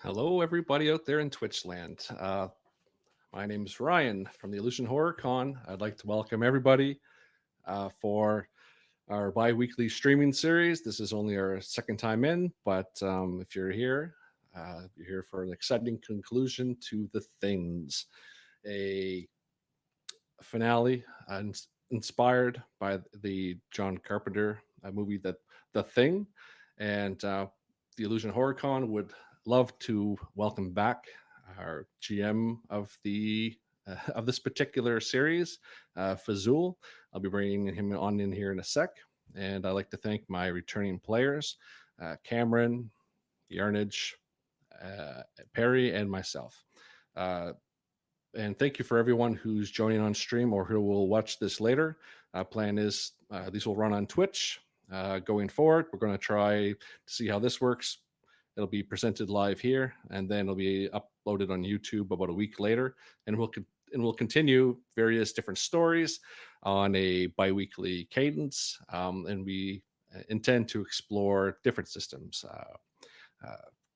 Hello, everybody out there in Twitch land. My name is Ryan from the Illusion Horror Con. I'd like to welcome everybody for our bi-weekly streaming series. This is only our second time in, but if you're here for an exciting conclusion to The Things, a finale inspired by the John Carpenter movie that The Thing, and the Illusion Horror Con would love to welcome back our GM of this particular series, Phzoul. I'll be bringing him on in here in a sec, and I'd like to thank my returning players, Cameron, Yarnage, Perry, and myself. And thank you for everyone who's joining on stream or who will watch this later. Plan is these will run on Twitch going forward. We're going to try to see how this works. It'll be presented live here, and then it'll be uploaded on YouTube about a week later, and we'll continue various different stories on a bi-weekly cadence, and we intend to explore different systems.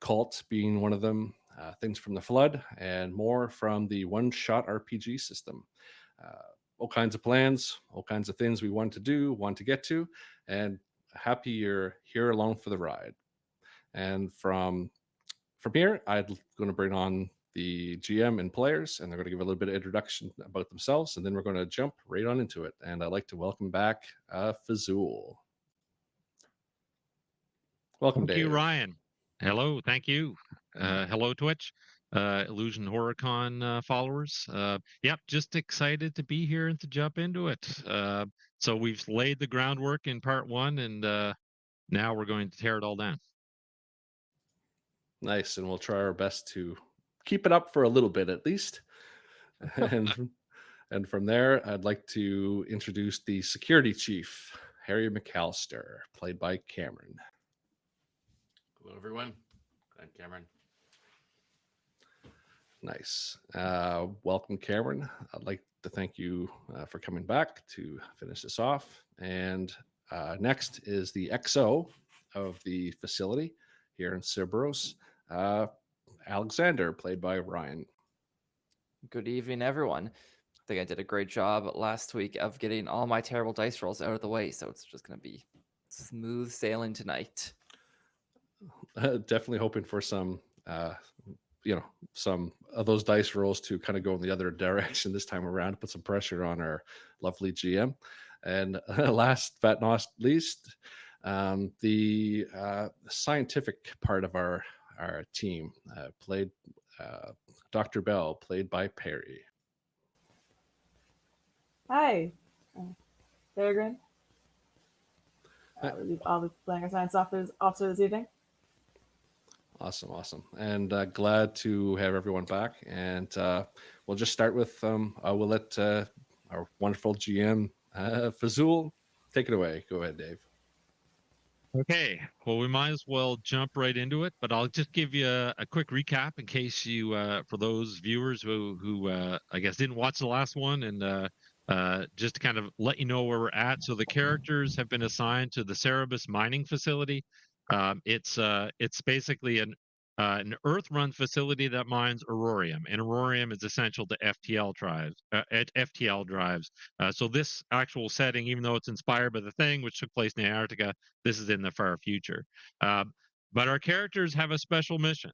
Cult being one of them, things from the Flood, and more from the one-shot RPG system. All kinds of plans, all kinds of things we want to do, want to get to, and happy you're here along for the ride. And from here, I'm going to bring on the GM and players, and they're going to give a little bit of introduction about themselves, and then we're going to jump right on into it. And I'd like to welcome back Phzoul. Welcome, Thank you, Dave. Ryan. Hello, thank you. Hello, Twitch, Illusion HorrorCon followers. Yep, just excited to be here and to jump into it. So we've laid the groundwork in part one, and now we're going to tear it all down. Nice, and we'll try our best to keep it up for a little bit at least. And from there, I'd like to introduce the security chief, Harry McAllister, played by Cameron. Hello, everyone. I'm Cameron. Nice. Welcome, Cameron. I'd like to thank you for coming back to finish this off. And next is the XO of the facility here in Cerberus, Alexander, played by Ryan. Good evening, everyone. I think I did a great job last week of getting all my terrible dice rolls out of the way, so it's just going to be smooth sailing tonight. Definitely hoping for some some of those dice rolls to kind of go in the other direction this time around to put some pressure on our lovely GM. And last but not least, the scientific part of our team, played Dr. Bell, played by Perry. Hi, Peregrine. I'll be playing our science officer this evening. Awesome. And glad to have everyone back. And we'll just start with, we'll let our wonderful GM, Phzoul, take it away. Go ahead, Dave. Okay, well, we might as well jump right into it, but I'll just give you a quick recap in case you, for those viewers who I guess didn't watch the last one, and just to kind of let you know where we're at. So the characters have been assigned to the Cerebus mining facility. It's basically an Earth-run facility that mines aurorium, and aurorium is essential to FTL drives. So this actual setting, even though it's inspired by The Thing, which took place in Antarctica, this is in the far future. But our characters have a special mission.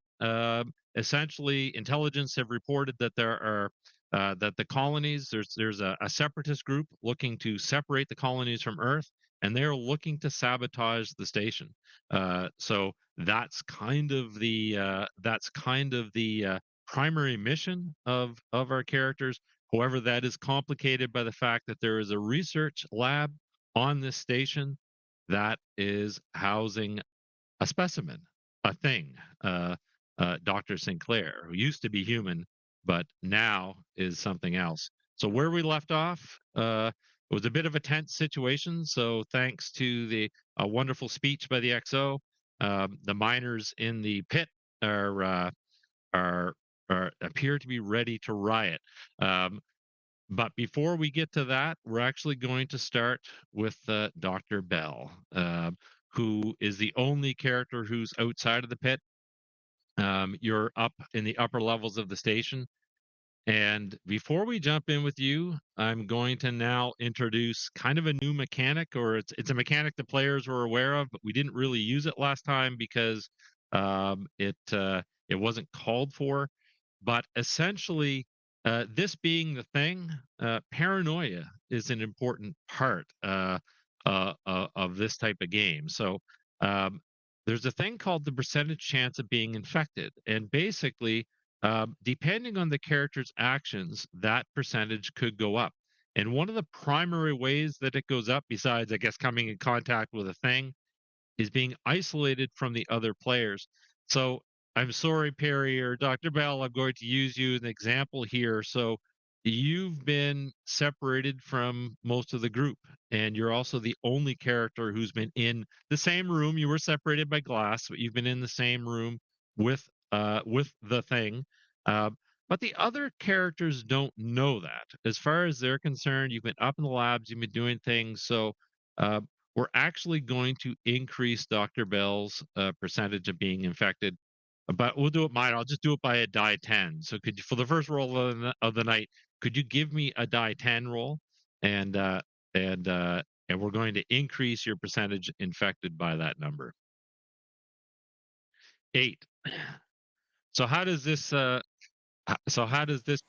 Essentially, intelligence have reported that there are that the colonies, there's a separatist group looking to separate the colonies from Earth, and they're looking to sabotage the station. So that's kind of the primary mission of our characters. However, that is complicated by the fact that there is a research lab on this station that is housing a specimen, a thing, Dr. Sinclair, who used to be human, but now is something else. So where we left off, it was a bit of a tense situation. So thanks to the wonderful speech by the XO, the miners in the pit are are appear to be ready to riot. Um, but before we get to that, we're actually going to start with Dr. Bell, who is the only character who's outside of the pit. You're up in the upper levels of the station. And before we jump in with you, I'm going to now introduce kind of a new mechanic, or it's a mechanic the players were aware of, but we didn't really use it last time because it wasn't called for. But essentially, this being the thing, paranoia is an important part of this type of game. So um, there's a thing called the percentage chance of being infected, and basically depending on the character's actions, that percentage could go up. And one of the primary ways that it goes up, besides, I guess, coming in contact with a thing, is being isolated from the other players. So I'm sorry, Perry or Dr. Bell, I'm going to use you as an example here. So you've been separated from most of the group, and you're also the only character who's been in the same room. You were separated by glass, but you've been in the same room with the thing. Uh, but the other characters don't know that. As far as they're concerned, you've been up in the labs, you've been doing things. So uh, we're actually going to increase Dr. Bell's percentage of being infected, but we'll do it mine. I'll just do it by a die 10. So could you, for the first roll of the night, could you give me a die 10 roll? And and uh, and we're going to increase your percentage infected by that number. 8. So how does this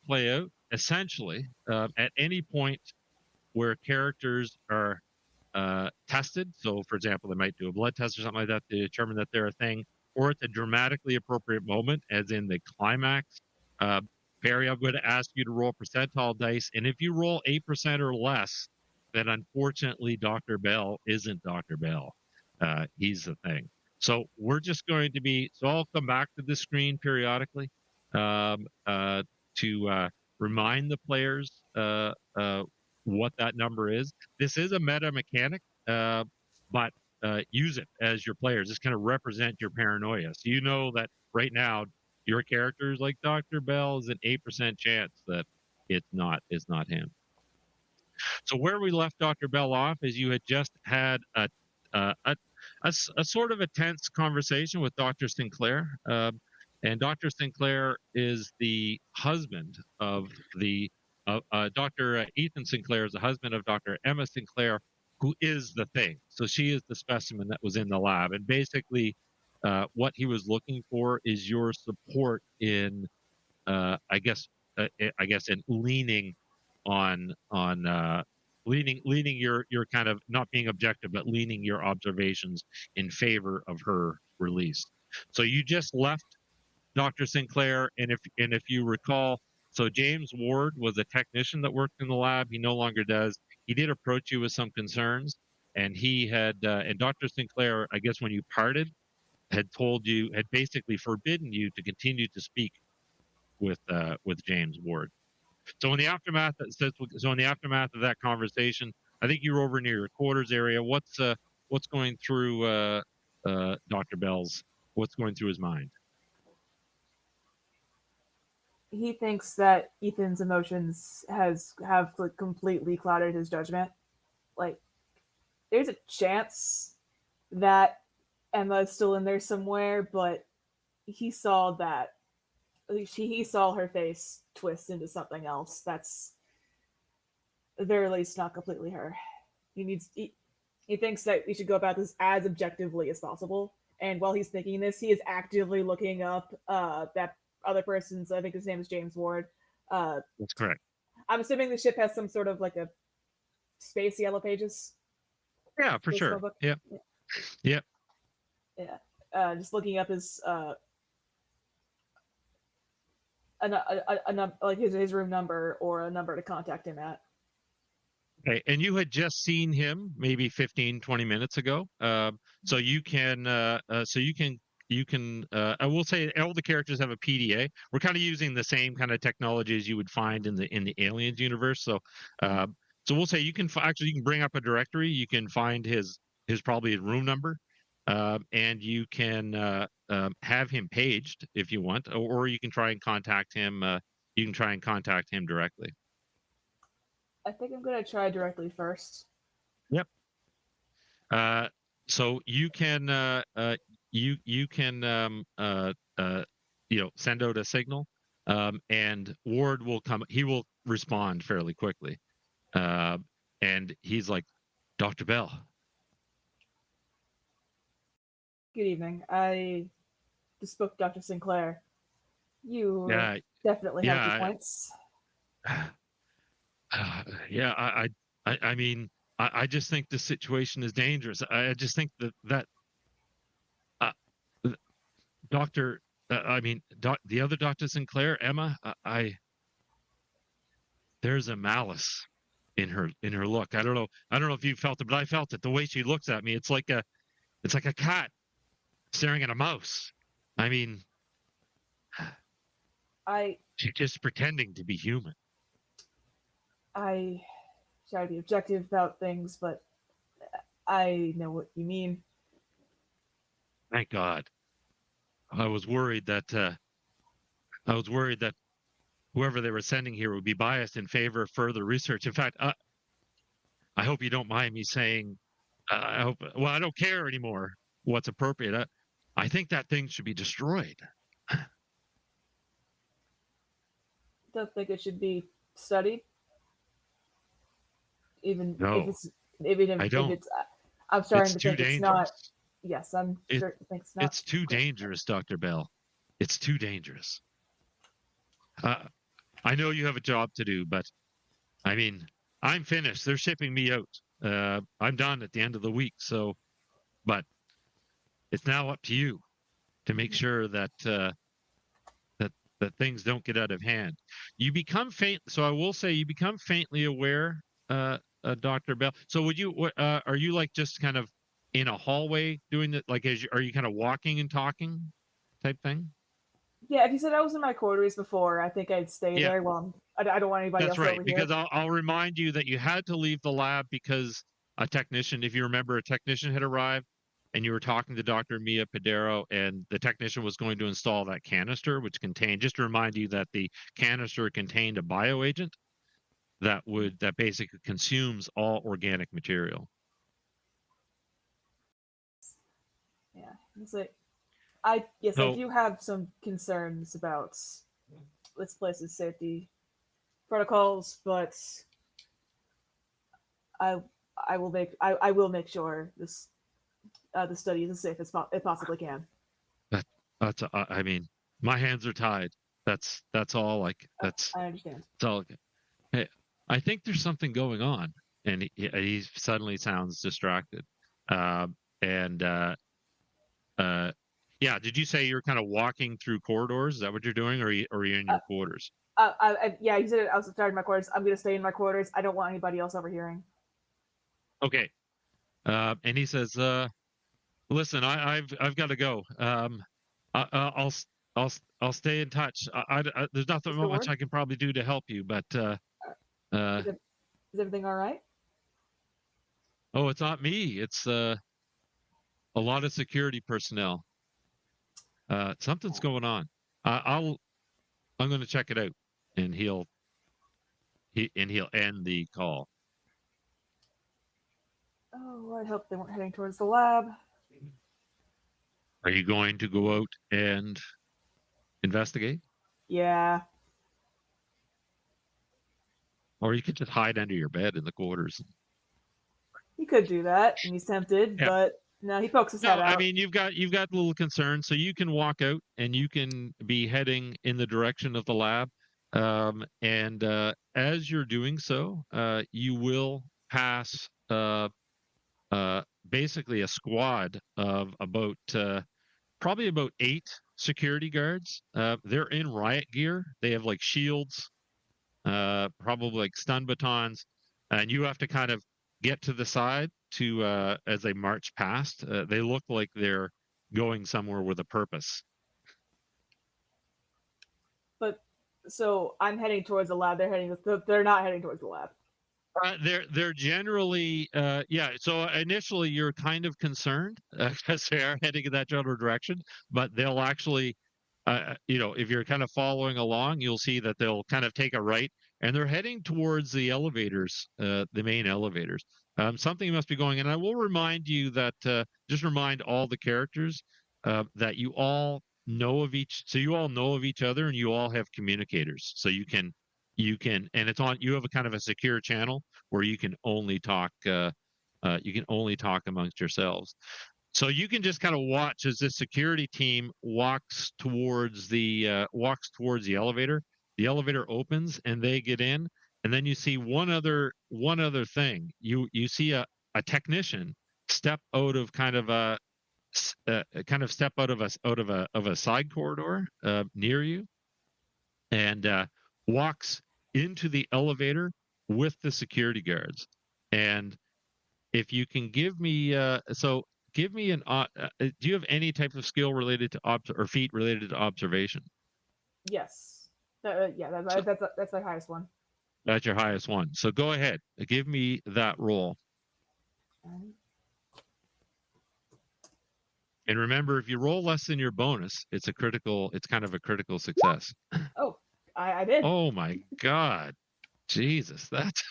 play out? Essentially, at any point where characters are tested. So, for example, they might do a blood test or something like that to determine that they're a thing, or it's a dramatically appropriate moment, as in the climax. Uh, Barry, I'm going to ask you to roll percentile dice, and if you roll 8% or less, then unfortunately, Dr. Bell isn't Dr. Bell. He's the thing. So we're just going to be. So I'll come back to the screen periodically to remind the players what that number is. This is a meta mechanic, but use it as your players. Just kind of represent your paranoia. So you know that right now your character is like Dr. Bell is an 8% chance that it's not him. So where we left Dr. Bell off is you had just had a, a sort of a tense conversation with Dr. Sinclair. And Dr. Sinclair is the husband of the Dr. Ethan Sinclair is the husband of Dr. Emma Sinclair, who is the thing. So she is the specimen that was in the lab. And basically, what he was looking for is your support in, I guess, in leaning on leaning your kind of not being objective, but leaning your observations in favor of her release. So you just left Dr. Sinclair, and if you recall, so James Ward was a technician that worked in the lab. He no longer does. He did approach you with some concerns, and he had and Dr. Sinclair, I guess when you parted, had basically forbidden you to continue to speak with James Ward. So in the aftermath of that conversation, I think you were over near your quarters area. What's going through Dr. Bell's? What's going through his mind? He thinks that Ethan's emotions have like completely clouded his judgment. Like, there's a chance that Emma is still in there somewhere, but he saw that he saw her face twist into something else that's at the very least not completely her. He thinks that we should go about this as objectively as possible. And while he's thinking this, he is actively looking up that other person's. I think his name is James Ward. That's correct. I'm assuming the ship has some sort of like a space yellow pages. Yeah, for sure. Yep. Yep. Yeah. Just looking up his like his room number or a number to contact him at. Okay, and you had just seen him maybe 15, 20 minutes ago. So you can, I will say all the characters have a PDA. We're kind of using the same kind of technology as you would find in the Aliens universe. So we'll say you can actually you can bring up a directory. You can find his probably his room number, and you can have him paged if you want, or you can try and contact him. You can try and contact him directly. I think I'm gonna try directly first. Yep. So you can you can send out a signal, and Ward will come. He will respond fairly quickly, and he's like, "Dr. Bell." Good evening. I just spoke to Dr. Sinclair. You Yeah, definitely have yeah, good points. yeah. I mean, I just think the situation is dangerous. I just think that uh, Doctor. I mean, the other Dr. Sinclair, Emma. There's a malice in her look. I don't know if you felt it, but I felt it. The way she looks at me, it's like a cat staring at a mouse. I mean, I she's just pretending to be human. I try to be objective about things, but I know what you mean. Thank God. I was worried that whoever they were sending here would be biased in favor of further research. In fact, I hope you don't mind me saying. I hope. Well, I don't care anymore. What's appropriate? I think that thing should be destroyed. Don't think it should be studied, even if No, it's even I if don't. it's. I'm starting It's to too think it's dangerous. not. Yes, I'm It, sure think it's not. it's too dangerous, Dr. Bell. It's too dangerous. I know you have a job to do, but I mean, I'm finished. They're shipping me out. I'm done at the end of the week. So, but it's now up to you to make sure that that things don't get out of hand. You become faint. So I will say you become faintly aware, Dr. Bell. So would you? Are you like just kind of in a hallway doing that? Like, are you kind of walking and talking type thing? Yeah, if you said I was in my quarters before, I think I'd stay Yeah. there. Well, I don't want anybody That's else right, over because here. I'll remind you that you had to leave the lab because a technician, if you remember, a technician had arrived and you were talking to Dr. Mia Padero, and the technician was going to install that canister, which contained, just to remind you that the canister contained a bioagent that basically consumes all organic material. Yeah, it's like I So, do have some concerns about this place's safety protocols, but I I will make sure this the study is as safe as it possibly can. that's I mean, my hands are tied. That's all. Like I understand. that's all. Hey, I think there's something going on, and he suddenly sounds distracted. And yeah, did you say you're kind of walking through corridors? Is that what you're doing, or are you in Uh, your quarters? yeah, you said it. I was starting my quarters. I'm gonna stay in my quarters. I don't want anybody else overhearing. Okay. And he says, "Listen, I've got to go. I'll I'll stay in touch. There's nothing Mr. much Ward, I can probably do to help you, but is, it, is everything all right? oh, it's not me. It's a lot of security personnel. Something's going on. I'm going to check it out," and he'll end the call. Oh, I hope they weren't heading towards the lab. Are you going to go out and investigate, Yeah, or you could just hide under your bed in the quarters? he could do that, and he's tempted, Yeah. but no, he pokes his No, head I out. mean you've got little concerns, so you can walk out and you can be heading in the direction of the lab. And as you're doing so, you will pass basically a squad of about probably about 8 security guards. They're in riot gear. They have like shields, probably like stun batons. and you have to kind of get to the side to as they march past. They look like they're going somewhere with a purpose. But so I'm heading towards the lab. They're not heading towards the lab. They're generally yeah. So initially you're kind of concerned because they are heading in that general direction, but they'll actually, if you're kind of following along, you'll see that they'll kind of take a right, and they're heading towards the elevators, the main elevators. Something must be going, and I will remind you that just remind all the characters that you all know of each, so you all know of each other, and you all have communicators, so and it's on, you have a kind of a secure channel where you can only talk amongst yourselves, so you can just kind of watch as this security team walks towards the elevator. The elevator opens and they get in, and then you see one other thing. You see a technician step out of kind of a step out of a side corridor near you, and walks into the elevator with the security guards. And if you can give me give me an do you have any type of skill related to or feat related to observation? Yes. That's my highest one. That's your highest one. So go ahead, give me that roll. And remember, if you roll less than your bonus, it's kind of a critical success. Oh, I did. Oh my God. Jesus, that's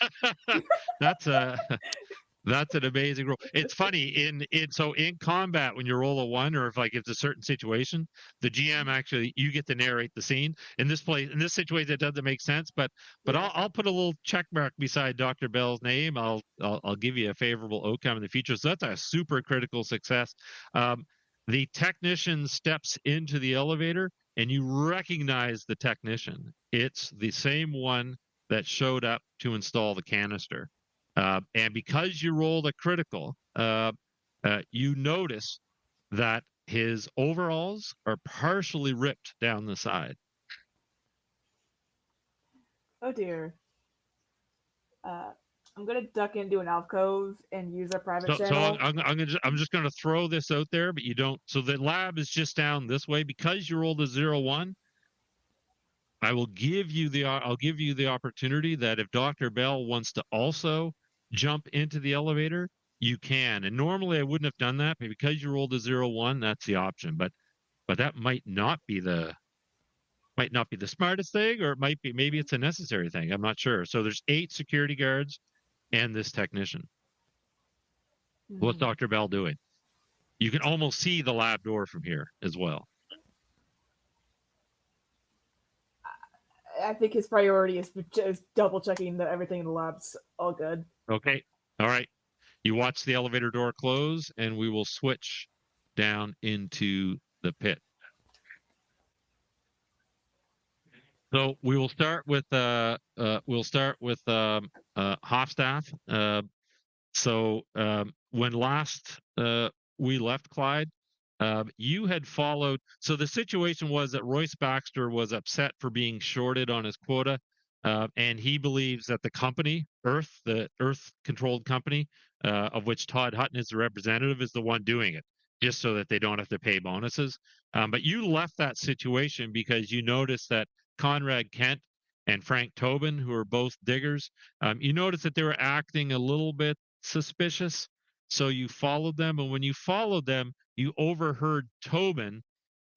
a that's an amazing roll. It's funny in combat, when you roll a 1, or if it's a certain situation, the GM actually, you get to narrate the scene. In this situation, it doesn't make sense, but Yeah. I'll put a little check mark beside Dr. Bell's name. I'll give you a favorable outcome in the future. So that's a super critical success. The technician steps into the elevator, and you recognize the technician. It's the same one that showed up to install the canister. And because you rolled a critical, you notice that his overalls are partially ripped down the side. Oh dear. I'm gonna duck into an alcove and use our private channel. I'm just going to throw this out there, but you don't. So the lab is just down this way. Because you rolled a 0-1, I'll give you the opportunity that if Dr. Bell wants to also jump into the elevator, you can. And normally I wouldn't have done that, but because you rolled a 0-1, that's the option. But that might not be the smartest thing, or it might be, maybe it's a necessary thing. I'm not sure. So there's 8 security guards and this technician. What's Dr. Bell doing? You can almost see the lab door from here as well. I think his priority is double checking that everything in the lab's all good. Okay. All right. You watch the elevator door close, and we will switch down into the pit. So we will start with Hofstaff. When last we left Clyde, you had followed. So the situation was that Royce Baxter was upset for being shorted on his quota, and he believes that the company, the Earth-controlled company, of which Todd Hutton is the representative, is the one doing it, just so that they don't have to pay bonuses. But you left that situation because you noticed that Conrad Kent and Frank Tobin, who are both diggers, you noticed that they were acting a little bit suspicious. So you followed them, and when you followed them, you overheard Tobin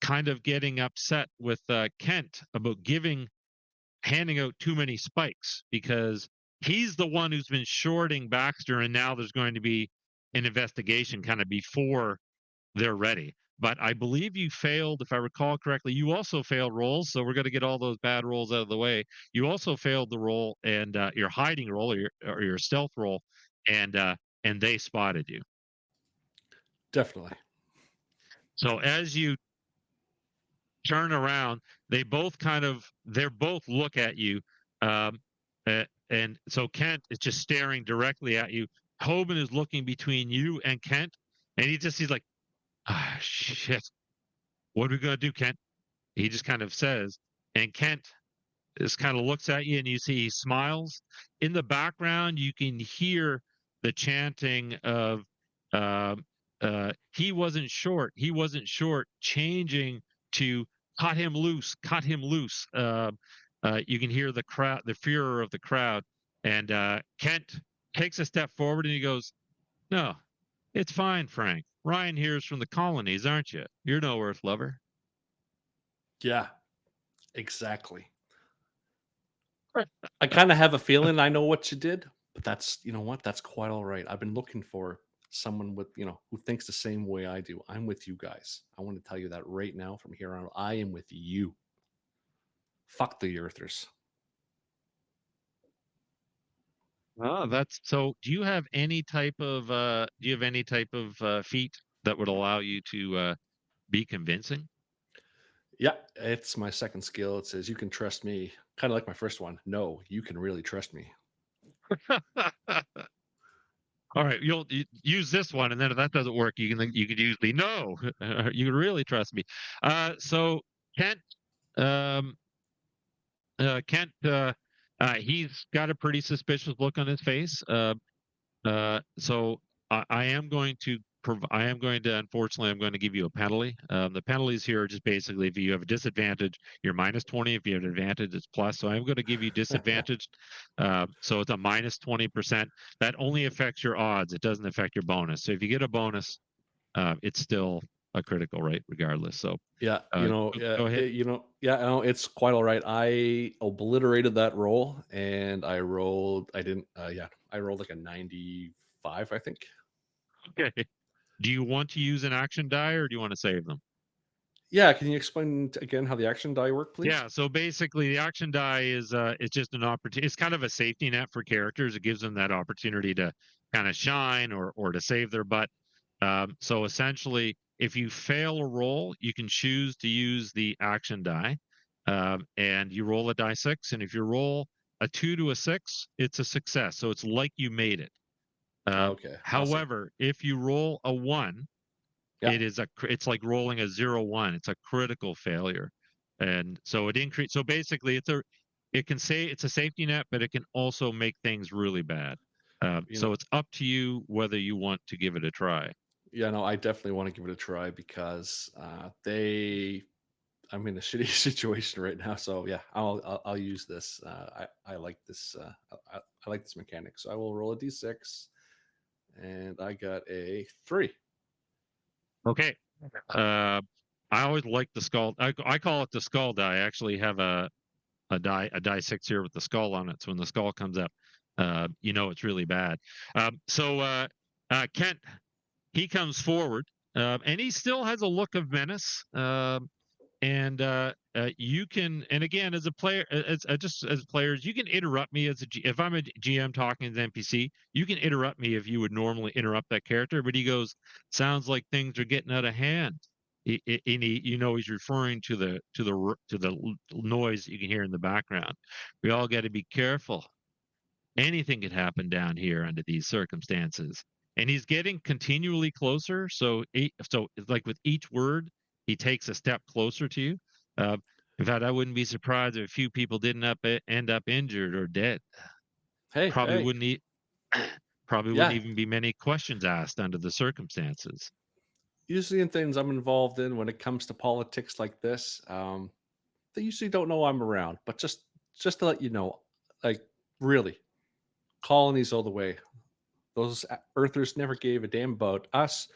kind of getting upset with Kent about handing out too many spikes, because he's the one who's been shorting Baxter, and now there's going to be an investigation kind of before they're ready. But I believe you failed, if I recall correctly. You also failed rolls, so we're going to get all those bad rolls out of the way. You also failed the roll, and your hiding roll, or your stealth roll, and they spotted you. Definitely. So as you turn around, they both look at you, and so Kent is just staring directly at you. Tobin is looking between you and Kent, and he's like, ah, shit. What are we going to do, Kent? He just kind of says, and Kent just kind of looks at you, and you see he smiles. In the background, you can hear the chanting of he wasn't short, changing to cut him loose, cut him loose. You can hear the crowd, the furor of the crowd, and Kent takes a step forward and he goes, "No, it's fine, Frank. Ryan here's from the colonies, aren't you? You're no Earth lover." Yeah, exactly. I kind of have a feeling I know what you did, but that's, you know what? That's quite all right. I've been looking for someone with, who thinks the same way I do. I'm with you guys. I want to tell you that right now from here on. I am with you. Fuck the Earthers. Oh, that's so. Do you have any type of feat that would allow you to be convincing? Yeah, it's my second skill. It says you can trust me. Kind of like my first one. No, you can really trust me. All right, you'll use this one, and then if that doesn't work, you can use the no. You can really trust me. So Kent, um, Kent, he's got a pretty suspicious look on his face. So I am going to unfortunately, I'm going to give you a penalty. The penalties here are just basically if you have a disadvantage, you're -20. If you have an advantage, it's plus. So I'm going to give you disadvantage. So it's a -20%. That only affects your odds. It doesn't affect your bonus. So if you get a bonus, it's still a critical, right? Regardless. So Yeah, go ahead. yeah, no, it's quite all right. I obliterated that roll, and I rolled. I didn't. Yeah, I rolled like a 95, I think. Okay. Do you want to use an action die, or do you want to save them? Yeah, can you explain again how the action die work, please? Yeah, so basically the action die is it's just an opportunity. It's kind of a safety net for characters. It gives them that opportunity to kind of shine or to save their butt. So essentially, if you fail a roll, you can choose to use the action die, and you roll a die 6. And if you roll a 2 to a 6, it's a success. So it's like you made it. Okay, awesome. However, if you roll a 1, Yeah. it's like rolling a 0-1. It's a critical failure, and so so basically it can say it's a safety net, but it can also make things really bad. So it's up to you whether you want to give it a try. Yeah, no, I definitely want to give it a try because I'm in a shitty situation right now. So yeah, I'll use this. I like this. I like this mechanic. So I will roll a d6, and I got a 3. Okay. I always like the skull. I call it the skull die. I actually have a die 6 here with the skull on it. So when the skull comes up, it's really bad. So Kent, he comes forward, and he still has a look of menace. And you can, and again, as a player, just as players, you can interrupt me if I'm a GM talking to the NPC, you can interrupt me if you would normally interrupt that character. But he goes, "Sounds like things are getting out of hand." And he's referring to the noise you can hear in the background. We all got to be careful. Anything could happen down here under these circumstances. And he's getting continually closer. So like with each word, he takes a step closer to you. In fact, I wouldn't be surprised if a few people didn't end up injured or dead. Hey, Probably hey. wouldn't probably Yeah. wouldn't even be many questions asked under the circumstances. Usually in things I'm involved in when it comes to politics like this, they usually don't know I'm around. But just to let you know, like really, colonies all the way. Those Earthers never gave a damn about us,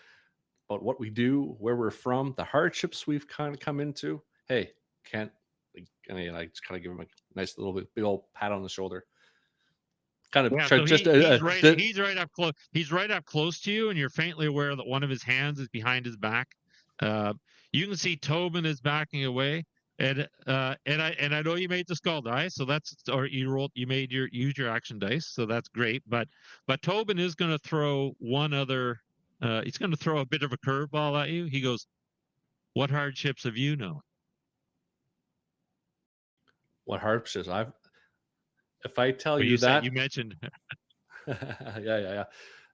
about what we do, where we're from, the hardships we've kind of come into. Hey, Kent, I just kind of give him a nice little big old pat on the shoulder. Kind of Yeah, try so just he's right up close. He's right up close to you, and you're faintly aware that one of his hands is behind his back. You can see Tobin is backing away, and I know you made the skull dice, so that's use your action dice, so that's great. But Tobin is going to throw one other. He's going to throw a bit of a curveball at you. He goes, "What hardships have you known?" what hardships I've. If I tell Well, you said that, you mentioned. yeah.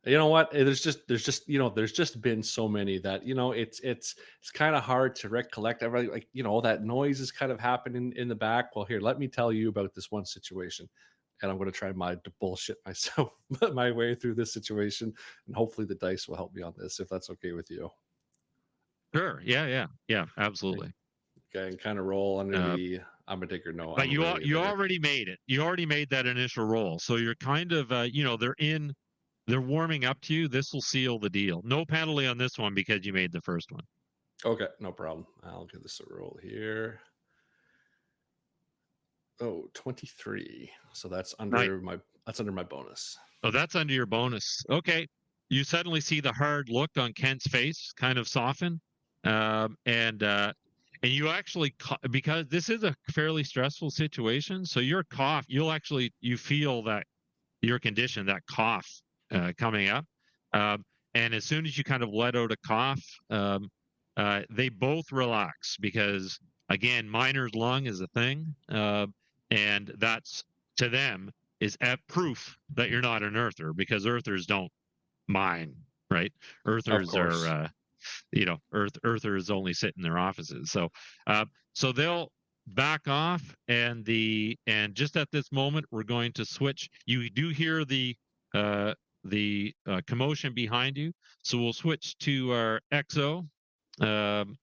You know what? There's just there's just been so many that it's kind of hard to recollect everything. Like all that noise is kind of happening in the back. Well, here, let me tell you about this one situation, and I'm going to try to bullshit myself my way through this situation, and hopefully the dice will help me on this if that's okay with you. Sure. Yeah. Absolutely. Okay, and kind of roll under the I'm a digger. No, But I'm you really a you digger. already made it. You already made that initial roll, so you're kind of they're warming up to you. This will seal the deal. No penalty on this one because you made the first one. Okay, no problem. I'll give this a roll here. Oh, 23. So that's under my bonus. Oh, that's under your bonus. Okay. You suddenly see the hard look on Kent's face kind of soften. And you actually, because this is a fairly stressful situation, so your cough, you feel that your condition, that cough coming up. And as soon as you kind of let out a cough, they both relax because, again, miner's lung is a thing. And that's, to them, is proof that you're not an earther, because earthers don't mine, right? Earthers course. are earthers only sit in their offices. So they'll back off, and just at this moment we're going to switch. You do hear the commotion behind you, so we'll switch to our XO, um,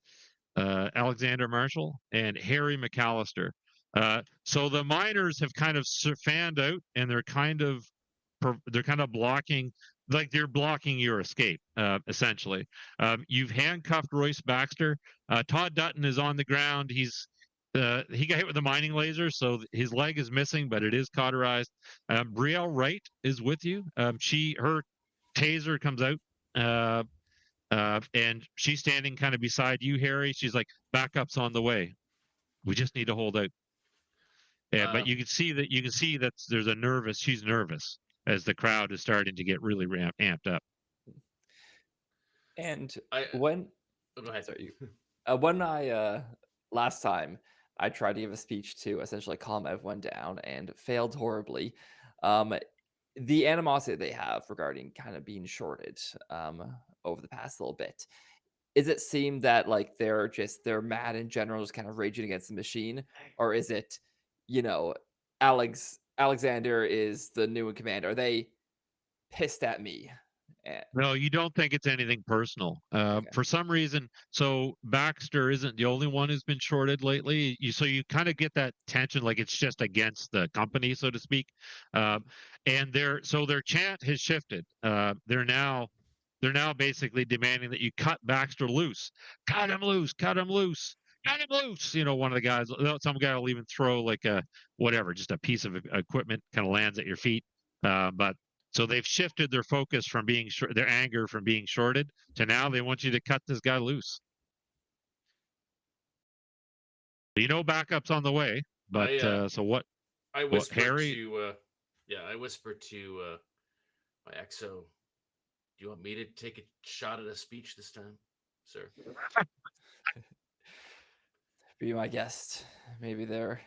Alexander Marshall and Harry McAllister. So the miners have kind of fanned out, and they're kind of blocking, like they're blocking your escape, essentially. You've handcuffed Royce Baxter. Todd Dutton is on the ground. He got hit with a mining laser, so his leg is missing, but it is cauterized. Brielle Wright is with you. Her taser comes out, and she's standing kind of beside you, Harry. She's like, "Backup's on the way. We just need to hold out." But you can see that she's nervous as the crowd is starting to get really amped up. And Oh, go ahead. sorry, when I last time I tried to give a speech to essentially calm everyone down and failed horribly. The animosity they have regarding kind of being shorted over the past little bit, is it seem that like they're mad in general, just kind of raging against the machine, or is it, Alexander is the new in command? Are they pissed at me? No, you don't think it's anything personal. Okay. For some reason, so Baxter isn't the only one who's been shorted lately. So you kind of get that tension, like it's just against the company, so to speak. And their chant has shifted. They're now basically demanding that you cut Baxter loose. Cut him loose. Cut him loose. Cut him loose. One of the guys, some guy will even throw like just a piece of equipment kind of lands at your feet. But so they've shifted their focus from their anger from being shorted to now they want you to cut this guy loose. Backup's on the way, but so what? I whispered Harry? I whispered to my XO, "Do you want me to take a shot at a speech this time, sir?" Be my guest. Maybe they're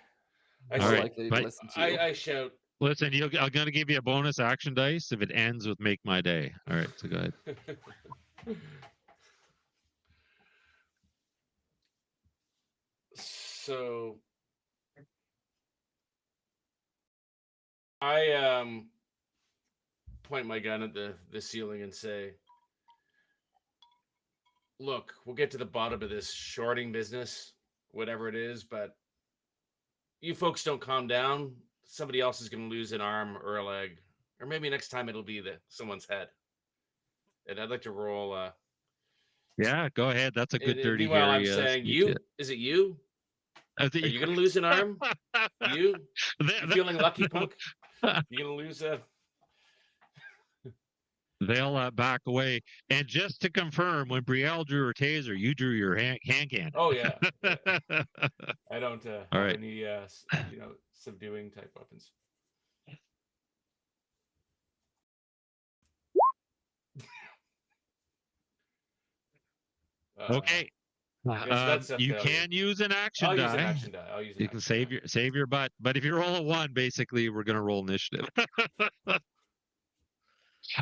I more say- likely to listen to you. I shout, Listen, I'm going to give you a bonus action dice if it ends with "make my day." All right, so go ahead. So I point my gun at the ceiling and say, "Look, we'll get to the bottom of this shorting business, whatever it is, but you folks don't calm down, somebody else is going to lose an arm or a leg, or maybe next time it'll be someone's head." And I'd like to roll. Yeah, go ahead. That's a good dirty meanwhile, Harry. I'm saying, speech. "You? Is it you? Are you going to lose an arm? You feeling lucky, punk? You going to lose a?" They'll back away. And just to confirm, when Brielle drew her taser, you drew your hand cannon. Oh yeah. I don't have right. any subduing type weapons. Okay. That's a you failure. can use an action I'll die. use an action die. I'll use an You can action die. save your butt. But if you roll a 1, basically we're going to roll initiative.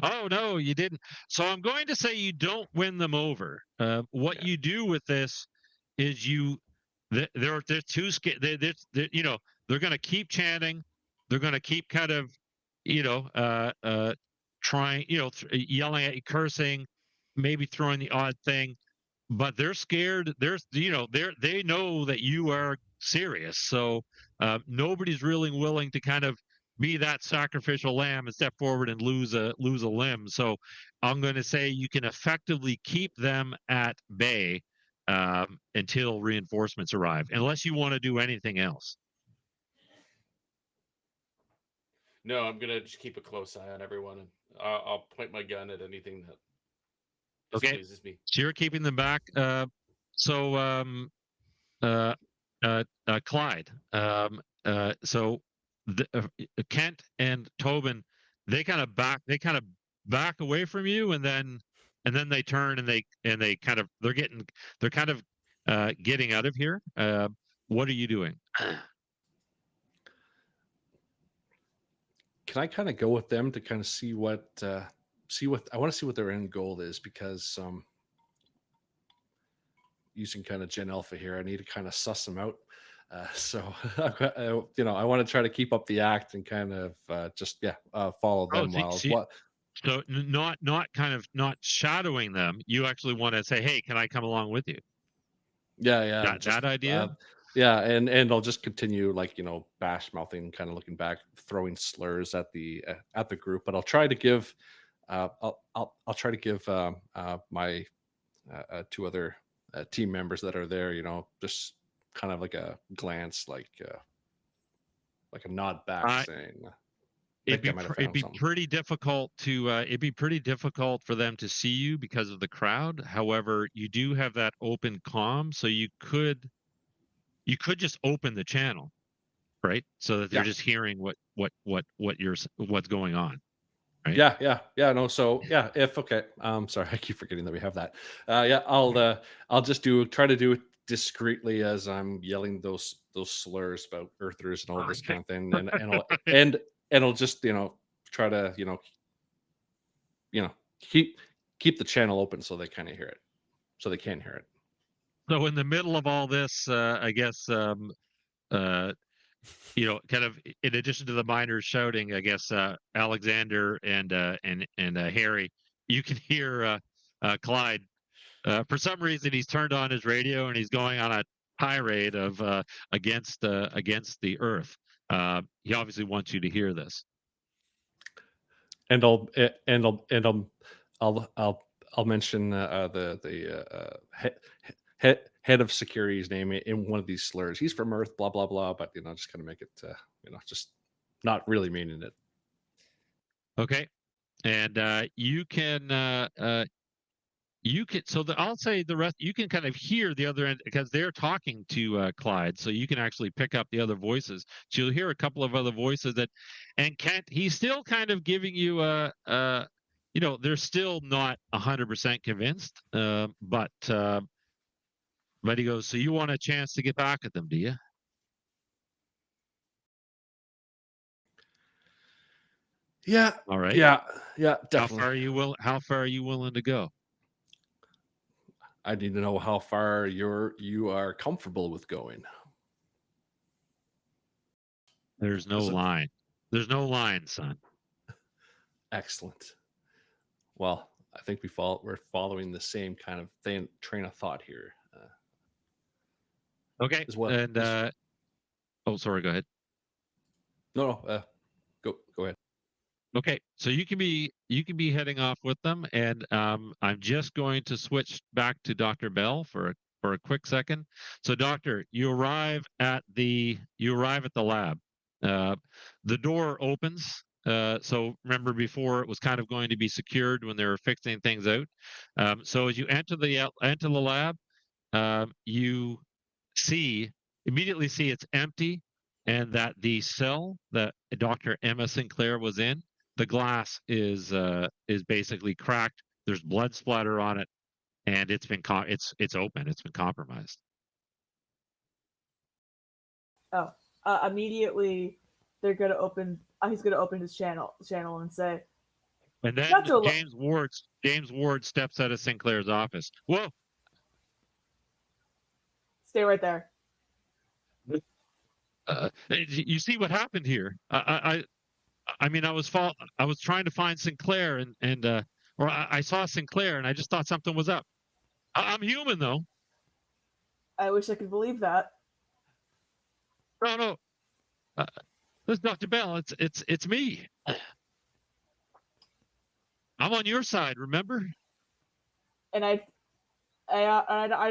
Oh no, you didn't. So I'm going to say you don't win them over. What Yeah. you do with this is they're too scared. You know, they're going to keep chanting. They're going to keep kind of, you know, trying, you know, yelling at you, cursing, maybe throwing the odd thing, but they're scared. You know, they know that you are serious. So nobody's really willing to kind of be that sacrificial lamb and step forward and lose a limb. So I'm going to say you can effectively keep them at bay until reinforcements arrive, unless you want to do anything else. No, I'm gonna just keep a close eye on everyone, and I'll point my gun at anything that Okay, displeases me. so you're keeping them back. So uh, Clyde. So Kent and Tobin, they kind of back away from you, and then they turn and they kind of they're kind of getting out of here. What are you doing? Can I kind of go with them to kind of see what I want to see what their end goal is, because using kind of Gen Alpha here, I need to kind of suss them out. So you know, I want to try to keep up the act and kind of follow Oh, them while see, what. so not kind of not shadowing them. You actually want to say, "Hey, can I come along with you?" Yeah, just That idea. yeah, and I'll just continue, like, you know, bash mouthing, kind of looking back, throwing slurs at the group, but I'll try to give I'll try to give my two other team members that are there, you know, just kind of like a glance, like a nod back, I saying, I think I might have it'd found be something. pretty difficult to it'd be pretty difficult for them to see you because of the crowd. However, you do have that open comm, so you could just open the channel, right? So that they're Yeah, just hearing what's going on, right? yeah. No, so yeah, if okay, sorry, I keep forgetting that we have that. Yeah, I'll just try to do it discreetly as I'm yelling those slurs about Earthers and all this kind of thing, and I'll just, you know, try to, you know, keep keep the channel open so they kind of hear it, so they can hear it. So in the middle of all this, I guess uh, you know, kind of in addition to the miners shouting, I guess Alexander and Harry, you can hear Clyde. For some reason, he's turned on his radio and he's going on a tirade of against the Earth. He obviously wants you to hear this. And I'll mention head of security's name in one of these slurs. He's from Earth, blah blah blah. But, you know, just kind of make it, you know, just not really meaning it. Okay, and so I'll say the rest. You can kind of hear the other end because they're talking to Clyde, so you can actually pick up the other voices. So you'll hear a couple of other voices and Kent. He's still kind of giving you you know, they're still not 100% convinced, but he goes, so you want a chance to get back at them, do you? Yeah, All right. yeah, How definitely. far are you How far are you willing to go? I need to know how far you are comfortable with going. There's no This is line. There's no line, son. excellent. Well, I think we're following the same kind of train of thought here. Okay. Is what And is oh, sorry. Go ahead. no, go ahead. Okay, so you can be heading off with them, and I'm just going to switch back to Dr. Bell for a quick second. So, Doctor, you arrive at the lab. Uh, the door opens. So remember before it was kind of going to be secured when they were fixing things out. So as you enter the lab, you see immediately see it's empty and that the cell that Dr. Emma Sinclair was in, the glass is basically cracked. There's blood splatter on it, and it's open. It's been compromised. Oh, immediately they're gonna open. He's gonna open his channel and say, And then Not to a James Ward steps out of Sinclair's office. Whoa! Stay right there. You see what happened here? I mean, I was trying to find Sinclair, or I saw Sinclair, and I just thought something was up. I'm human, though. I wish I could believe that. No. This is Dr. Bell. It's me. I'm on your side, remember? And I'd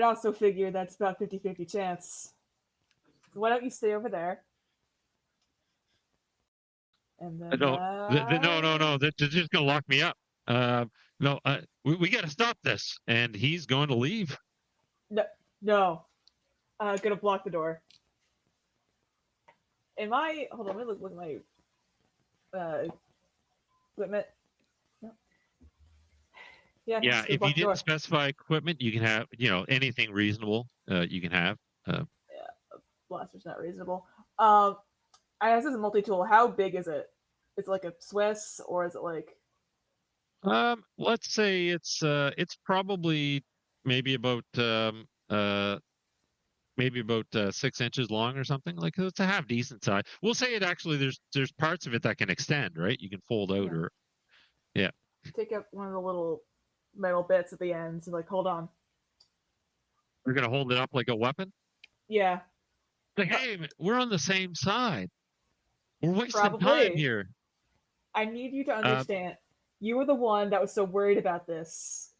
also figure that's about 50-50 chance. So why don't you stay over there? And then No. They're just gonna lock me up. No, we got to stop this, and he's going to leave. No. Gonna block the door. Hold on, let me look at my equipment. No. Yeah. Yeah, just gonna if block you the door. didn't specify equipment, you can have anything reasonable. You can have. Blaster's not reasonable. This is a multi-tool. How big is it? Is it like a Swiss, or is it like? Let's say it's probably maybe about 6 inches long or something. Like, it's a half decent size. We'll say it actually. There's parts of it that can extend, right? You can fold out, Yeah. or yeah. Take up one of the little metal bits at the ends and like hold on. We're gonna hold it up like a weapon. Yeah. Like, hey, we're on the same side. We're wasting time Probably. here. I need you to understand. You were the one that was so worried about this.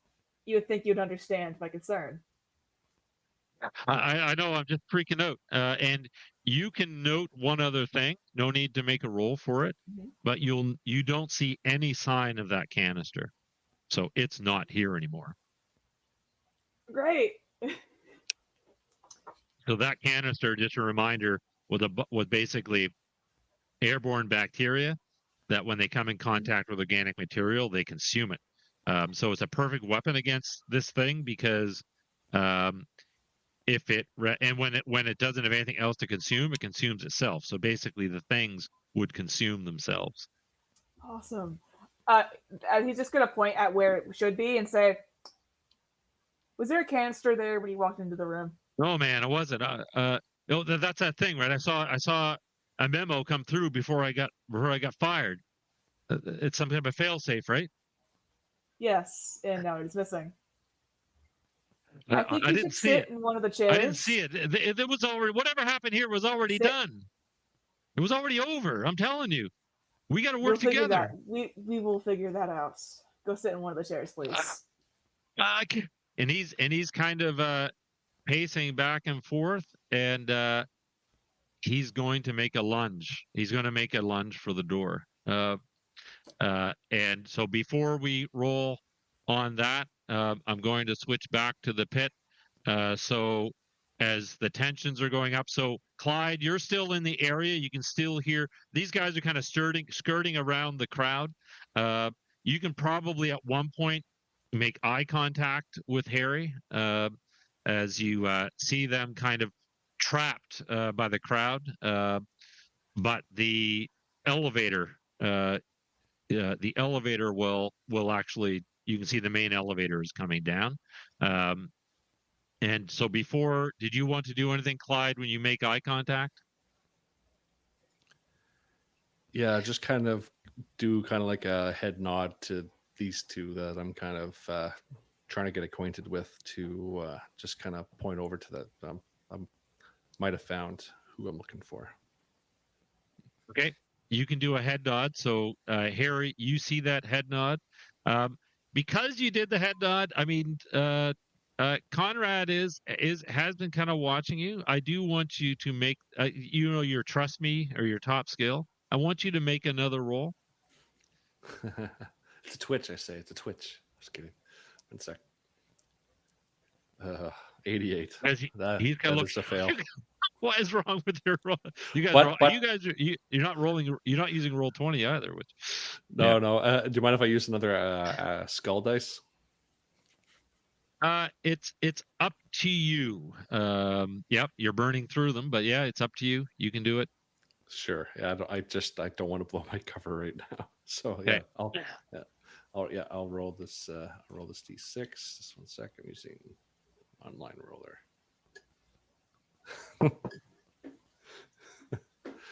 You would think you'd understand my concern. I know. I'm just freaking out. And you can note one other thing. No need to make a roll for it, Mhm. but you don't see any sign of that canister, so it's not here anymore. Great. So that canister, just a reminder, was basically airborne bacteria that when they come in contact with organic material, they consume it. So it's a perfect weapon against this thing because when it doesn't have anything else to consume, it consumes itself. So basically, the things would consume themselves. Awesome. He's just gonna point at where it should be and say, "Was there a canister there when you walked into the room?" Oh man, it wasn't. That's that thing, right? I saw a memo come through before I got fired. It's some type of failsafe, right? Yes, and now it's missing. I I think you didn't should see sit it. in one of the chairs. I didn't see it. It was already, whatever happened here was already done. It was already over. I'm telling you. We got to work together. We will figure that out. Go sit in one of the chairs, please. And he's kind of pacing back and forth, and he's going to make a lunge. He's going to make a lunge for the door. And so before we roll on that, I'm going to switch back to the pit. So as the tensions are going up, so Clyde, you're still in the area. You can still hear these guys are kind of skirting around the crowd. You can probably at one point make eye contact with Harry as you see them kind of trapped by the crowd. But the elevator will actually, you can see the main elevator is coming down. And so did you want to do anything, Clyde, when you make eye contact? Yeah, just kind of do kind of like a head nod to these two that I'm kind of trying to get acquainted with to just kind of point over to that I might have found who I'm looking for. Okay, you can do a head nod. So Harry, you see that head nod. Because you did the head nod, I mean, Conrad has been kind of watching you. I do want you to make your trust me or your top skill. I want you to make another roll. It's a twitch, I say. It's a twitch. Just kidding. 1 sec. 88. That is a fail. What is wrong with your roll? You guys you're not rolling. You're not using roll 20 either. Which no. Do you mind if I use another skull dice? It's up to you. Yep, you're burning through them, but yeah, it's up to you. You can do it. Sure. Yeah, I don't want to blow my cover right now. So yeah, Oh yeah, I'll roll this. Roll this d6. Just 1 second. I'm using online roller.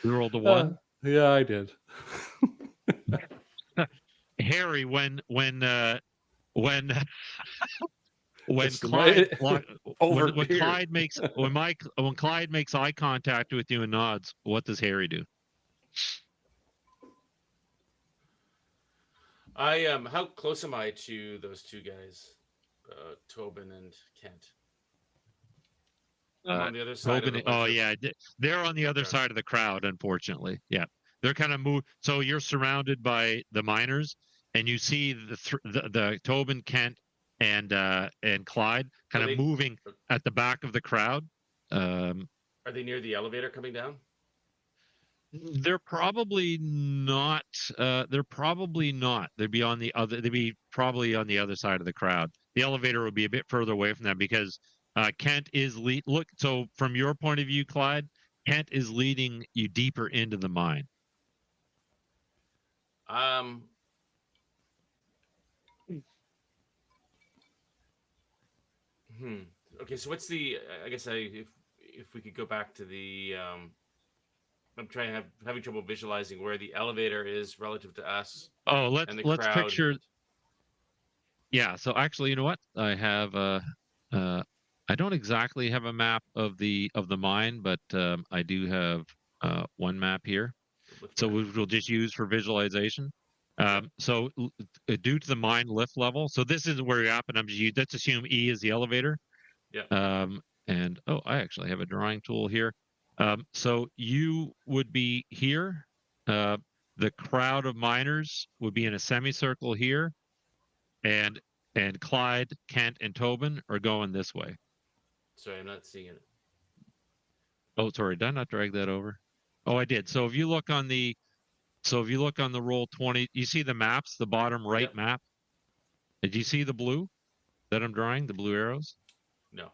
You rolled a 1. Yeah, I did. Harry, when when Listen, Clyde over when here. Clyde makes when Clyde makes eye contact with you and nods, what does Harry do? How close am I to those two guys, Tobin and Kent? I'm on the other side of a Tobin, bunch of. yeah, they're on the other Okay. side of the crowd, unfortunately. Yeah, they're kind of moved. So you're surrounded by the miners, and you see the Tobin, Kent, and Clyde kind Are of they moving at the back of the crowd. are they near the elevator coming down? They're probably not. They're probably not. They'd be on the other. They'd be probably on the other side of the crowd. The elevator would be a bit further away from them because Kent is lead. Look, so from your point of view, Clyde, Kent is leading you deeper into the mine. Okay, so what's the? I guess if we could go back to the. I'm having trouble visualizing where the elevator is relative to us Oh, and the let's crowd. picture. Yeah. So actually, you know what? I have I don't exactly have a map of the mine, but I do have one map here. So we'll just use for visualization. So due to the mine lift level, so this is where you're at, but let's assume E is the elevator. Yeah. And I actually have a drawing tool here. So you would be here. The crowd of miners would be in a semicircle here, and Clyde, Kent, and Tobin are going this way. Sorry, I'm not seeing it. Oh, sorry, did I not drag that over? Oh, I did. So if you look on the roll 20, you see the maps, the bottom right Yep. map. Did you see the blue that I'm drawing, the blue arrows? No.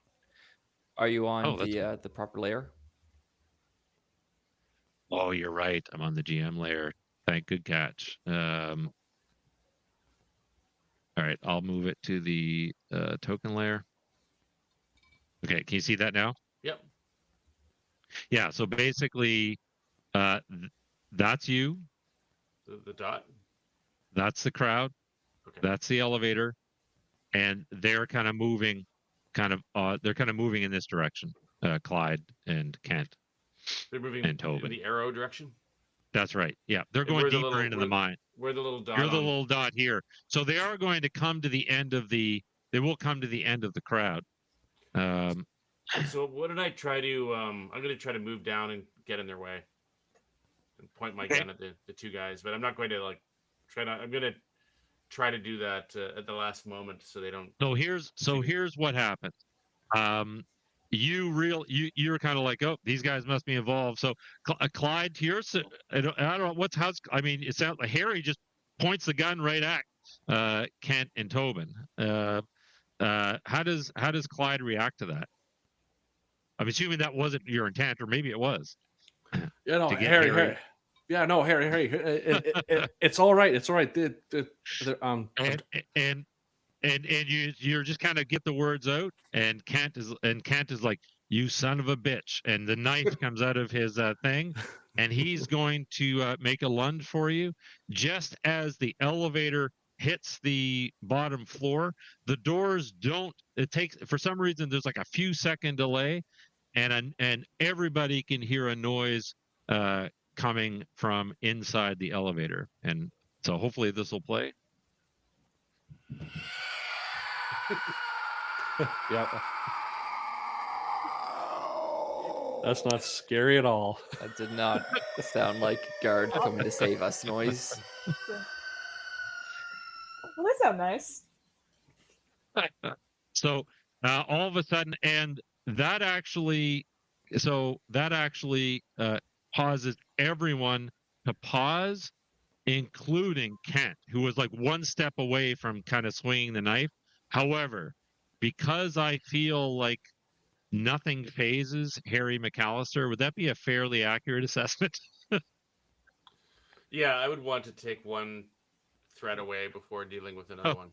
Are you on that's the proper layer? Oh, you're right. I'm on the GM layer. Good catch. All right, I'll move it to the token layer. Okay, can you see that now? Yep. Yeah, so basically, that's you. The dot. That's the crowd. Okay. That's the elevator, and they're kind of moving, they're kind of moving in this direction. Clyde and Kent. They're moving and Tobin. in the arrow direction. That's right. Yeah, they're And going we're deeper into the mine. We're the little dot. You're the little dot here. So they are going to come to the end of the. They will come to the end of the crowd. So what did I try to? I'm going to try to move down and get in their way, and point my gun at the two guys. But I'm not going to I'm going to try to do that at the last moment so they don't. So here's what happens. You're kind of like, oh, these guys must be involved. So Clyde, to your, I don't know I mean, it sounds like Harry just points the gun right at Kent and Tobin. How does Clyde react to that? I'm assuming that wasn't your intent, or maybe it was. Yeah, no, Harry. Yeah, no, Harry. It's all right. It's all right. And you're just kind of get the words out, and Kent is like, you son of a bitch, and the knife comes out of his thing, and he's going to make a lunge for you. Just as the elevator hits the bottom floor, the doors don't. It takes, for some reason, there's like a few second delay, and everybody can hear a noise coming from inside the elevator, and so hopefully this will play. Yeah. That's not scary at all. That did not sound like guard coming to save us noise. Well, they sound nice. So all of a sudden, and that actually causes everyone to pause, including Kent, who was like one step away from kind of swinging the knife. However, because I feel like nothing phases Harry McAllister, would that be a fairly accurate assessment? Yeah, I would want to take one threat away before dealing with another one.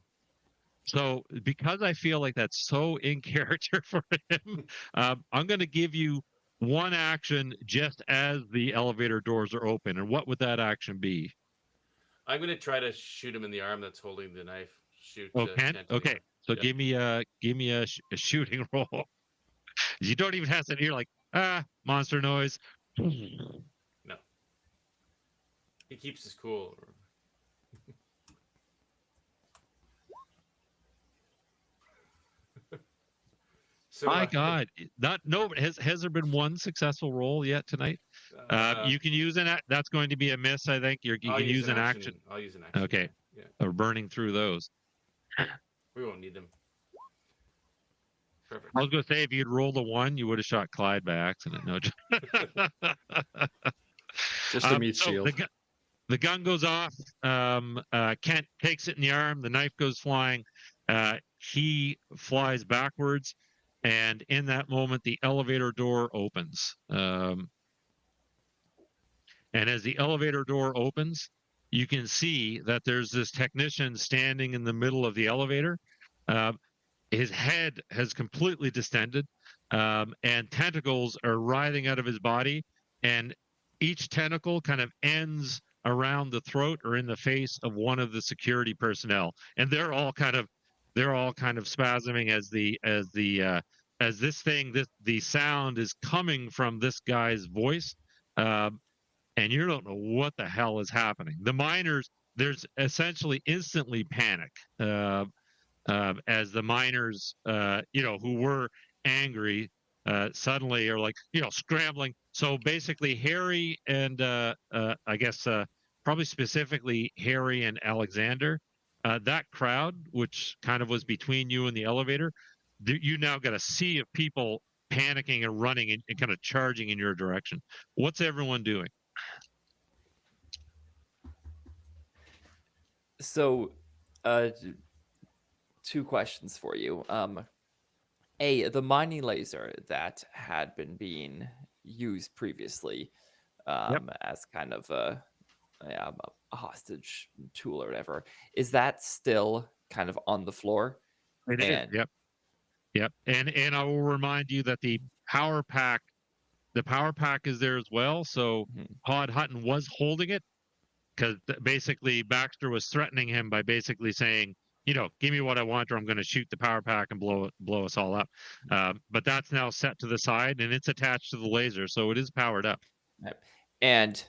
So because I feel like that's so in character for him, I'm going to give you one action just as the elevator doors are open. And what would that action be? I'm going to try to shoot him in the arm that's holding the knife. Shoot. Oh, Ken? Okay. So Yeah. give me a shooting roll. You don't even have to hear like monster noise. No. He keeps his cool. So, My God, has there been one successful roll yet tonight? You can use that's going to be a miss. I think you can use an action. I'll use an action. Okay. Yeah. Or burning through those. We won't need them. Perfect. I was going to say if you'd rolled a 1, you would have shot Clyde by accident. No. Just a meat so shield. the gun goes off. Kent takes it in the arm. The knife goes flying. He flies backwards. And in that moment, the elevator door opens. And as the elevator door opens, you can see that there's this technician standing in the middle of the elevator. His head has completely distended, and tentacles are writhing out of his body. And each tentacle kind of ends around the throat or in the face of one of the security personnel. And they're all kind of spasming as the sound is coming from this guy's voice, and you don't know what the hell is happening. The miners, there's essentially instantly panic as the miners, who were angry, suddenly are like, scrambling. So basically, Harry and I guess probably specifically Harry and Alexander, that crowd, which kind of was between you and the elevator, you now got a sea of people panicking and running and kind of charging in your direction. What's everyone doing? So, two questions for you. The mining laser that had been being used previously, as kind of a hostage tool or whatever, is that still kind of on the floor? It is. Yep. And I will remind you that the power pack is there as well. So Hod Hutton was holding it because basically Baxter was threatening him by basically saying, give me what I want or I'm going to shoot the power pack and blow us all up. But that's now set to the side and it's attached to the laser. So it is powered up. Right. And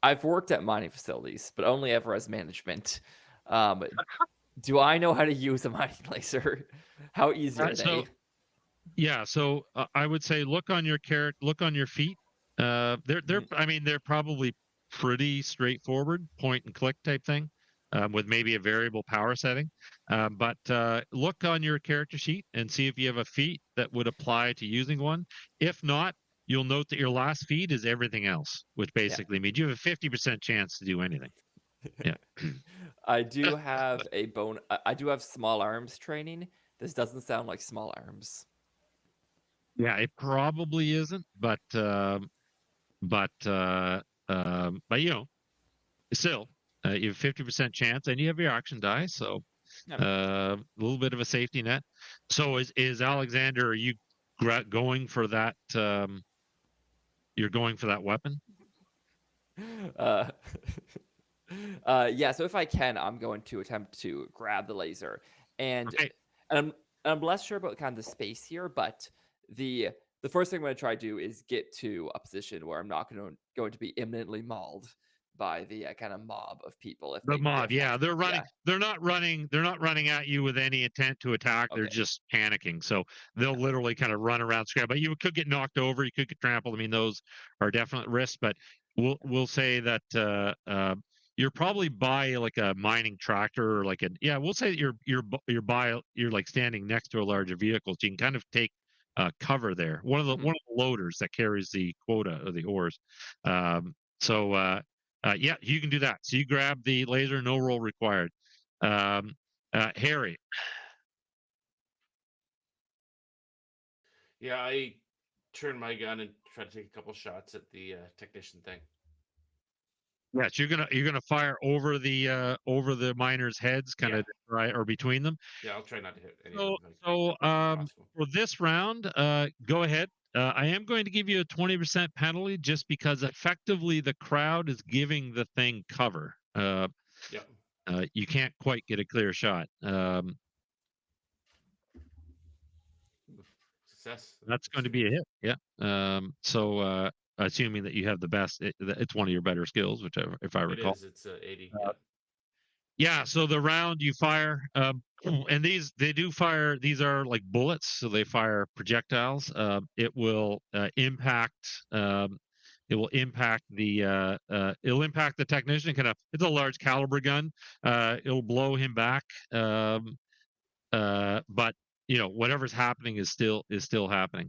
I've worked at mining facilities, but only ever as management. Do I know how to use a mining laser? How easy are they? So I would say look on your feet. They're probably pretty straightforward point and click type thing, with maybe a variable power setting. But look on your character sheet and see if you have a feat that would apply to using one. If not, you'll note that your last feat is everything else, which basically means you have a 50% chance to do anything. Yeah. I do have I do have small arms training. This doesn't sound like small arms. Yeah, it probably isn't, but still, you have 50% chance, and you have your action die, so a little bit of a safety net. So is Alexander? Are you going for that? You're going for that weapon? Yeah. So if I can, I'm going to attempt to grab the laser, and I'm less sure about kind of the space here, but the first thing I'm going to try to do is get to a position where I'm not going to be imminently mauled by the kind of mob of people. They're running. Yeah. They're not running at you with any intent to attack. They're just panicking. So they'll literally kind of run around, scramble. You could get knocked over. You could get trampled. I mean, those are definite risks. But we'll say that you're probably by like a mining tractor or we'll say that you're like standing next to a larger vehicle, so you can kind of take cover there. One of the loaders that carries the quota of the ores. You can do that. So you grab the laser, no roll required. Harry. Yeah, I turn my gun and try to take a couple shots at the technician thing. Yes, you're gonna fire over the miners' heads, kind of right or between them. Yeah, I'll try not to hit any So of them. so Possible. for this round, go ahead. I am going to give you a 20% penalty just because effectively the crowd is giving the thing cover. Yeah. You can't quite get a clear shot. Success. That's going to be a hit. Yeah. So assuming that you have the best, it's one of your better skills, whichever, if I It recall. is. It's 80. Yeah. Yeah. So the round you fire, and they do fire. These are like bullets, so they fire projectiles. It will impact. It will impact the technician. Kind of, it's a large caliber gun. It'll blow him back. But whatever's happening is still happening.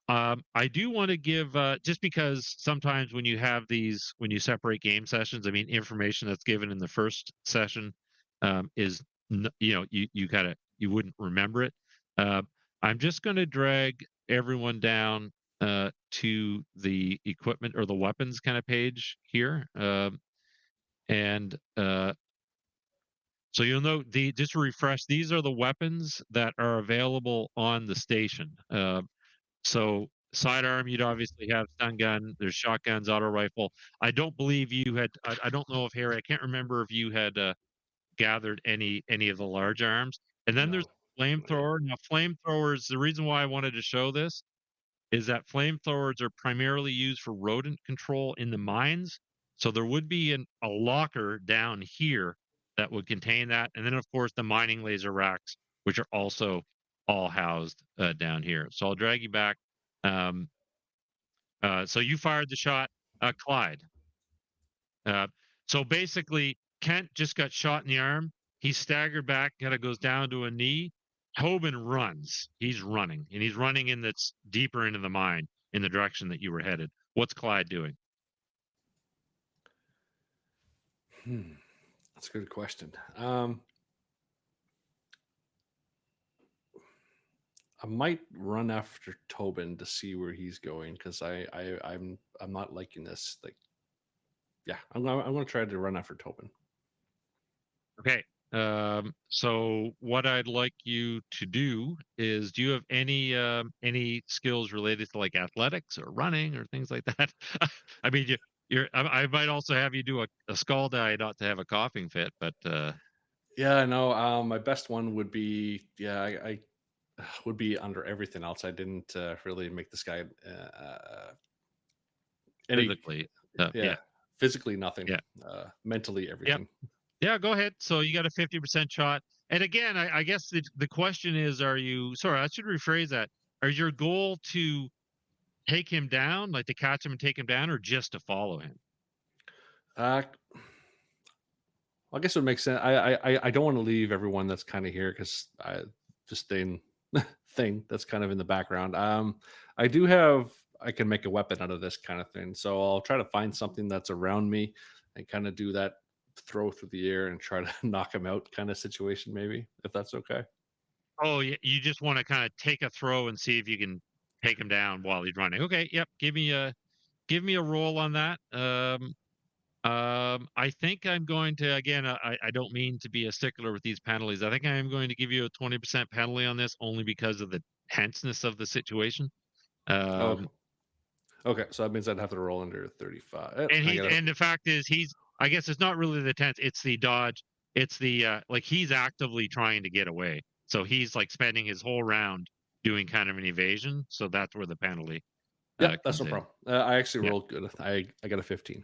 I do want to give just because sometimes when you have these, when you separate game sessions, I mean, information that's given in the first session is you wouldn't remember it. I'm just going to drag everyone down to the equipment or the weapons kind of page here, and so you'll note, just to refresh, these are the weapons that are available on the station. So sidearm, you'd obviously have stun gun. There's shotguns, auto rifle. I don't believe you had. I don't know if Harry. I can't remember if you had gathered any of the large arms. And then there's No. flamethrower. Now, flamethrowers. The reason why I wanted to show this is that flamethrowers are primarily used for rodent control in the mines. So there would be a locker down here that would contain that. And then, of course, the mining laser racks, which are also all housed down here. So I'll drag you back. Um, so you fired the shot, Clyde. So basically, Kent just got shot in the arm. He staggered back, kind of goes down to a knee. Tobin runs. He's running, and he's running in that's deeper into the mine in the direction that you were headed. What's Clyde doing? That's a good question. I might run after Tobin to see where he's going because I'm not liking this. Like, yeah, I'm gonna try to run after Tobin. Okay. So what I'd like you to do is, do you have any skills related to like athletics or running or things like that? I mean, I might also have you do a skull die not to have a coughing fit, but Yeah, I know. My best one would be I would be under everything else. I didn't really make this guy any physically, yeah, physically nothing. yeah. Mentally Yep. everything. Yeah, go ahead. So you got a 50% shot. And again, I guess the question is, sorry, I should rephrase that. Are your goal to take him down, like to catch him and take him down, or just to follow him? I guess it would make sense. I don't want to leave everyone that's kind of here because I just thing that's kind of in the background. I do have I can make a weapon out of this kind of thing, so I'll try to find something that's around me and kind of do that throw through the air and try to knock him out kind of situation, maybe if that's okay. Oh, you just want to kind of take a throw and see if you can take him down while he's running. Okay, yep. Give me a roll on that. I think I'm going to, again, I don't mean to be a stickler with these penalties. I think I am going to give you a 20% penalty on this only because of the tenseness of the situation. Oh, okay. So that means I'd have to roll under 35. And the fact is, I guess it's not really the tense, it's the dodge. It's the like, he's actively trying to get away. So he's like spending his whole round doing kind of an evasion. So that's where the penalty Yeah, that's comes no in. problem. I actually Yeah. rolled good. I got a 15.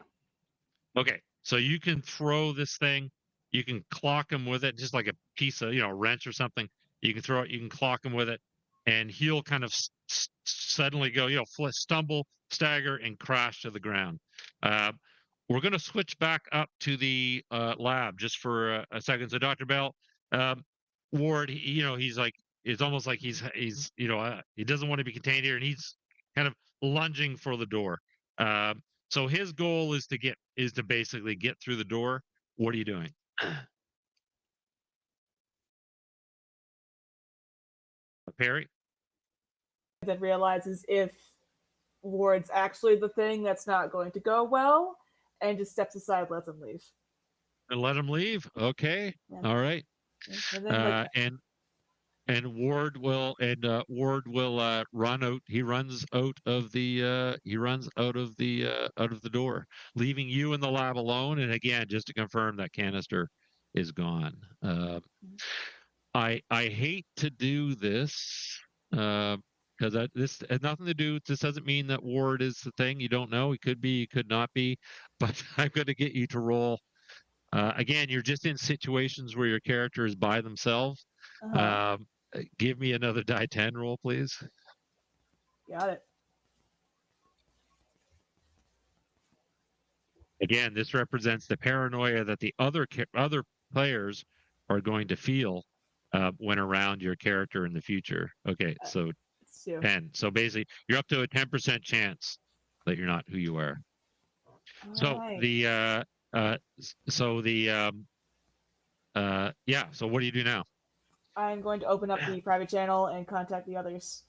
Okay. So you can throw this thing, you can clock him with it, just like a piece of, wrench or something. You can throw it, you can clock him with it, and he'll kind of suddenly go, stumble, stagger, and crash to the ground. We're going to switch back up to the lab just for a second. So, Dr. Bell, Ward, he's like, it's almost like he's he doesn't want to be contained here, and he's kind of lunging for the door. So his goal is to basically get through the door. What are you doing? Perry? Then realizes if Ward's actually the thing, that's not going to go well, and just steps aside, lets him leave. And let him leave. Okay. Yeah. All right. And then like And Ward will run out. He runs out of the door, leaving you in the lab alone. And again, just to confirm, that canister is gone. I hate to do this because this has nothing to do. This doesn't mean that Ward is the thing. You don't know. He could be. He could not be. But I'm going to get you to roll. Again, you're just in situations where your character is by themselves. Give me another die 10 roll, please. got it. Again, this represents the paranoia that the other players are going to feel when around your character in the future. Okay, so It's 2. 10. So basically, you're up to a 10% chance that you're not who you are. So Alright. So what do you do now? I'm going to open up the private channel and contact the others.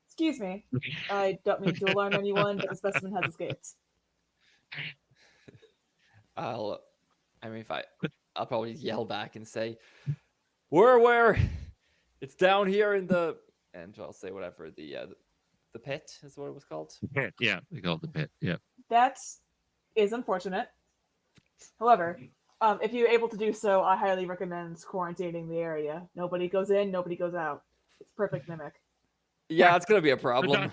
Excuse me. I don't mean to alarm anyone, but the specimen has escaped. I'll probably yell back and say, where? It's down here in the, and I'll say whatever, the pit is what it was called. Pit, yeah, they call it the pit. Yeah. That is unfortunate. However, if you're able to do so, I highly recommend quarantining the area. Nobody goes in, nobody goes out. It's perfect mimic. Yeah, it's gonna be a problem.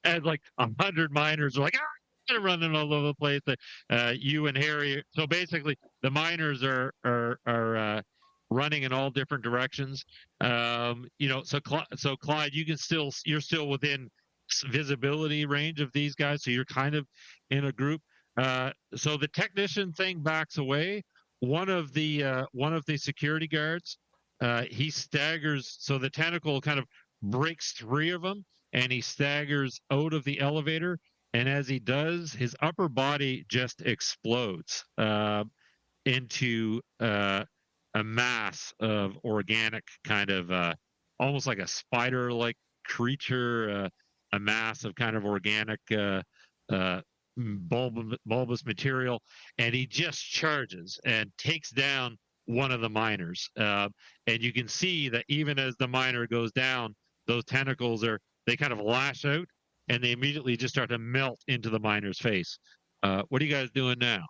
And like 100 miners are like, they're running all over the place. You and Harry. So basically, the miners are running in all different directions. So Clyde, you're still within visibility range of these guys, so you're kind of in a group. So the technician thing backs away. One of the security guards, he staggers. So the tentacle kind of breaks 3 of them, and he staggers out of the elevator. And as he does, his upper body just explodes into a mass of organic, kind of almost like a spider-like creature, a mass of kind of organic bulbous material. And he just charges and takes down one of the miners. And you can see that even as the miner goes down, those tentacles they kind of lash out, and they immediately just start to melt into the miner's face. What are you guys doing now?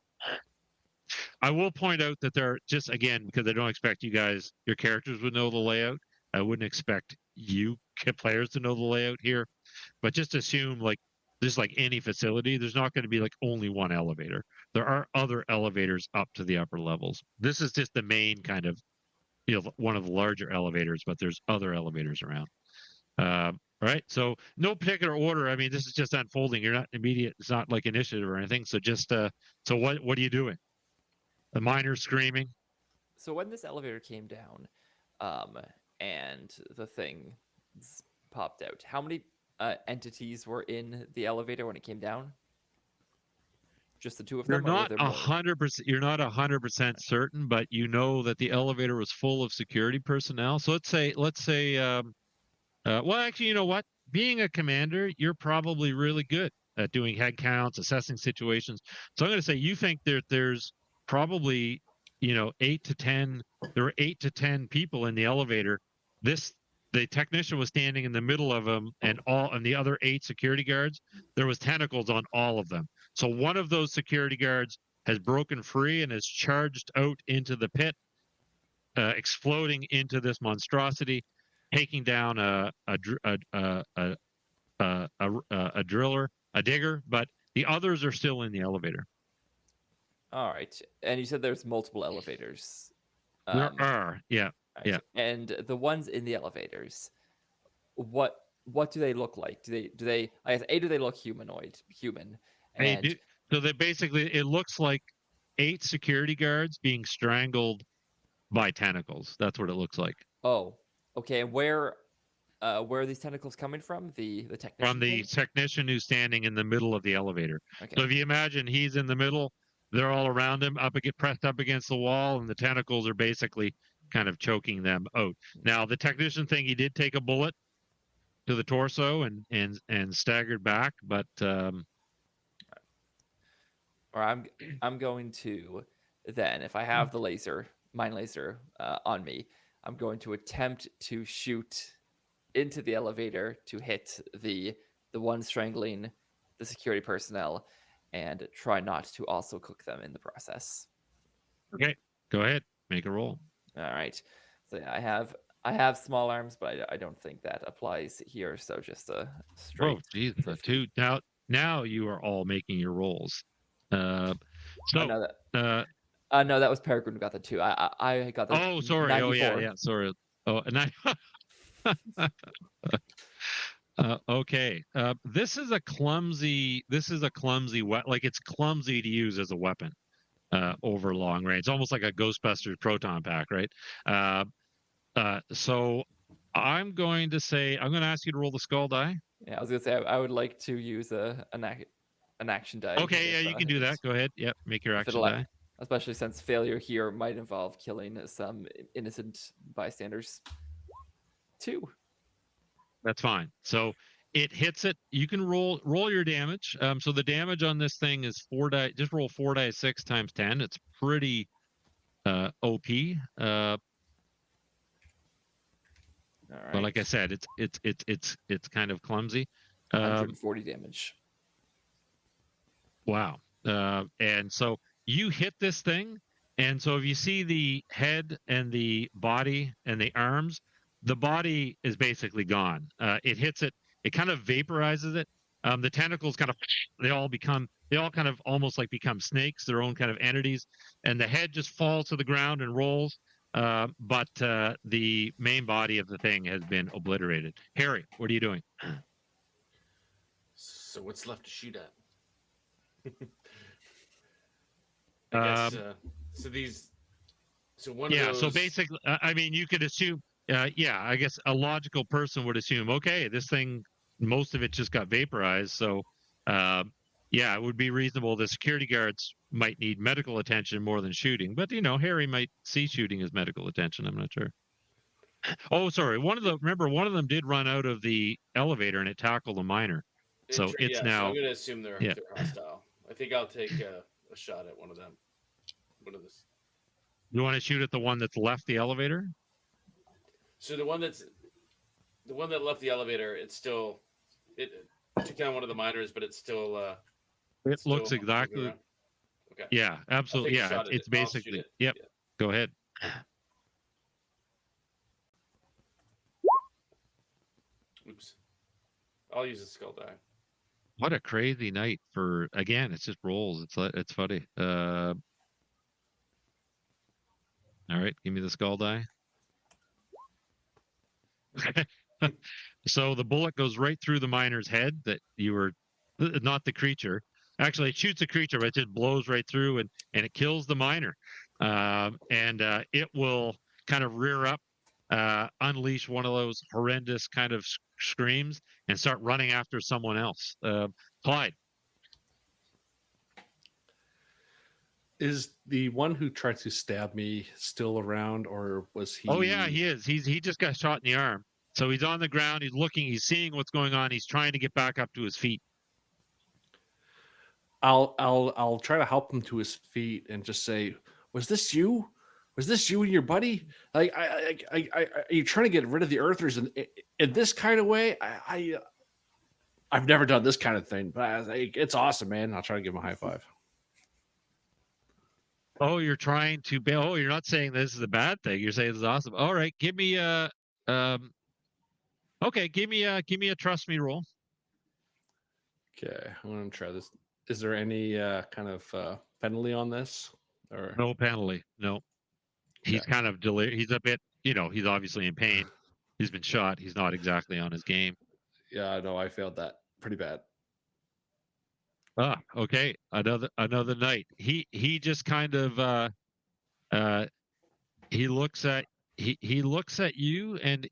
I will point out that they're just, again, because I don't expect your characters would know the layout. I wouldn't expect you players to know the layout here, but just assume just like any facility, there's not going to be like only one elevator. There are other elevators up to the upper levels. This is just the main kind of, one of the larger elevators, but there's other elevators around. Right. So no particular order. I mean, this is just unfolding. You're not immediate. It's not like initiative or anything. So just, so what are you doing? The miner's screaming. So when this elevator came down, and the thing popped out, how many entities were in the elevator when it came down? Just the 2 of them? You're not 100%. You're not 100% certain, but you know that the elevator was full of security personnel. So let's say, well, actually, you know what? Being a commander, you're probably really good at doing head counts, assessing situations. So I'm going to say you think there's probably, 8 to 10. There were 8 to 10 people in the elevator. The technician was standing in the middle of them, and the other 8 security guards, there was tentacles on all of them. So one of those security guards has broken free and has charged out into the pit, exploding into this monstrosity, taking down a digger, but the others are still in the elevator. All right. And you said there's multiple elevators. There are, yeah. Right. Yeah. And the ones in the elevators, what do they look like? Do they I guess do they look human? They do. So it looks like 8 security guards being strangled by tentacles. That's what it looks like. Oh, okay. And where are these tentacles coming from? The technician? From the technician who's standing in the middle of the elevator. Okay. So if you imagine he's in the middle, they're all around him, pressed up against the wall, and the tentacles are basically kind of choking them out. Now, the technician thing, he did take a bullet to the torso and staggered back, but or I'm going to then, if I have the laser, mine laser on me, I'm going to attempt to shoot into the elevator to hit the one strangling the security personnel, and try not to also cook them in the process. Okay, go ahead, make a roll. All right. So yeah, I have small arms, but I don't think that applies here. So just a straight. Oh, geez, 50. two. Now you are all making your rolls. Oh, So, no, that uh, no, that was Peregrine who got the 2. I got the oh, sorry. 94. Oh, yeah, sorry. Oh, and okay. This is a clumsy. Like it's clumsy to use as a weapon over long range. It's almost like a Ghostbusters proton pack, right? So I'm going to ask you to roll the skull die. Yeah, I was gonna say I would like to use an action die. Okay, yeah, you can do that. Go ahead. Yep, make your if it action die. especially since failure here might involve killing some innocent bystanders. 2. That's fine. So it hits it. You can roll your damage. So the damage on this thing is 4 die. Just roll 4 die 6 times 10. It's pretty OP. All right. But like I said, it's kind of clumsy. 140 damage. Wow. And so you hit this thing, and so if you see the head and the body and the arms, the body is basically gone. It hits it, it kind of vaporizes it. The tentacles kind of they all kind of almost like become snakes, their own kind of entities, and the head just falls to the ground and rolls. But the main body of the thing has been obliterated. Harry, what are you doing? So what's left to shoot at? I guess. So these. So one of those. So basically, I mean, you could assume. I guess a logical person would assume, okay, this thing, most of it just got vaporized. So, it would be reasonable. The security guards might need medical attention more than shooting, but Harry might see shooting as medical attention. I'm not sure. Oh, sorry. One of them did run out of the elevator and it tackled a miner. So it's now. So I'm going to assume they're hostile. I think I'll take a shot at one of them. One of this. You want to shoot at the one that's left the elevator? So the one that left the elevator, it took down one of the miners, but it's still. It looks exactly. Okay. Yeah, absolutely. Yeah, it's basically. Yep. Yeah. Go ahead. Oops. I'll use a skull die. What a crazy night for, again, it's just rolls. It's funny. All right, give me the skull die. So the bullet goes right through the miner's head that you were, not the creature. Actually, it shoots a creature, but it just blows right through and it kills the miner. It will kind of rear up, unleash one of those horrendous kind of screams and start running after someone else. Clyde. Is the one who tried to stab me still around, or was he? Oh yeah, he is. He just got shot in the arm. So he's on the ground. He's looking. He's seeing what's going on. He's trying to get back up to his feet. I'll try to help him to his feet and just say, "Was this you? Was this you and your buddy? Like, are you trying to get rid of the Earthers in this kind of way? I've never done this kind of thing, but it's awesome, man. I'll try to give him a high five." Oh, you're trying to. Oh, you're not saying this is a bad thing. You're saying this is awesome. All right, give me a. Okay, give me a trust me roll. Okay, I'm gonna try this. Is there any kind of penalty on this? Or no penalty? No. He's kind of he's a bit. He's obviously in pain. He's been shot. He's not exactly on his game. Yeah, I know. I failed that pretty bad. Okay. Another night. He just kind of he looks at you and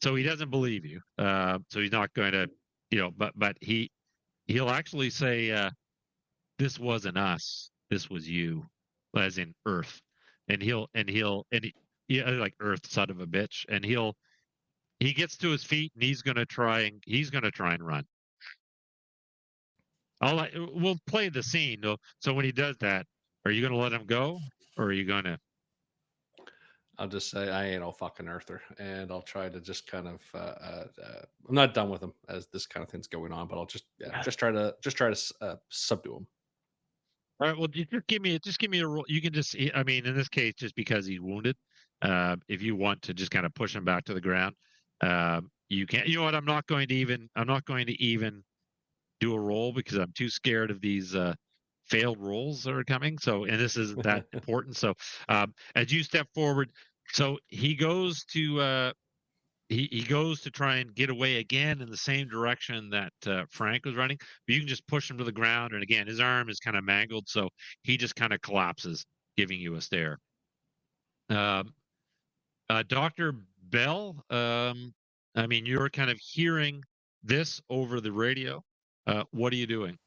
so he doesn't believe you. So he's not going to but he'll actually say this wasn't us. This was you, as in Earth. And like Earth, son of a bitch. And he gets to his feet and he's gonna try and run. We'll play the scene. Though. So when he does that, are you going to let him go, or are you going to? I'll just say I ain't no fucking earther, and I'll try to just kind of. I'm not done with him as this kind of thing's going on, but I'll just try to subdue him. All right. Well, you just give me a roll. You can just. I mean, in this case, just because he's wounded, if you want to just kind of push him back to the ground, you can. You know what? I'm not going to even do a roll because I'm too scared of these failed rolls that are coming. So, and this isn't that important. So, as you step forward, so he goes to he goes to try and get away again in the same direction that Frank was running. But you can just push him to the ground, and again, his arm is kind of mangled, so he just kind of collapses, giving you a stare. Dr. Bell, I mean, you're kind of hearing this over the radio. What are you doing?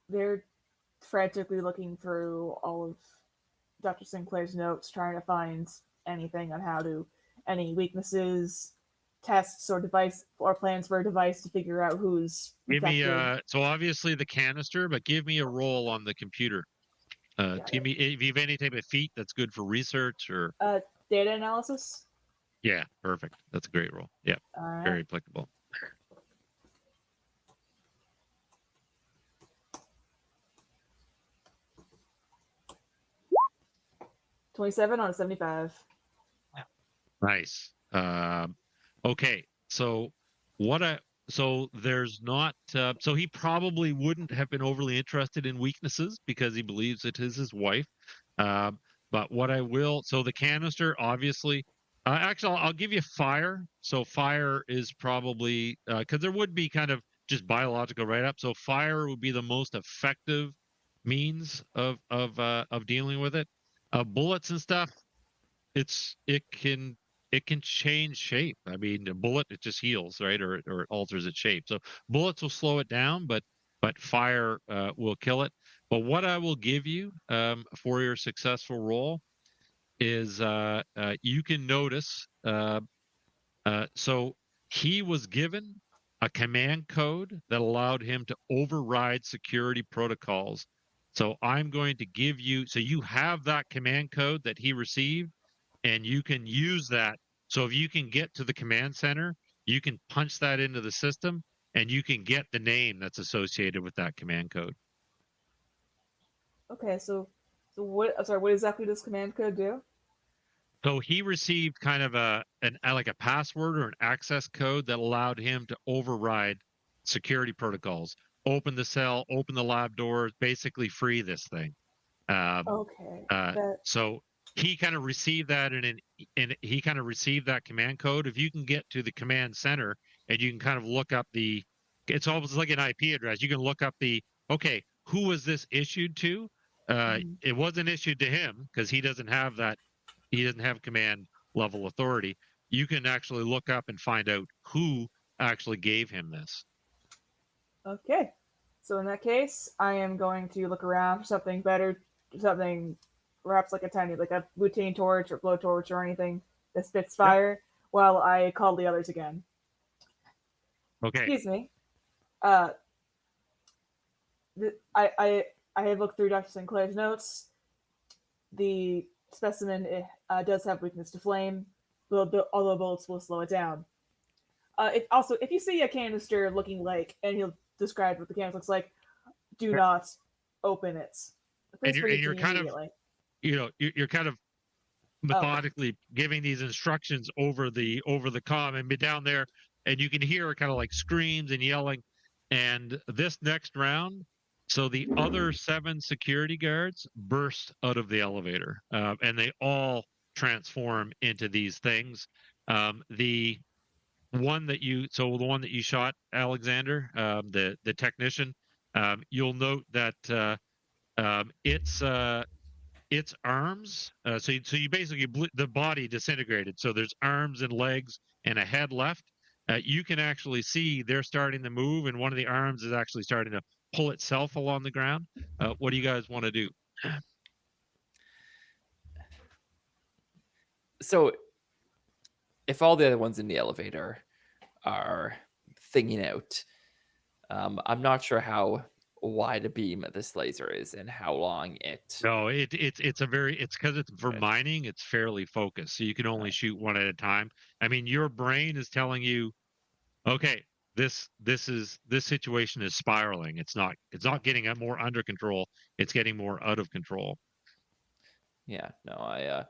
They're frantically looking through all of Dr. Sinclair's notes, trying to find anything on any weaknesses, tests, or device or plans for a device to figure out who's Give me infected. so obviously the canister, but give me a roll on the computer. Give me if you have any type of feat that's good for research or Data analysis. yeah, perfect. That's a great roll. Yeah, All right. very applicable. 27 on a 75. Nice. Okay, so so there's not so he probably wouldn't have been overly interested in weaknesses because he believes it is his wife. But what I will so the canister obviously actually I'll give you fire. So fire is probably because there would be kind of just biological write up. So fire would be the most effective means of dealing with it. Bullets and stuff it can change shape. I mean, a bullet it just heals, right, or it alters its shape. So bullets will slow it down, but fire will kill it. But what I will give you for your successful roll is you can notice. So he was given a command code that allowed him to override security protocols. So I'm going to give you. So you have that command code that he received and you can use that. So if you can get to the command center, you can punch that into the system and you can get the name that's associated with that command code. Okay, so what? I'm sorry. What exactly does command code do? So he received kind of like a password or an access code that allowed him to override security protocols, open the cell, open the lab doors, basically free this thing. Okay. So he kind of received that and he kind of received that command code. If you can get to the command center and you can kind of look up it's almost like an IP address. You can look up okay, who was this issued to? It wasn't issued to him because he doesn't have that. He doesn't have command level authority. You can actually look up and find out who actually gave him this. Okay. So in that case, I am going to look around for something better, something perhaps like a butane torch or blowtorch or anything that spits fire, while I call the others again. Okay. Excuse me. I have looked through Dr. Sinclair's notes. The specimen does have weakness to flame, although bullets will slow it down. If you see a canister looking like, and he'll describe what the canister looks like, do not open it. And you're kind of, you're kind of methodically giving these instructions over the comm and be down there, and you can hear kind of like screams and yelling. And this next round, so the other 7 security guards burst out of the elevator, and they all transform into these things. The one that you shot, Alexander, the technician, you'll note that its arms. So you basically the body disintegrated. So there's arms and legs and a head left. You can actually see they're starting to move, and one of the arms is actually starting to pull itself along the ground. What do you guys want to do? So if all the other ones in the elevator are thinking out I'm not sure how wide a beam this laser is and how long it. No, it's because it's for Okay. mining, it's fairly focused. So you can only Right. shoot one at a time. I mean, your brain is telling you, okay, this situation is spiraling. It's not getting more under control. It's getting more out of control. Yeah. No,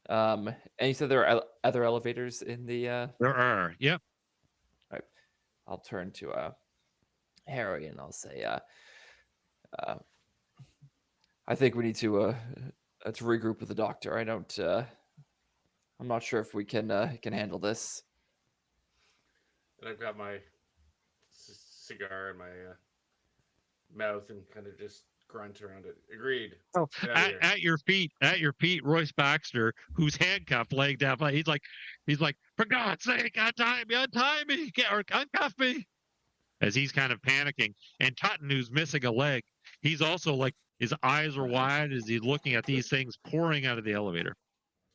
and you said there are other elevators in the. There are. Yep. Right. I'll turn to Harry and I'll say, uh, I think we need to regroup with the doctor. I'm not sure if we can handle this. And I've got my cigar in my mouth and kind of just grunt around it. Agreed. Oh, Let's get out of here. at your feet, Royce Baxter, who's handcuffed, laying down. He's like, for God's sake, untie me, or uncuff me. As he's kind of panicking, and Tutton, who's missing a leg, he's also like his eyes are wide as he's looking at these things pouring out of the elevator.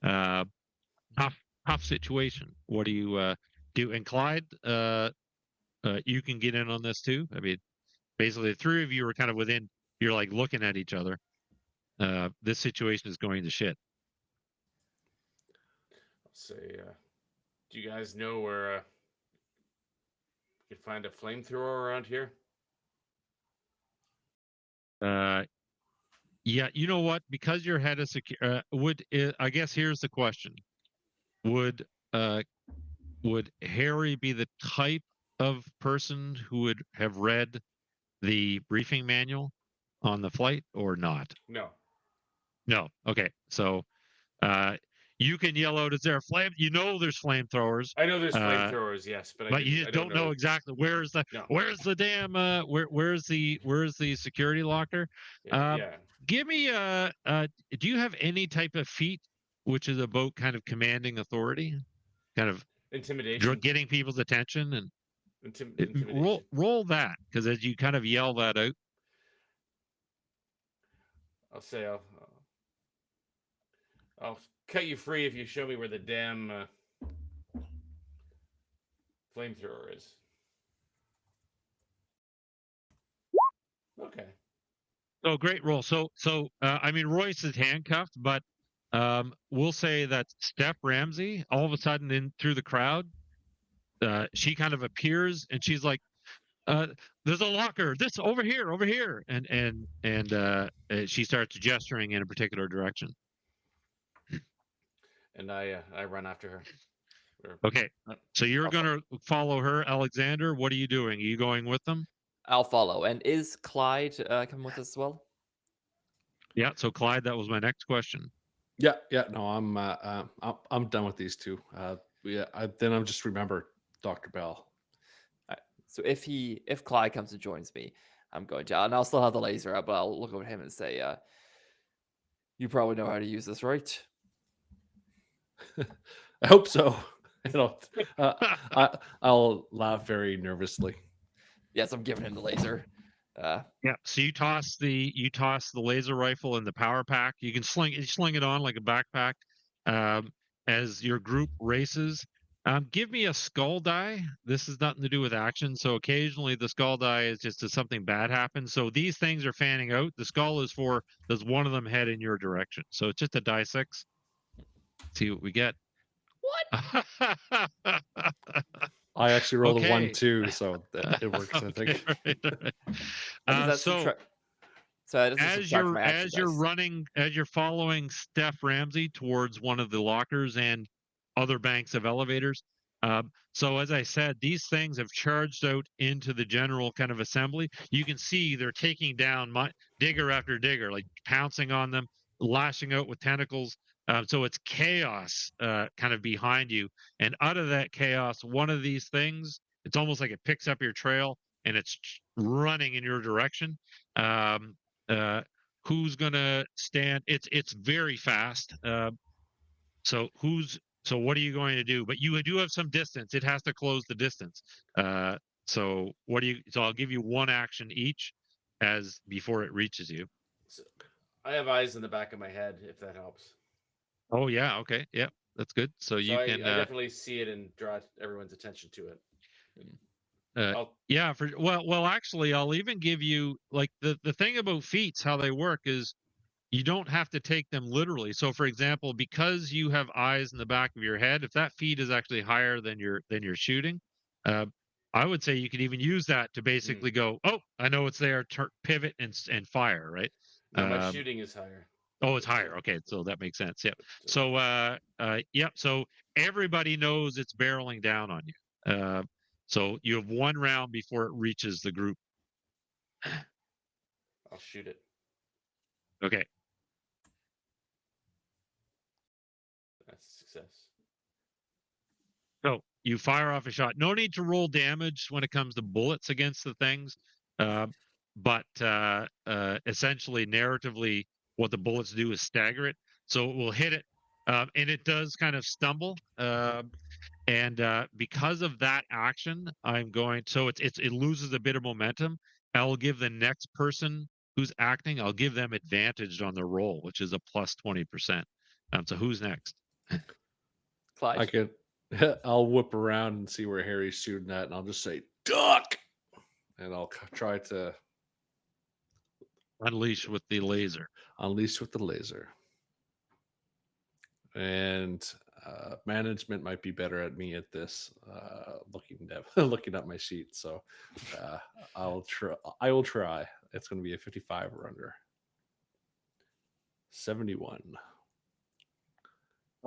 Tough situation. What do you do? And Clyde, you can get in on this too. I mean, basically, the three of you are kind of within. You're like looking at each other. This situation is going to shit. I'll say, do you guys know where you can find a flamethrower around here? Yeah, you know what? Because you're head of I guess here's the question: Would Harry be the type of person who would have read the briefing manual on the flight or not? No. No. Okay. So you can yell out, "Is there a flame?" You know there's flamethrowers. I know there's flamethrowers, yes, but You I don't know exactly where's the damn where's the security locker. Yeah. Give me do you have any type of feat which is about kind of commanding authority, kind of Intimidation. getting people's attention, and Intimidation. roll that, because as you kind of yell that out. I'll say I'll cut you free if you show me where the damn flamethrower is. Okay. Oh, great roll. So I mean, Royce is handcuffed, but we'll say that Steph Ramsey, all of a sudden in through the crowd, she kind of appears and she's like, there's a locker, this over here, and she starts gesturing in a particular direction. And I run after her. Okay, so you're gonna follow her, Alexander. What are you doing? Are you going with them? I'll follow. And is Clyde coming with us as well? Yeah. So Clyde, that was my next question. Yeah. No, I'm done with these two. Then I'll just remember Dr. Bell. So if Clyde comes and joins me, I'm going to, and I'll still have the laser up, but I'll look over at him and say, you probably know how to use this, right? I hope so. I'll laugh very nervously. Yes, I'm giving him the laser. Yeah. So you toss the laser rifle in the power pack. You can sling it on like a backpack. As your group races, give me a skull die. This has nothing to do with action. So occasionally the skull die is just if something bad happens. So these things are fanning out. The skull is for, does one of them head in your direction? So it's just a die 6. See what we get. What? I actually rolled a 1, Okay. 2, so it works. I think. So as you're following Steph Ramsey towards one of the lockers and other banks of elevators. So as I said, these things have charged out into the general kind of assembly. You can see they're taking down digger after digger, like pouncing on them, lashing out with tentacles. So it's chaos kind of behind you. And out of that chaos, one of these things, it's almost like it picks up your trail and it's running in your direction. Who's gonna stand? It's very fast. So what are you going to do? But you do have some distance. It has to close the distance. So I'll give you one action each as before it reaches you. So I have eyes in the back of my head, if that helps. Oh yeah, okay, yeah, that's good. So you I can. I definitely see it and draw everyone's attention to it. Yeah, well, actually, I'll even give you like the thing about feats, how they work is you don't have to take them literally. So, for example, because you have eyes in the back of your head, if that feat is actually higher than your shooting, uh, I would say you could even use that to basically go, oh, I know it's there, pivot and fire, right? No, my shooting is higher. Oh, it's higher. Okay, so that makes sense. Yep. So, yep. So everybody knows it's barreling down on you. So you have one round before it reaches the group. I'll shoot it. Okay. That's a success. So you fire off a shot. No need to roll damage when it comes to bullets against the things, but essentially, narratively, what the bullets do is stagger it. So it will hit it, and it does kind of stumble. And because of that action, I'm going. So it loses a bit of momentum. I'll give the next person who's acting. I'll give them advantage on the roll, which is a plus 20%. So who's next? Clyde. I could. I'll whip around and see where Harry's shooting at, and I'll just say duck, and I'll try to Unleash with the laser. unleash with the laser. And management might be better at me at this. Looking at my sheet, so I'll try. I will try. It's going to be a 55 or under. 71.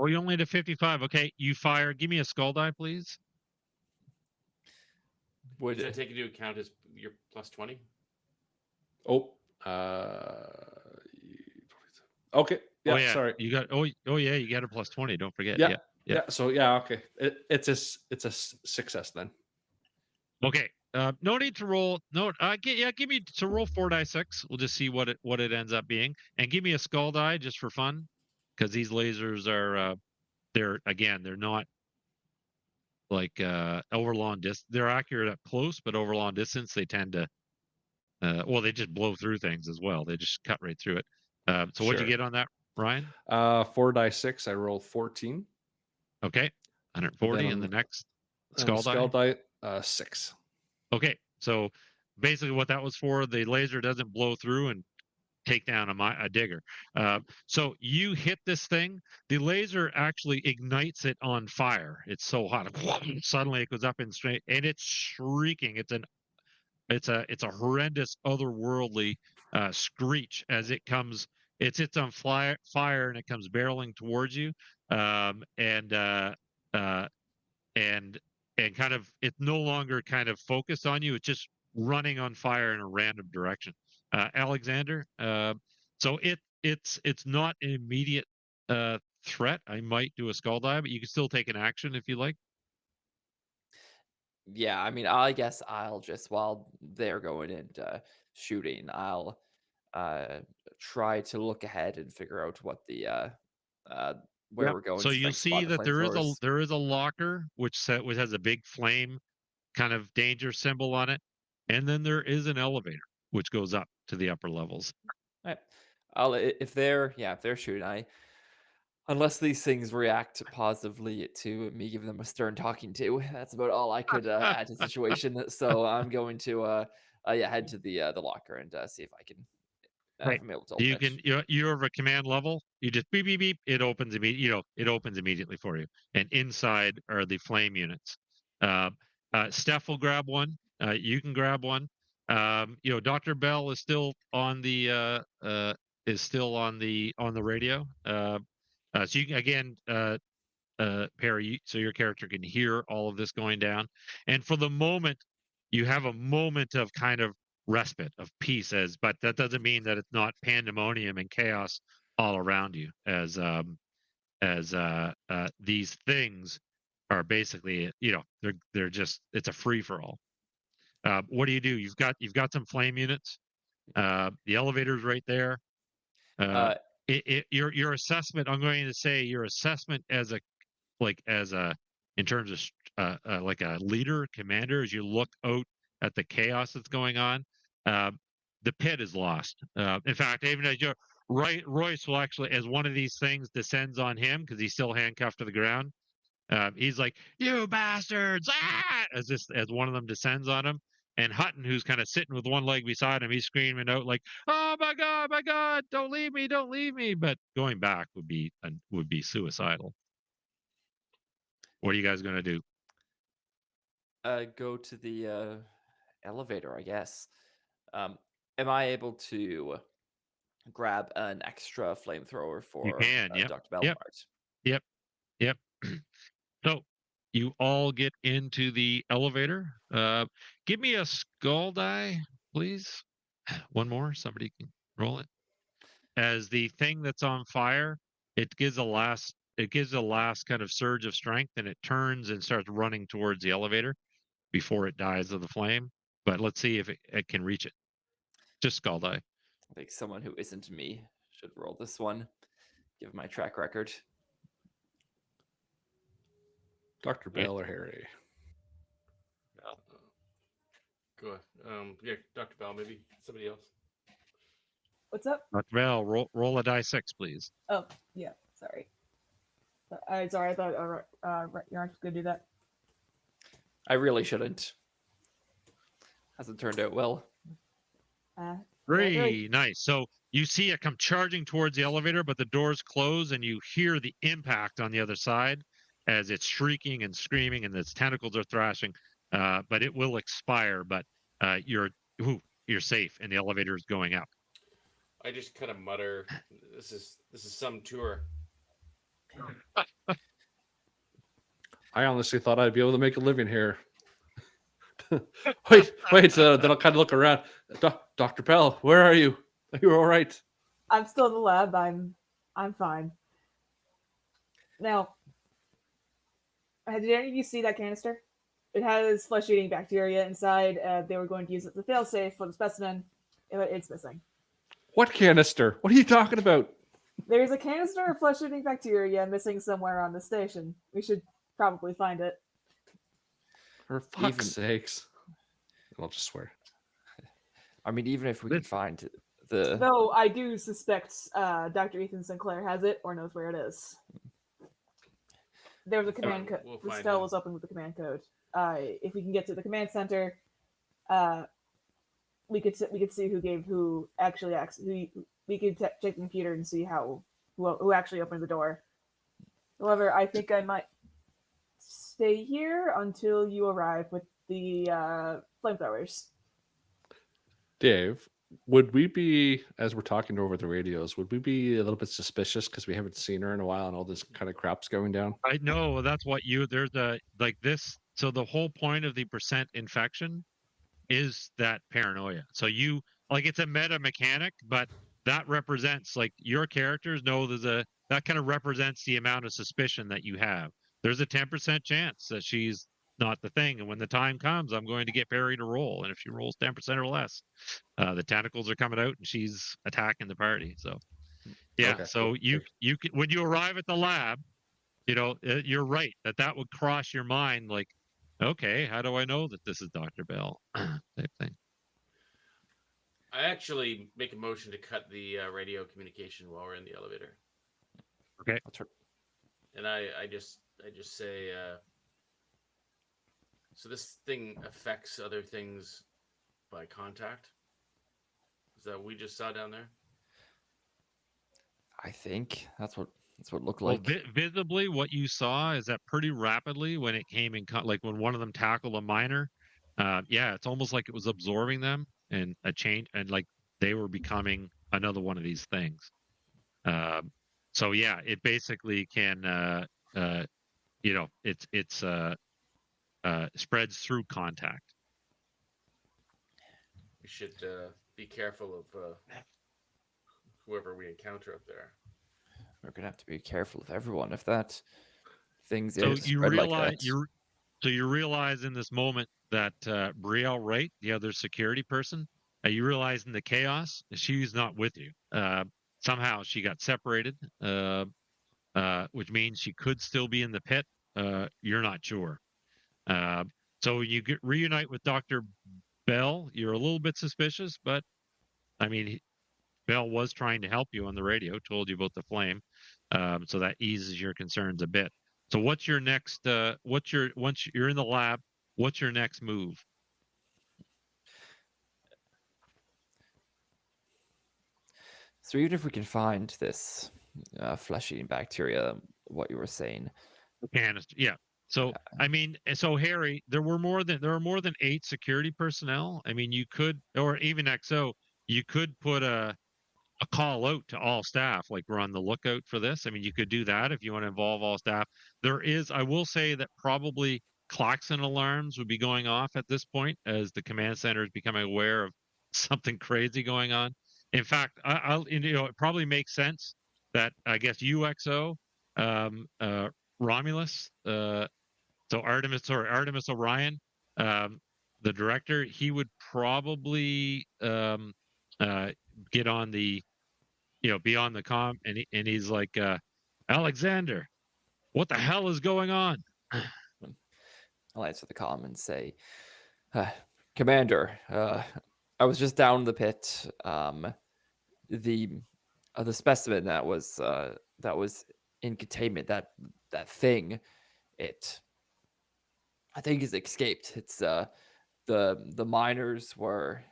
Oh, you only did 55. Okay, you fire. Give me a skull die, please. Does that take into account as your plus 20? Oh, okay. Yeah, Oh yeah, sorry. you got. Oh yeah, you got a plus 20. Don't forget. Yeah, Yeah. So yeah, okay. It's a success then. Okay. No need to roll. No. Give me to roll 4d6. We'll just see what it ends up being, and give me a skull die just for fun, because these lasers are they're not like over long distance. They're accurate up close, but over long distance they tend to they just blow through things as well. They just cut right through it. So what'd you Sure. get on that, Ryan? 4d6. I rolled 14. Okay, 140, and the next skull die. 6. Okay, so basically what that was for, the laser doesn't blow through and take down a digger. So you hit this thing, the laser actually ignites it on fire. It's so hot. Suddenly it goes up in straight, and it's shrieking. It's a horrendous otherworldly screech as it comes. It sits on fire and it comes barreling towards you, and uh, and kind of it's no longer kind of focused on you. It's just running on fire in a random direction. Alexander, so it's not an immediate threat. I might do a skull die, but you can still take an action if you like. Yeah, I mean, I guess I'll just while they're going and shooting, I'll uh, try to look ahead and figure out what the where Yep. we're going. So you'll Strike see spot the that flamethrowers. there is a locker which has a big flame kind of danger symbol on it, and then there is an elevator which goes up to the upper levels. Right. If they're shooting, unless these things react positively to me giving them a stern talking to, that's about all I could add to the situation. So I'm going to head to the locker and see if I can Right. if I'm able to You open can you have a command level. You just beep beep beep. It opens it opens immediately for you. And inside are the flame units. Steph will grab one. You can grab one. Dr. Bell is still on the on the radio. So you can again Perry, so your character can hear all of this going down. And for the moment, you have a moment of kind of respite, of peace, but that doesn't mean that it's not pandemonium and chaos all around you as these things are basically, they're just, it's a free for all. What do? You've got some flame units. The elevator's right there. Your assessment, I'm going to say your assessment as a in terms of like a leader, commander, as you look out at the chaos that's going on, the pit is lost. In fact, even as Royce will actually, as one of these things descends on him because he's still handcuffed to the ground, He's like, "You bastards!" As one of them descends on him, and Hutton, who's kind of sitting with one leg beside him, he's screaming out like, "Oh my god, don't leave me, don't leave me!" But going back would be suicidal. What are you guys gonna do? Go to the elevator, I guess. Am I able to grab an extra flamethrower for You can, yep, Dr. Belmart? yep, yep. So you all get into the elevator. Give me a skull die, please. One more. Somebody can roll it. As the thing that's on fire, it gives a last kind of surge of strength, and it turns and starts running towards the elevator before it dies of the flame. But let's see if it can reach it. Just skull die. I think someone who isn't me should roll this one, given my track record. Dr. Yeah. Bell or Harry? Go ahead. Yeah, Dr. Bell, maybe somebody else. What's up? Dr. Bell, roll a die 6, please. Oh, yeah. Sorry. Sorry. I thought you're not going to do that. I really shouldn't. Hasn't turned out well. Very nice. So you see it come charging towards the elevator, but the doors close, and you hear the impact on the other side as it's shrieking and screaming, and its tentacles are thrashing. But it will expire. But you're safe, and the elevator is going up. I just kind of mutter, "This is some tour." I honestly thought I'd be able to make a living here. wait. Then I'll kind of look around. Dr. Bell, where are you? Are you all right? I'm still in the lab. I'm fine. Now, did any of you see that canister? It has flesh-eating bacteria inside. They were going to use it as a failsafe for the specimen. It's missing. What canister? What are you talking about? There's a canister of flesh-eating bacteria missing somewhere on the station. We should probably find it. For fuck's sakes. I'll just swear. I mean, even if we can find the... Though I do suspect Dr. Ethan Sinclair has it or knows where it is. There was a command code. We'll The find cell him. was open with the command code. If we can get to the command center, we could see who actually acts. We could check the computer and see who actually opened the door. However, I think I might stay here until you arrive with the flamethrowers. Dave, would we be, as we're talking over the radios, would we be a little bit suspicious because we haven't seen her in a while and all this kind of crap's going down? I know that's what there's a like this. So the whole point of the percent infection is that paranoia. So you it's a meta mechanic, but that represents your characters know that kind of represents the amount of suspicion that you have. There's a 10% chance that she's not the thing, and when the time comes, I'm going to get Perry to roll, and if she rolls 10% or less, the tentacles are coming out and she's attacking the party. So yeah, Okay, so cool. you can, when you arrive at the lab, you're right that would cross your mind okay, how do I know that this is Dr. Bell? Type thing. I actually make a motion to cut the radio communication while we're in the elevator. Okay. And I just say, so this thing affects other things by contact? Is that what we just saw down there? I think that's what it looked Well, like. visibly, what you saw is that pretty rapidly when it came in, when one of them tackled a miner, it's almost like it was absorbing them and a change, and they were becoming another one of these things. So yeah, it basically can, it's spreads through contact. We should be careful of whoever we encounter up there. We're gonna have to be careful of everyone if that thing's So able to you spread like realize that. you realize in this moment that Brielle Wright, the other security person, you realize in the chaos she's not with you. Somehow she got separated, which means she could still be in the pit. You're not sure. So when you reunite with Dr. Bell, you're a little bit suspicious, but I mean, Bell was trying to help you on the radio, told you about the flame, so that eases your concerns a bit. So what's your next? Once you're in the lab, what's your next move? So even if we can find this flesh-eating bacteria, what you were saying, Canister. Yeah. So I mean, so Harry, there were more than 8 security personnel. I mean, you could, or even XO, you could put a call out to all staff, like we're on the lookout for this. I mean, you could do that if you want to involve all staff. There is, I will say that probably klaxon alarms would be going off at this point as the command center is becoming aware of something crazy going on. In fact, it probably makes sense that I guess UXO, Romulus, so Artemis Orion, the director, he would probably get on the, be on the comm, and he's like, Alexander, what the hell is going on? I'll answer the comm and say, Commander, I was just down the pit. The specimen that was in containment, that thing, I think has escaped. It's the miners were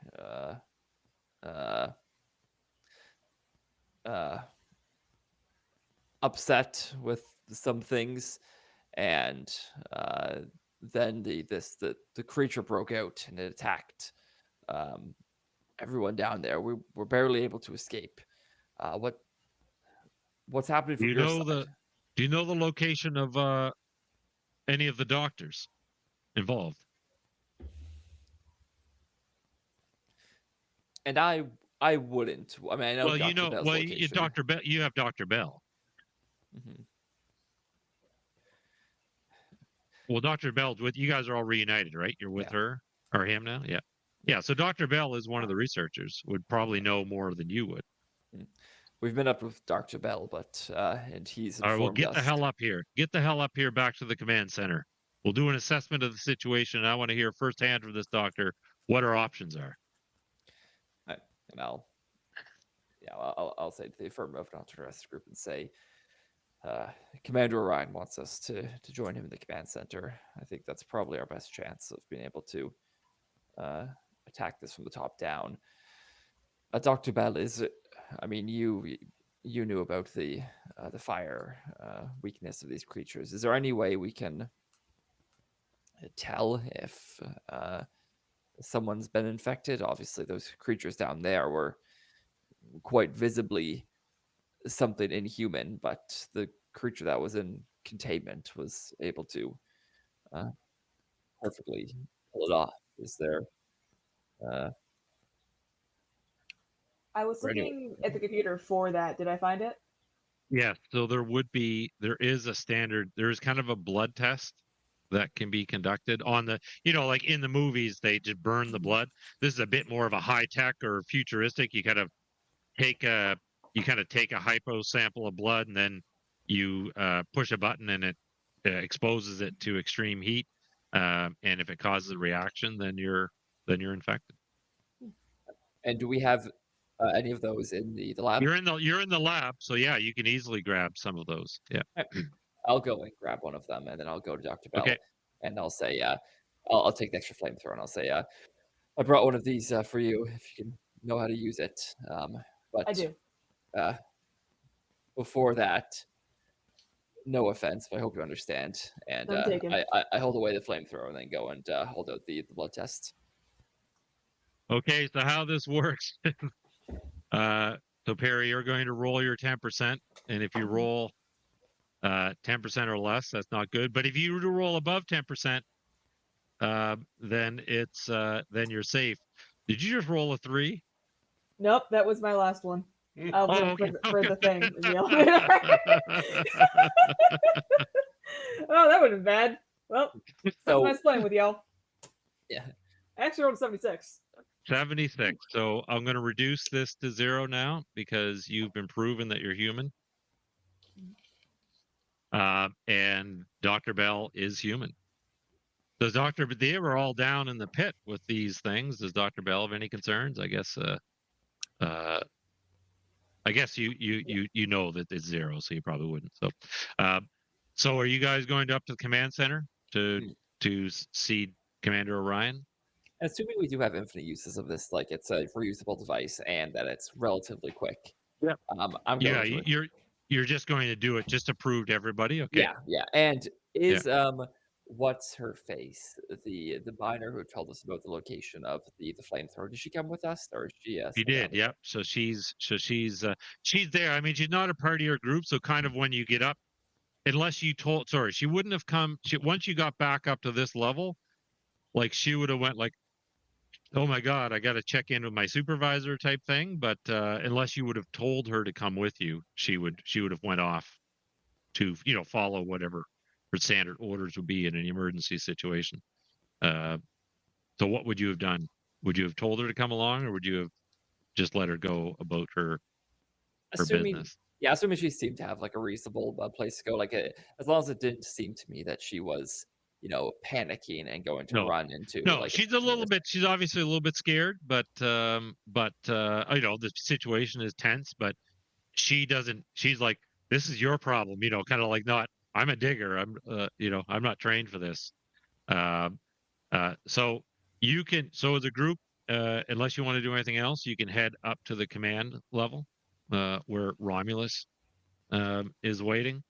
upset with some things, and then the creature broke out and it attacked everyone down there. We were barely able to escape. What's happening from your side? Do you know the location of any of the doctors involved? And I wouldn't. I mean, I know Dr. Bell's location. Dr. Bell, you have Dr. Bell. Mhm. Well, Dr. Bell's with you guys are all reunited, right? You're with her or him now? Yeah. Yeah. So Dr. Bell is one of the researchers, would probably know more than you would. We've been up with Dr. Bell, but and he's informed all right, well, get us. the hell up here. Get the hell up here back to the command center. We'll do an assessment of the situation. I want to hear firsthand from this doctor what our options are. And I'll say to the affirmative non-terrestrial group and say, Commander Orion wants us to join him in the command center. I think that's probably our best chance of being able to attack this from the top down. Dr. Bell, I mean, you knew about the fire weakness of these creatures. Is there any way we can tell if someone's been infected? Obviously, those creatures down there were quite visibly something inhuman, but the creature that was in containment was able to perfectly pull it off. Is there? I was Or anyway. looking at the computer for that. Did I find it? Yeah, so there is a standard, there's kind of a blood test that can be conducted on the, like in the movies, they just burn the blood. This is a bit more of a high tech or futuristic. You kind of take a hypo sample of blood, and then you push a button and it exposes it to extreme heat. And if it causes a reaction, then you're infected. And do we have any of those in the lab? You're in the lab, so yeah, you can easily grab some of those. Yeah. I'll go and grab one of them, and then I'll go to Dr. Bell, Okay. and I'll say, I'll take the extra flamethrower, and I'll say, I brought one of these for you if you can know how to use it. But I do. Before that, no offense, but I hope you understand. And I hold away the flamethrower and then go and hold out the blood test. Okay, so how this works. So Perry, you're going to roll your 10%, and if you roll 10% or less, that's not good. But if you were to roll above 10%, then then you're safe. Did you just roll a 3? Nope, that was my last one. Okay. For the thing. Oh, that would have been bad. Well, so nice playing with y'all. Yeah. I actually rolled 76. 76. So I'm going to reduce this to 0 now because you've been proven that you're human. And Dr. Bell is human. They were all down in the pit with these things. Does Dr. Bell have any concerns? I guess you know that it's 0, so you probably wouldn't. So So are you guys going up to the command center to see Commander Orion? Assuming we do have infinite uses of this, like it's a reusable device and that it's relatively quick. Yep. I'm Yeah, going to it. you're just going to do it just to prove to everybody. Okay. Yeah. And is what's her face? The miner who told us about the location of the flamethrower. Did she come with us or is she She still down did. here? Yep. So she's there. I mean, she's not a part of your group, so kind of when you get up, unless you told, sorry, she wouldn't have come. Once you got back up to this level, like she would have went like, oh my god, I got to check in with my supervisor type thing. But unless you would have told her to come with you, she would have went off to follow whatever her standard orders would be in an emergency situation. So what would you have done? Would you have told her to come along, or would you have just let her go about her Assuming, business? yeah, assuming she seemed to have like a reasonable place to go, like as long as it didn't seem to me that she was, panicking and going to No, run into no, like. she's a little bit. She's obviously a little bit scared, but the situation is tense. But she doesn't. She's like, this is your problem, kind of like not. I'm a digger. I'm not trained for this. So you can. So as a group, unless you want to do anything else, you can head up to the command level, where Romulus is waiting,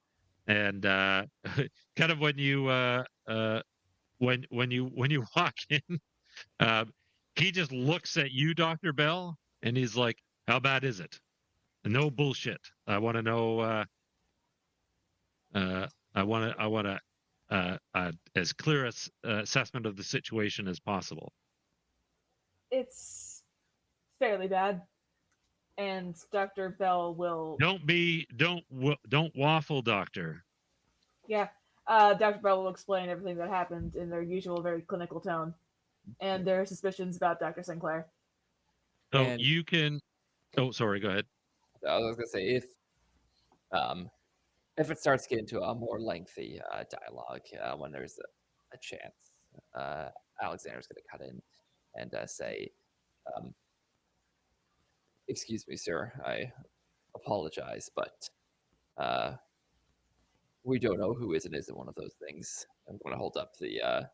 and kind of when you when you walk in, he just looks at you, Dr. Bell, and he's like, "How bad is it? No bullshit. I want to know. I want as clear assessment of the situation as possible." It's fairly bad, and Dr. Bell will. Don't waffle, Doctor. Yeah, Dr. Bell will explain everything that happened in their usual, very clinical tone, and their suspicions about Dr. Sinclair. So And you can. Oh, sorry. Go ahead. I was gonna say if it starts getting to a more lengthy dialogue, when there's a chance, Alexander's gonna cut in and say, "Excuse me, sir. I apologize, but we don't know who is and isn't one of those things." I'm going to hold up the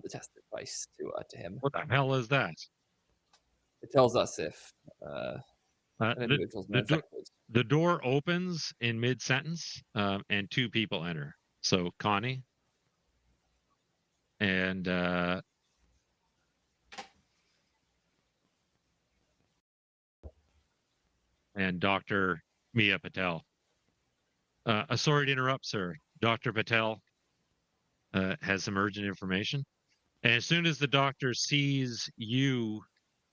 test device to him. What the hell is that? It tells us if an The individual's been the door infected. the door opens in mid sentence, and two people enter. So Connie and Dr. Mia Patel. Sorry to interrupt, sir. Dr. Patel has some urgent information. And as soon as the doctor sees you,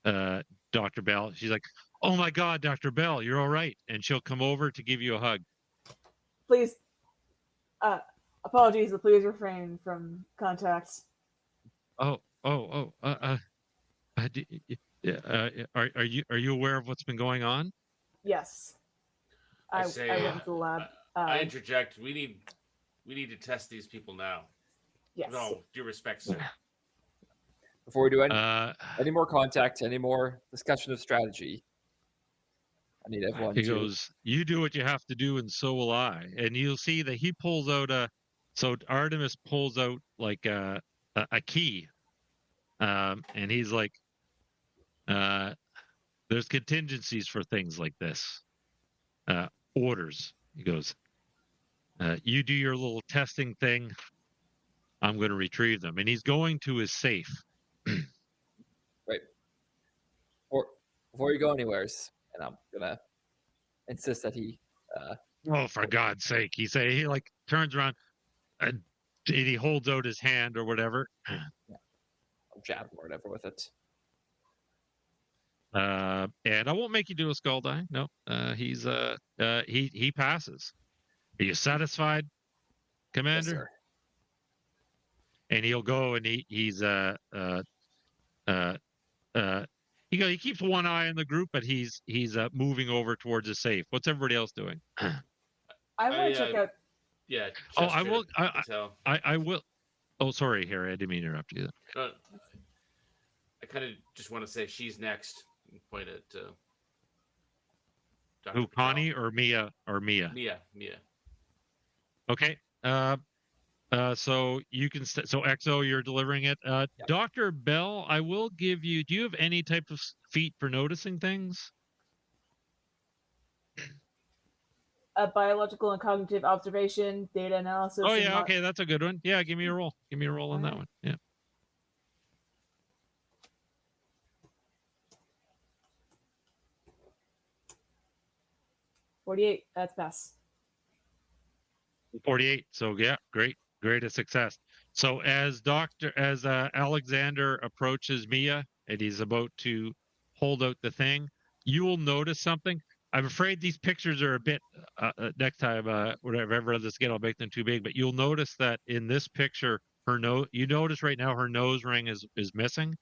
Dr. Bell, she's like, "Oh my God, Dr. Bell, you're all right." And she'll come over to give you a hug. Please, apologies, but please refrain from contact. Are you aware of what's been going on? Yes. I say, went to the lab. I interject. We need to test these people now. Yes. No, due respect, sir. Before we do any more contact, any more discussion of strategy, I need everyone He to. goes, "You do what you have to do, and so will I." And you'll see that he pulls out so Artemis pulls out like a key, and he's like, "There's contingencies for things like this. Orders." He goes, "You do your little testing thing. I'm going to retrieve them." And he's going to his safe. Right. Before you go anywheres, and I'm gonna insist that he. Oh, for God's sake! He like turns around, and he holds out his hand or whatever. I'll jab him or whatever with it. And I won't make you do a skull die. No, he passes. Are you satisfied, Commander? Yes, sir. And he'll go and he keeps one eye on the group, but he's moving over towards the safe. What's everybody else doing? I want to check out. Yeah. Oh, I will. Patel. I will. Oh, sorry, Harry. I didn't mean to interrupt you. I kind of just want to say she's next. And point at Dr. Who, Patel. Connie or Mia? Mia. Okay. So you can so XO, you're delivering it. Dr. Bell, I will give you. Do you have any type of feat for noticing things? A biological and cognitive observation, data analysis. Oh and yeah, okay, that's a good one. Yeah, give me a roll. Give me a roll on that Alright. one. Yeah. 48. That's pass. 48. So yeah, great a success. So as Alexander approaches Mia and he's about to hold out the thing, you will notice something. I'm afraid these pictures are a bit next time whatever this again, I'll make them too big, but you'll notice that in this picture you notice right now her nose ring is missing,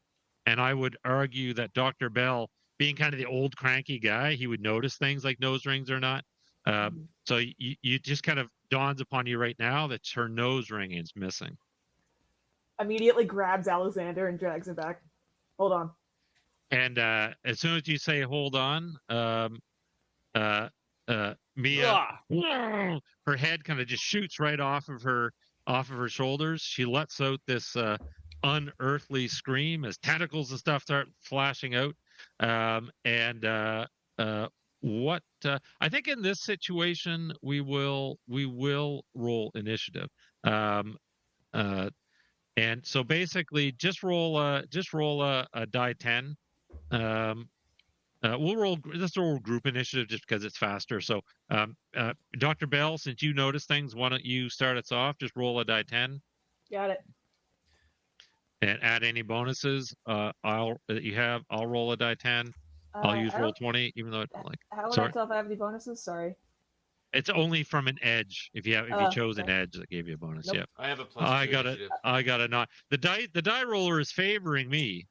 and I would argue that Dr. Bell, being kind of the old cranky guy, he would notice things like nose rings or not. So you just kind of dawns upon you right now that her nose ring is missing. Immediately grabs Alexander and drags him back. Hold on. And as soon as you say hold on, Mia, her head kind of just shoots right off of her shoulders. She lets out this unearthly scream as tentacles and stuff start flashing out. What I think in this situation we will roll initiative. And so basically just roll a die 10. Let's roll group initiative just because it's faster. So Dr. Bell, since you notice things, why don't you start us off? Just roll a die 10 Got it. and add any bonuses I'll roll a die 10. I'll use roll 20, even though How would I sorry, tell if I have any bonuses? Sorry. it's only from an edge. If you chose an okay. edge, that gave you a bonus. Nope. Yeah. I have a plus I 2 got it. initiative. I got it. Not the die roller is favoring me.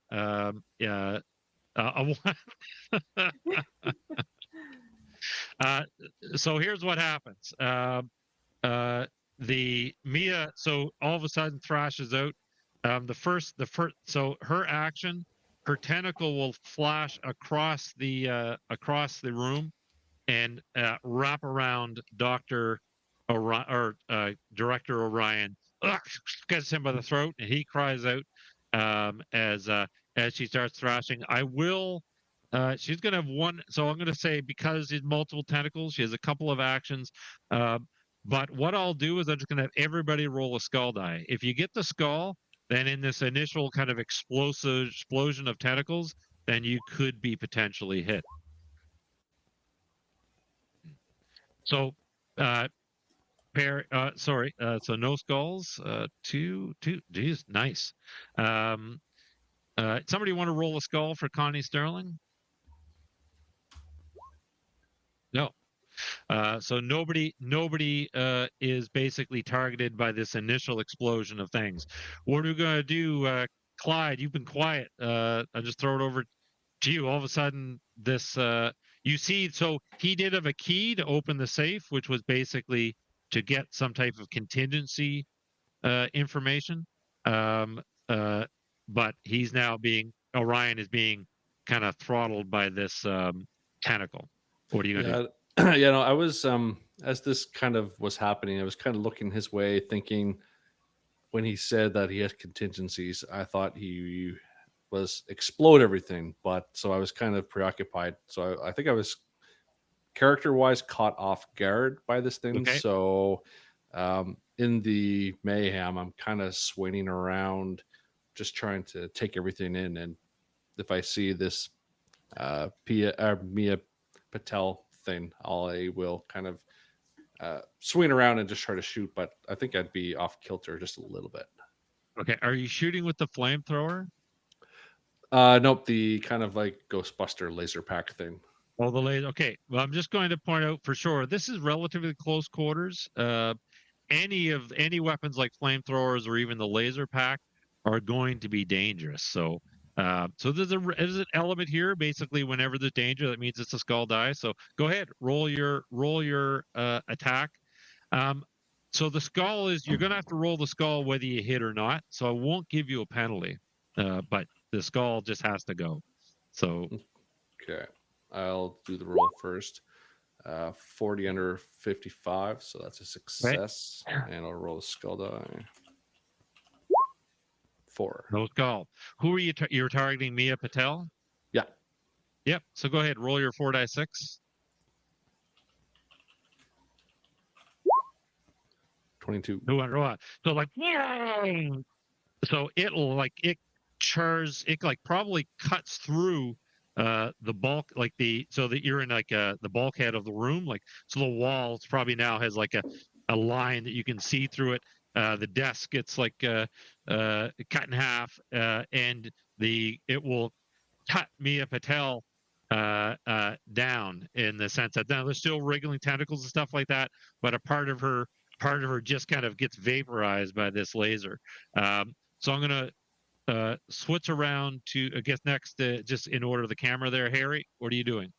So here's what happens. The Mia, so all of a sudden thrashes out. So her action, her tentacle will flash across the room and wrap around Director Orion, gets him by the throat, and he cries out as she starts thrashing. She's going to have one. So I'm going to say, because she's multiple tentacles, she has a couple of actions. But what I'll do is I'm just going to have everybody roll a skull die. If you get the skull, then in this initial kind of explosion of tentacles, then you could be potentially hit. So, so no skulls. Two. Geez, nice. Somebody want to roll a skull for Connie Sterling? No. So nobody is basically targeted by this initial explosion of things. What are we going to do, Clyde? You've been quiet. I'll just throw it over to you. All of a sudden, this you see. So he did have a key to open the safe, which was basically to get some type of contingency information. But he's now Orion is being kind of throttled by this tentacle. What are you going to do? Yeah, no, I was as this kind of was happening, I was kind of looking his way, thinking when he said that he has contingencies, I thought he was explode everything, but so I was kind of preoccupied. So I think I was character wise caught off guard by this thing. Okay. So in the mayhem, I'm kind of swinging around, just trying to take everything in. And if I see this Mia Patel thing, I will kind of swing around and just try to shoot, but I think I'd be off kilter just a little bit. Okay. Are you shooting with the flamethrower? Nope, the kind of like Ghostbuster laser pack thing. Oh, the laser. Okay. Well, I'm just going to point out for sure, this is relatively close quarters. Any weapons like flamethrowers or even the laser pack are going to be dangerous. So there's an element here. Basically, whenever there's danger, that means it's a skull die. So go ahead, roll your attack. So the skull is, you're going to have to roll the skull whether you hit or not. So I won't give you a penalty, but the skull just has to go. So okay, I'll do the roll first. 40 under 55, so that's a success. And I'll roll a skull die. 4. No skull. Who are you? You're targeting Mia Patel. Yeah. Yep. So go ahead, roll your 4d6. 22. So like, so it'll like it chars. It like probably cuts through the bulk, like so that you're in like the bulkhead of the room, like so the walls probably now has like a line that you can see through it. The desk gets like cut in half, and it will cut Mia Patel down in the sense that now there's still wriggling tentacles and stuff like that, but a part of her just kind of gets vaporized by this laser. So I'm gonna switch around to, I guess, next, just in order of the camera there, Harry. What are you doing?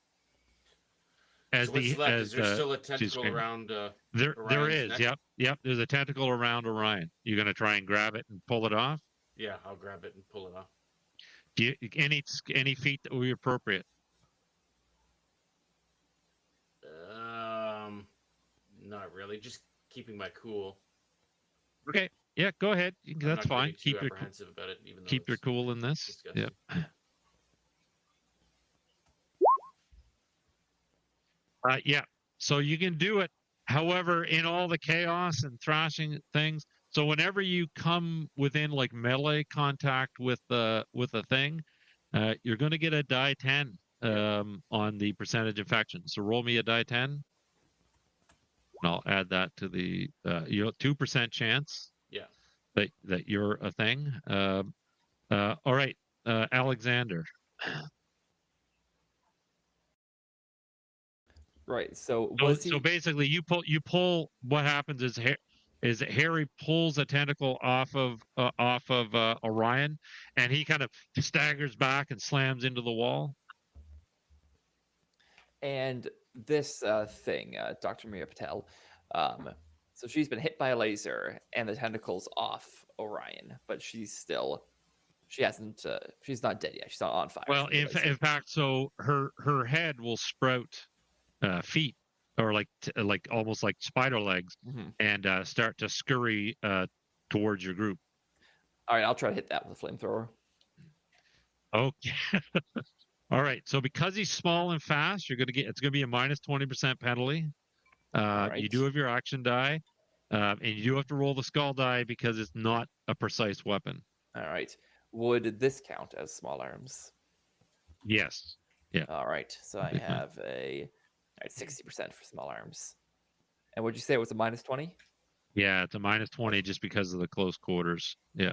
So what's left? Is there still a tentacle around? There is. Neck? Yep. There's a tentacle around Orion. You're gonna try and grab it and pull it off. Yeah, I'll grab it and pull it off. Do you, any feat that would be appropriate? Not really. Just keeping my cool. Okay. Yeah, go ahead. I'm That's not gonna fine. be too apprehensive about it, even though Keep your it's cool in this. disgusting. Yep. Yeah. So you can do it. However, in all the chaos and thrashing things, so whenever you come within like melee contact with a thing, you're going to get a die 10 on the percentage infection. So roll me a die 10. And I'll add that to the 2% chance. Yeah. That you're a thing. All right, Alexander. Right. So basically, you pull. What happens is that Harry pulls a tentacle off of Orion, and he kind of staggers back and slams into the wall. And this thing, Dr. Mia Patel, so she's been hit by a laser and the tentacle's off Orion, but she's not dead yet. She's not on fire. Well, in fact, so her head will sprout feet, or like almost like spider legs, and start to scurry towards your group. All right, I'll try to hit that with a flamethrower. Okay. All right. So because he's small and fast, it's gonna be a minus 20% penalty. You do have your action die, and you do have to roll the skull die because it's not a precise weapon. All right. Would this count as small arms? Yes. Yeah. All right. So I have 60% for small arms. And would you say it was a minus 20? Yeah, it's a minus 20 just because of the close quarters. Yeah.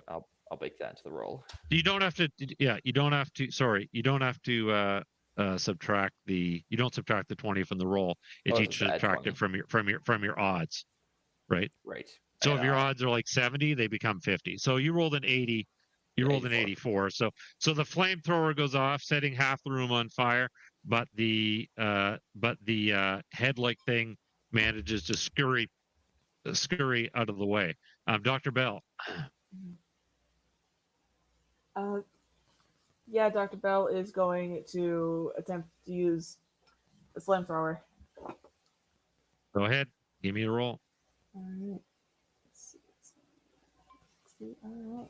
I'll bake that into the roll. You don't have to. Yeah, you don't have to. Sorry, you don't have to subtract the. You don't subtract the 20 from the roll. It's you subtract it from your odds, right? Right. So if your odds are like 70, they become 50. So you rolled an 80. You rolled an 84. So the flamethrower goes off, setting half the room on fire, but the head-like thing manages to scurry out of the way. Dr. Bell. Yeah, Dr. Bell is going to attempt to use the flamethrower. Go ahead. Give me a roll. All right. Let's see. All right.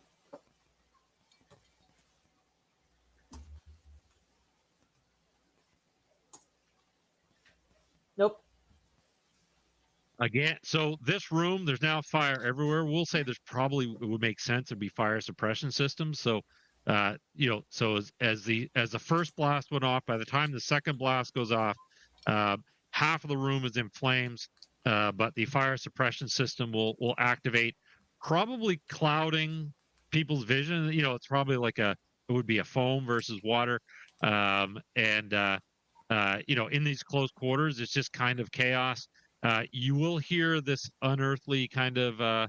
Nope. Again, so this room, there's now fire everywhere. We'll say there's probably, it would make sense to be fire suppression systems. So, so as the first blast went off, by the time the second blast goes off, half of the room is in flames, but the fire suppression system will activate, probably clouding people's vision. It's probably like it would be a foam versus water, in these close quarters, it's just kind of chaos. You will hear this unearthly kind of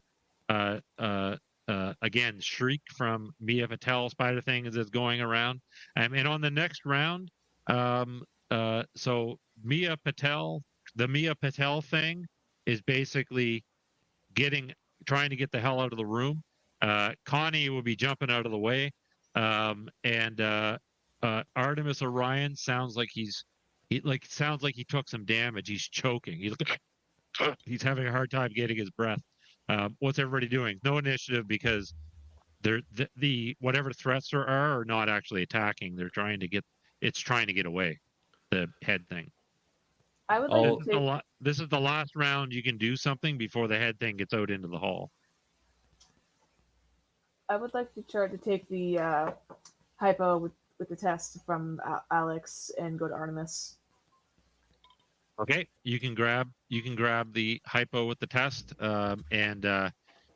again shriek from Mia Patel spider thing as it's going around. And on the next round, so Mia Patel, the Mia Patel thing is basically trying to get the hell out of the room. Connie will be jumping out of the way, and Artemis Orion sounds like he's He like sounds like he took some damage. He's choking. He's having a hard time getting his breath. What's everybody doing? No initiative because they're the whatever threats there are not actually attacking. They're trying to get it's trying to get away. The head thing. I would Oh. like to take. This is the last round you can do something before the head thing gets out into the hall. I would like to try to take the hypo with the test from Alex and go to Artemis. Okay, you can grab the hypo with the test, and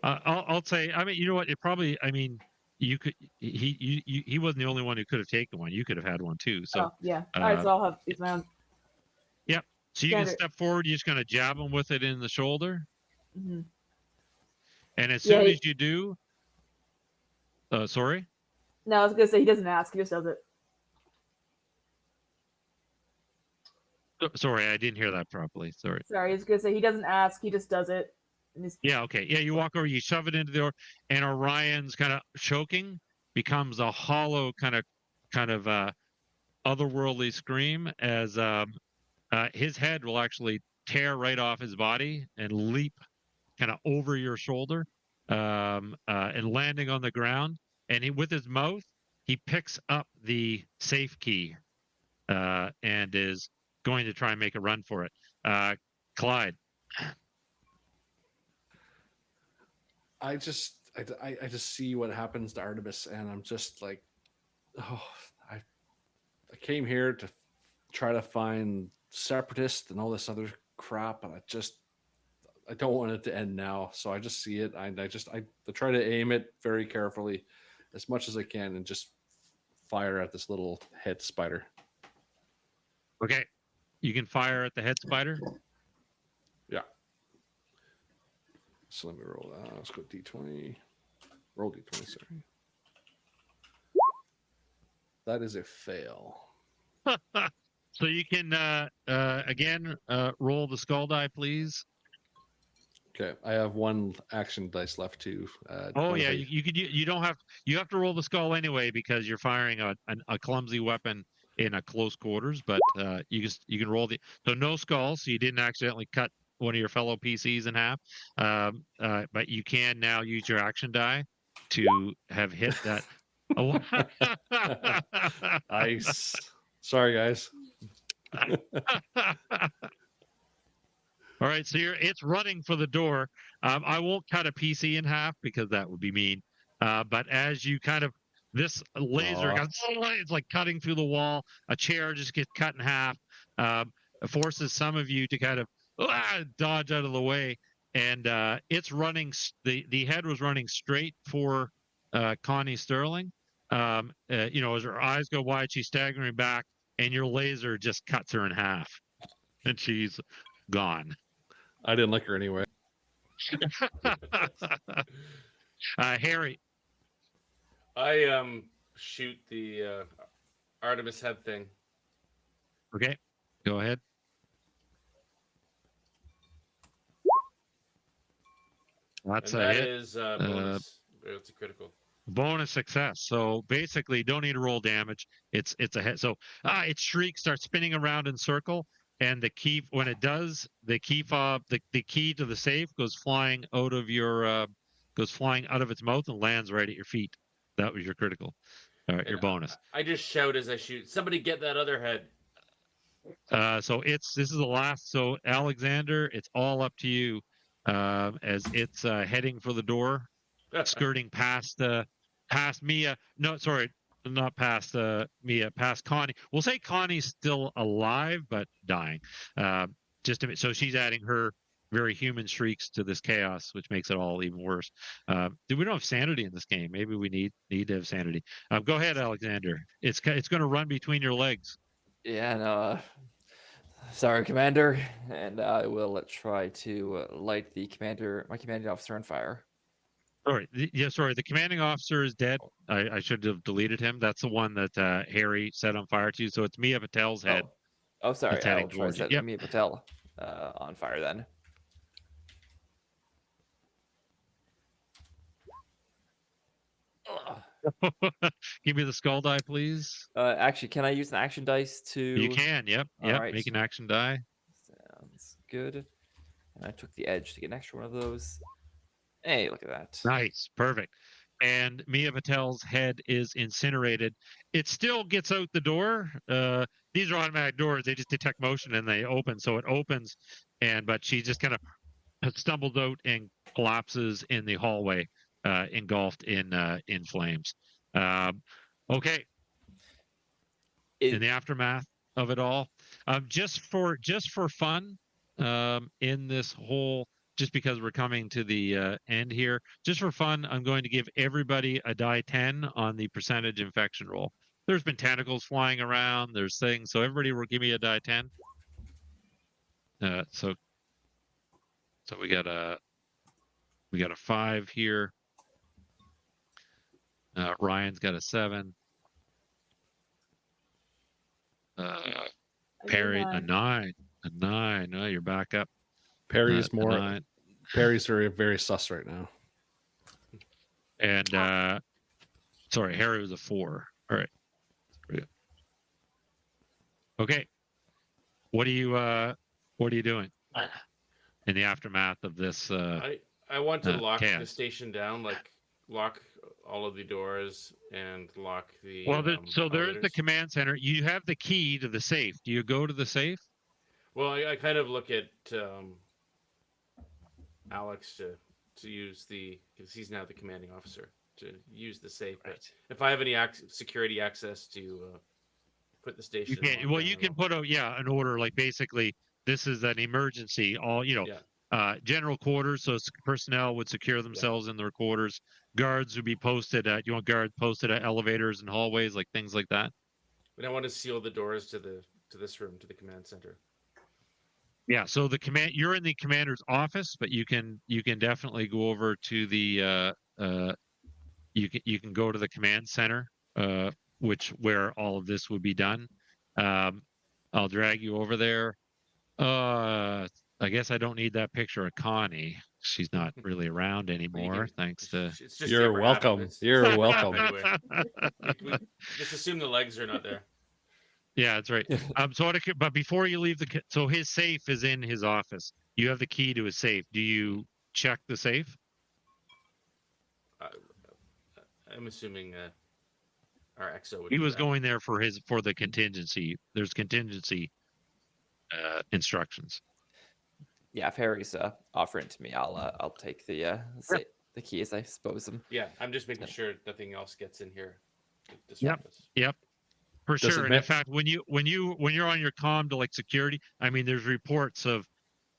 I'll say, I mean, you know what? It probably, I mean, you could he wasn't the only one who could have taken one. You could have had one too. So Oh yeah. All right, so I'll have these my own. yep. So you can Standard. step forward. You're just gonna jab him with it in the shoulder, Mm-hmm. and as Yeah, soon as you do, sorry. No, I was gonna say he doesn't ask; he just does it. Sorry, I didn't hear that properly. Sorry. Sorry, I was gonna say he doesn't ask; he just does it. And he's, Yeah, okay. Yeah, you walk over, you shove it into the door, and Orion's kind of choking becomes a hollow kind of otherworldly scream as his head will actually tear right off his body and leap kind of over your shoulder and landing on the ground. And with his mouth, he picks up the safe key and is going to try and make a run for it. Clyde. I just see what happens to Artemis, and I'm just like, oh, I came here to try to find separatists and all this other crap, and I don't want it to end now. So I just see it. I try to aim it very carefully, as much as I can, and just fire at this little head spider. Okay, you can fire at the head spider. Yeah. So let me roll that. Let's go D20. Roll D20, sorry. That is a fail. So you can again roll the skull die, please. Okay, I have one action dice left too. Oh yeah, you don't have you have to roll the skull anyway because you're firing a clumsy weapon in a close quarters. But you can roll so no skull, so you didn't accidentally cut one of your fellow PCs in half. But you can now use your action die to have hit that. Oh. Nice. Sorry, guys. All right, so it's running for the door. I won't cut a PC in half because that would be mean. But as you kind of this laser, it's like cutting through the wall. A chair just gets cut in half. It forces some of you to kind of dodge out of the way, and it's running. The head was running straight for Connie Sterling. You know, as her eyes go wide, she's staggering back, and your laser just cuts her in half, and she's gone. I didn't like her anyway. Harry. I shoot the Artemis head thing. Okay, go ahead. That's and a that hit. is bonus. It's a critical. Bonus success. So basically, don't need to roll damage. It's a hit. So it shrieks, starts spinning around in circle, and the key when it does, the key fob, the key to the safe goes flying out of its mouth and lands right at your feet. That was your critical. All right, your bonus. I just shout as I shoot. Somebody get that other head. So this is the last. So Alexander, it's all up to you as it's heading for the door, skirting past Mia. No, sorry, not past Mia, past Connie. We'll say Connie's still alive but dying. Just a bit. So she's adding her very human shrieks to this chaos, which makes it all even worse. We don't have sanity in this game. Maybe we need to have sanity. Go ahead, Alexander. It's going to run between your legs. Yeah, no. Sorry, Commander, and I will try to light my commanding officer on fire. Sorry, the commanding officer is dead. I should have deleted him. That's the one that Harry set on fire to. So it's Mia Patel's head. Oh, sorry. That's heading I'll try to towards you. set Yep. Mia Patel on fire then. Give me the skull die, please. Actually, can I use an action dice to? You can. Yep. All Yep. right. Make an action die. Sounds good. And I took the edge to get an extra one of those. Hey, look at that. Nice. Perfect. And Mia Patel's head is incinerated. It still gets out the door. These are automatic doors. They just detect motion and they open. So it opens, but she just kind of stumbled out and collapses in the hallway, engulfed in flames. Okay. In the aftermath of it all, just for fun, in this whole, just because we're coming to the end here, just for fun, I'm going to give everybody a die 10 on the percentage infection roll. There's been tentacles flying around. There's things. So everybody will give me a die 10. So we got a 5 here. Ryan's got a 7. Perry a 9. A 9. Oh, you're back up. Perry's A more. 9. Perry's very sus right now. And sorry, Harry was a 4. All right. Okay. What are you doing in the aftermath of this? I want to lock the chaos? station down, like lock all of the doors and lock the. Well, so there's the elevators. command center. You have the key to the safe. Do you go to the safe? Well, I kind of look at Alex to use because he's now the commanding officer, to use the safe. Right. If I have any security access to put the station. You can. Well, you can put an order, like basically this is an emergency. All general quarters, so personnel would secure themselves in their quarters. Guards would be posted at. You want guards posted at elevators and hallways, like things like that. But I want to seal the doors to this room, to the command center. Yeah, so you're in the commander's office, but you can definitely go over to the you can go to the command center, where all of this would be done. I'll drag you over there. I guess I don't need that picture of Connie. She's not really around anymore, thanks to. It's just You're welcome. You're welcome. Anyway. we just assume the legs are not there. Yeah, that's right. But before you leave so his safe is in his office. You have the key to his safe. Do you check the safe? I'm assuming our XO would. He was going there for the contingency. There's contingency instructions. Yeah, if Harry's offering to me, I'll take the key as I suppose them. Yeah, I'm just making sure nothing else gets in here to disrupt us. Yep. For Does sure. And in fact, when you're on your comm to like security, I mean, there's reports of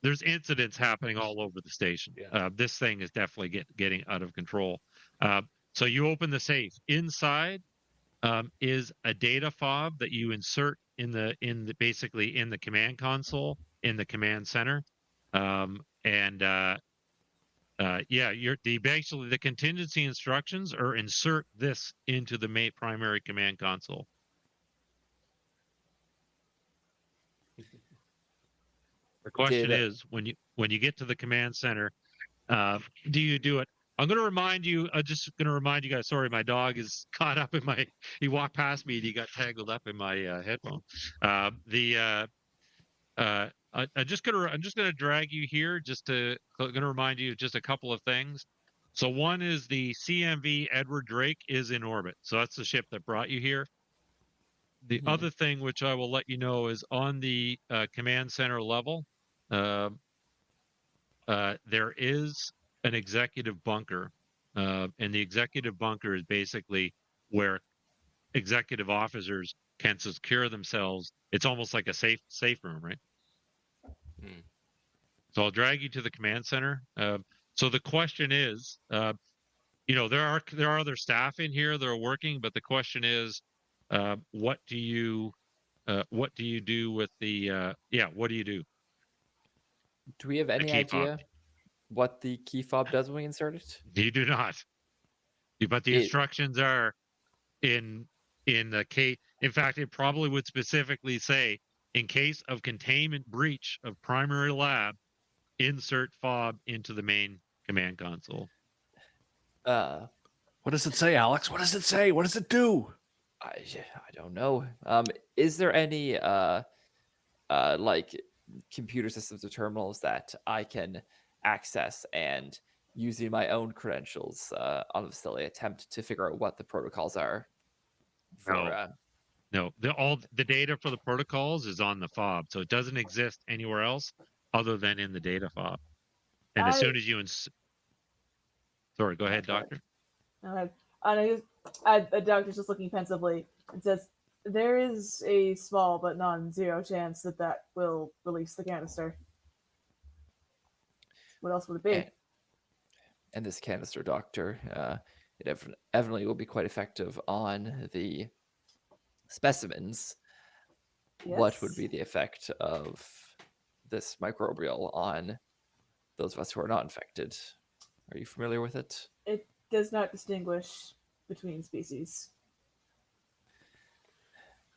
there's incidents happening all over the station. Yeah. This thing is definitely getting out of control. So you open the safe. Inside is a data fob that you insert basically in the command console in the command center, basically the contingency instructions are insert this into the primary command console. The question is, when you get to the command center, do you do it? I'm going to remind you. Just going to remind you guys. Sorry, my dog is caught up in my. He walked past me and he got tangled up in my headphone. I'm just gonna drag you here. Going to remind you of just a couple of things. So one is the CMV Edward Drake is in orbit. So that's the ship that brought you here. The other thing, which I will let you know, is on the command center level. There is an executive bunker, and the executive bunker is basically where executive officers can secure themselves. It's almost like a safe room, right? So I'll drag you to the command center. So the question is, there are other staff in here that are working, but the question is, what do you do with the what do you do? Do we have any idea what the key fob does when we insert it? You do not. But the instructions are in the case. In fact, it probably would specifically say, in case of containment breach of primary lab, insert fob into the main command console. What does it say, Alex? What does it say? What does it do? I don't know. Is there any like computer systems or terminals that I can access and using my own credentials on the facility attempt to figure out what the protocols are for No, all the data for the protocols is on the fob, so it doesn't exist anywhere else other than in the data fob. And as soon as you sorry, go ahead, doctor. The doctor's just looking pensively and says, "There is a small but non-zero chance that will release the canister. What else would it be?" And this canister, doctor, it evidently will be quite effective on the specimens. Yes. What would be the effect of this microbial on those of us who are not infected? Are you familiar with it? It does not distinguish between species.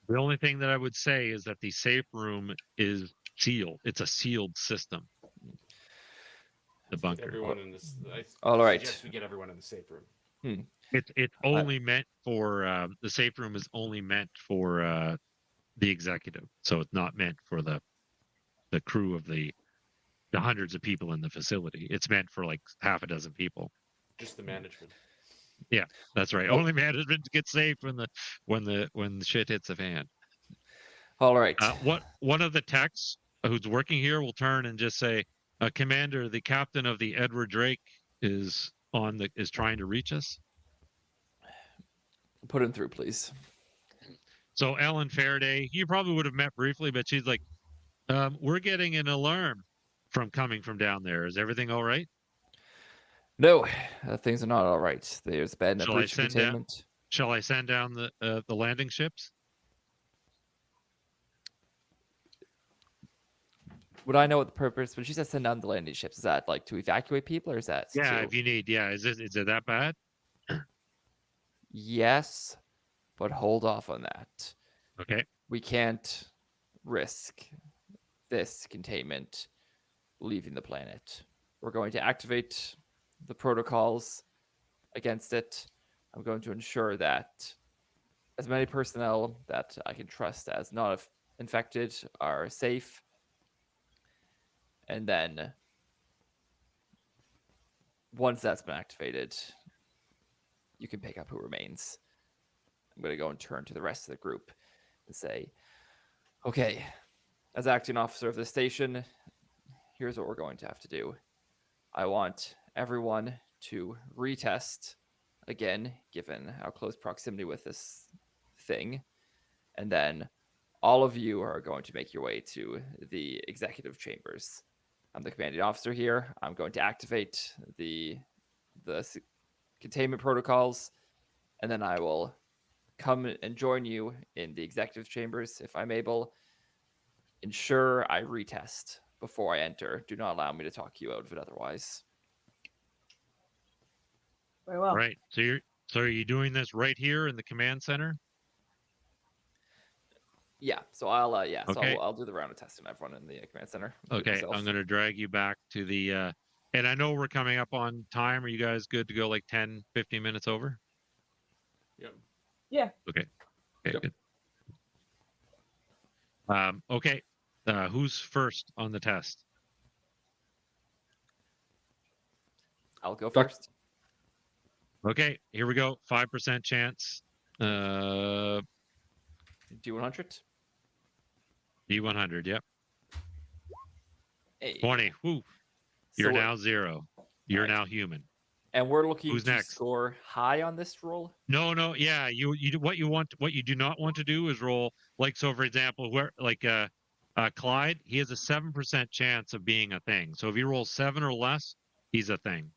The only thing that I would say is that the safe room is sealed. It's a sealed system. The bunker. Everyone in this. All right. Suggest we get everyone in the safe room. It's only meant for the safe room is only meant for the executive, so it's not meant for the crew of the hundreds of people in the facility. It's meant for like half a dozen people. Just the management. Yeah, that's right. Only management gets safe when the shit hits the fan. All right. One of the techs who's working here will turn and just say, "Commander, the captain of the Edward Drake is trying to reach us." Put him through, please. So Ellen Faraday, you probably would have met briefly, but she's like, "We're getting an alarm coming from down there. Is everything all right?" No, things are not all right. There's been a Shall breach of containment. Shall I send down the landing ships? Would I know what the purpose? When she says send down the landing ships, is that like to evacuate people, or is that Yeah, to... if you need. Yeah, is it that bad? Yes, but hold off on that. Okay. We can't risk this containment leaving the planet. We're going to activate the protocols against it. I'm going to ensure that as many personnel that I can trust as not infected are safe. And then once that's been activated, you can pick up who remains. I'm going to go and turn to the rest of the group and say, okay, as acting officer of the station, here's what we're going to have to do. I want everyone to retest again, given our close proximity with this thing. And then all of you are going to make your way to the executive chambers. I'm the commanding officer here. I'm going to activate the containment protocols, and then I will come and join you in the executive chambers if I'm able. Ensure I retest before I enter. Do not allow me to talk you out of it otherwise. Very well. Right. So are you doing this right here in the command center? Yeah. So I'll Okay. I'll do the round of testing everyone in the command center. Okay. I'm going to drag you back to the and I know we're coming up on time. Are you guys good to go like 10, 15 minutes over? Yep. Yeah. Okay. Yep. Good. Okay. Who's first on the test? I'll go Doc- first. Okay, here we go. 5% chance. D100. D100, yep. Hey. 20. Whoo. You're So- now 0. You're Right. now human. And we're looking Who's to next? score high on this roll. No, yeah. You what you do not want to do is roll like, so for example, where like Clyde, he has a 7% chance of being a thing. So if he rolls 7 or less, he's a thing.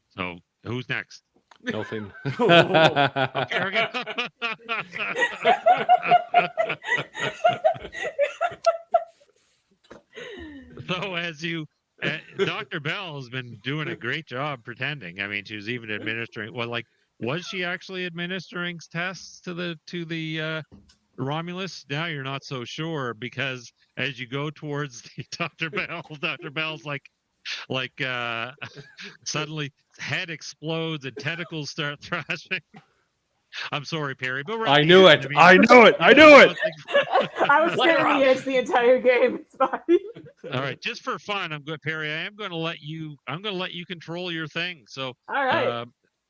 So who's next? Nothing. Okay, we're good. So as you, Dr. Bell has been doing a great job pretending. I mean, she was even administering. Well, like, was she actually administering tests to the Romulus? Now you're not so sure, because as you go towards the Dr. Bell's like, Like suddenly head explodes and tentacles start thrashing. I'm sorry, Perry, but we're at I the knew end. it. mean, I knew it. I you know, knew it. I was Light her scaring the up. edge the entire game. It's fine. All right, just for fun, I'm good, Perry. I am going to let you. I'm going to let you control your thing. So, All right.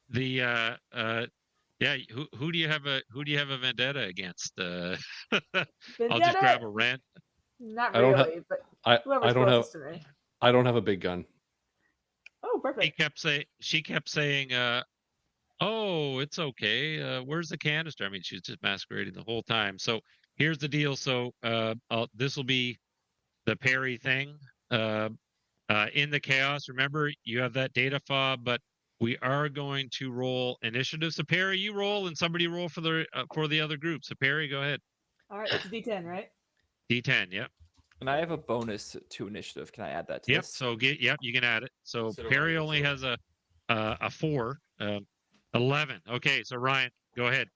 the yeah, who do you have a vendetta against? I'll just Vendetta? grab a rant. Not I don't have. really, but I whoever's don't have. closest to me. I don't have a big gun. Oh, perfect. She kept saying, "Oh, it's okay. Where's the canister?" I mean, she's just masquerading the whole time. So here's the deal. So this will be the Perry thing. In the chaos, remember you have that data fob, but we are going to roll initiative. So Perry, you roll, and somebody roll for the other group. So Perry, go ahead. All right, that's a D10, right? D10. Yep. And I have a bonus to initiative. Can I add that to Yep. this? So you can add it. So So do Perry I, only so- has a 4, 11. Okay. So Ryan, go ahead.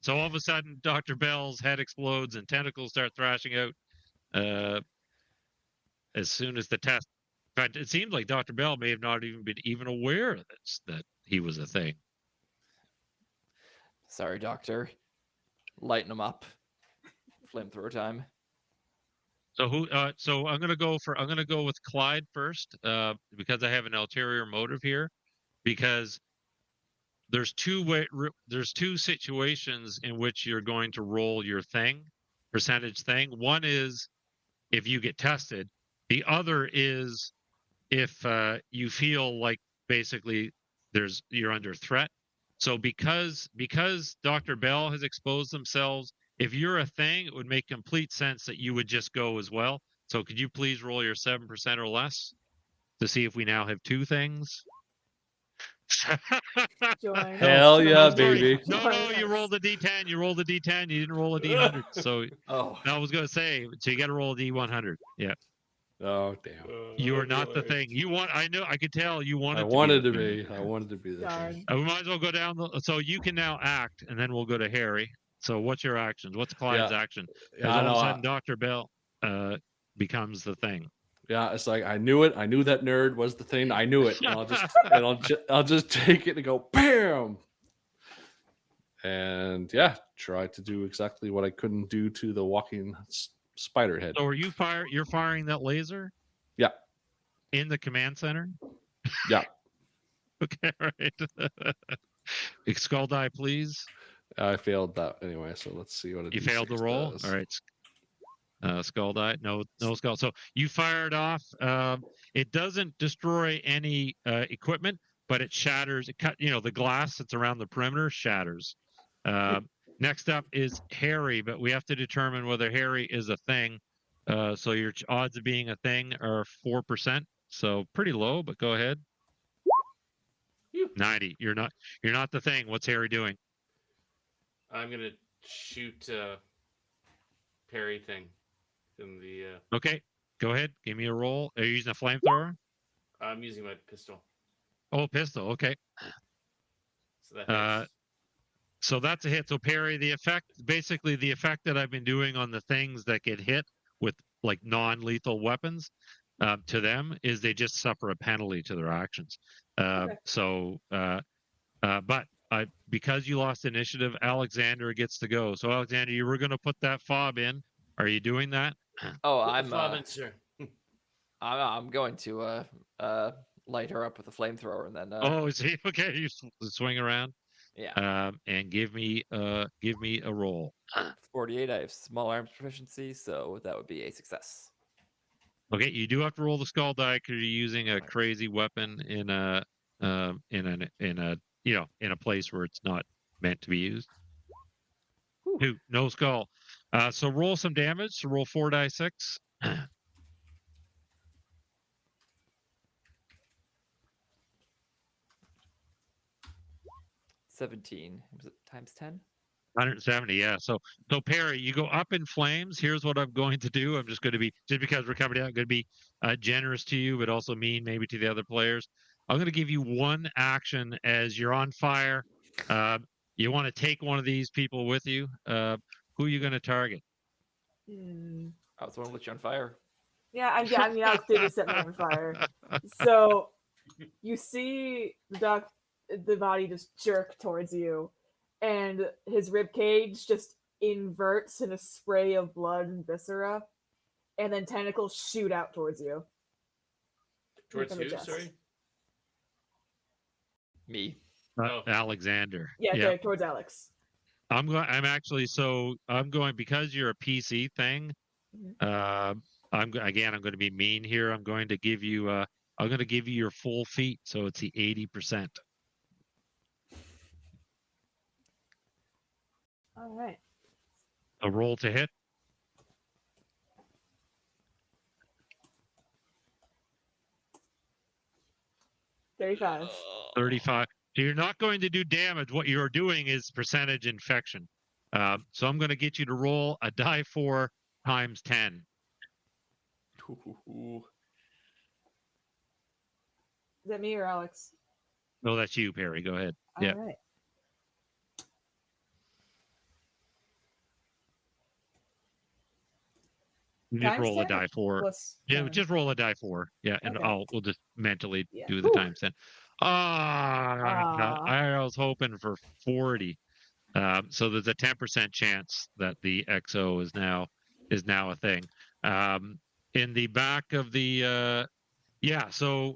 So all of a sudden, Dr. Bell's head explodes and tentacles start thrashing out. As soon as the test. In fact, it seems like Dr. Bell may have not even been even aware of this, that he was a thing. Sorry, Doctor. Lighten them up. Flamethrower time. So so I'm gonna go with Clyde first, because I have an ulterior motive here, because there's two situations in which you're going to roll your percentage thing. One is if you get tested. The other is if you feel like basically you're under threat. So because Dr. Bell has exposed themselves, if you're a thing, it would make complete sense that you would just go as well. So could you please roll your 7% or less to see if we now have two things? Join. Hell yeah, sorry. baby. No, you rolled a D10. You rolled a D10. You didn't roll a D100. So Oh, I was going to say, so you got to roll a D100. Yeah. Oh damn! You are not the thing. I know. I could tell you wanted I to wanted be to the thing. be. I wanted to be the thing. Darn. We might as well go down. So you can now act, and then we'll go to Harry. So what's your actions? What's Clyde's action? Yeah, Because I all of know. a sudden, Dr. Bell becomes the thing. Yeah, it's like I knew it. I knew that nerd was the thing. I knew it, and I'll just take it and go bam, and yeah, try to do exactly what I couldn't do to the walking spider head. So are you You're firing that laser? Yeah. In the command center? Yeah. Okay, right. Skull die, please. I failed that anyway, so let's see what it You failed the roll. does. All right. Skull die. No skull. So you fire it off. It doesn't destroy any equipment, but it shatters. It cut. The glass that's around the perimeter shatters. Next up is Harry, but we have to determine whether Harry is a thing. So your odds of being a thing are 4%. So pretty low, but go ahead. 90. You're not the thing. What's Harry doing? I'm gonna shoot Perry thing in the. Okay, go ahead. Give me a roll. Are you using a flamethrower? I'm using my pistol. Oh, pistol. Okay. So that hits. So that's a hit. So Perry, the effect that I've been doing on the things that get hit with like non-lethal weapons, to them is they just suffer a penalty to their actions. Okay. But because you lost initiative, Alexander gets to go. So Alexander, you were going to put that fob in. Are you doing that? oh, Put the fob in, sir. I'm going to light her up with a flamethrower and then. Oh, is he okay? You swing around. Yeah. And give me a roll. 48. I have small arms proficiency, so that would be a success. Okay, you do have to roll the skull die because you're using a crazy weapon in a place where it's not meant to be used. No skull. So roll some damage. So roll 4d6. 17. Was it times 10? 170, yeah. So Perry, you go up in flames. Here's what I'm going to do. I'm just going to be, just because we're coming out, I'm going to be generous to you, but also mean maybe to the other players. I'm going to give you one action as you're on fire. You want to take one of these people with you. Who are you going to target? I was the one with you on fire. Yeah, I mean, Alex did just set me on fire. So you see the body just jerk towards you, and his rib cage just inverts in a spray of blood and viscera, and then tentacles shoot out towards you. Towards from the who? chest. Sorry. Me. Alexander. Yeah, towards Alex. I'm going because you're a PC thing. Mhm. I'm going to be mean here. I'm going to give you your full feat, so it's the 80%. All right. A roll to hit. 35. 35. So you're not going to do damage. What you're doing is percentage infection. So I'm going to get you to roll a die 4 times 10. Ooh. Is that me or Alex? No, that's you, Perry. Go ahead. All Yeah. right. You just Times roll a 10 or die 4. plus Yeah, 10? just roll a die 4. Yeah, and Okay. we'll just mentally Yeah. do the Whew. times 10. I was hoping for 40. So there's a 10% chance that the XO is now a thing. In the back of the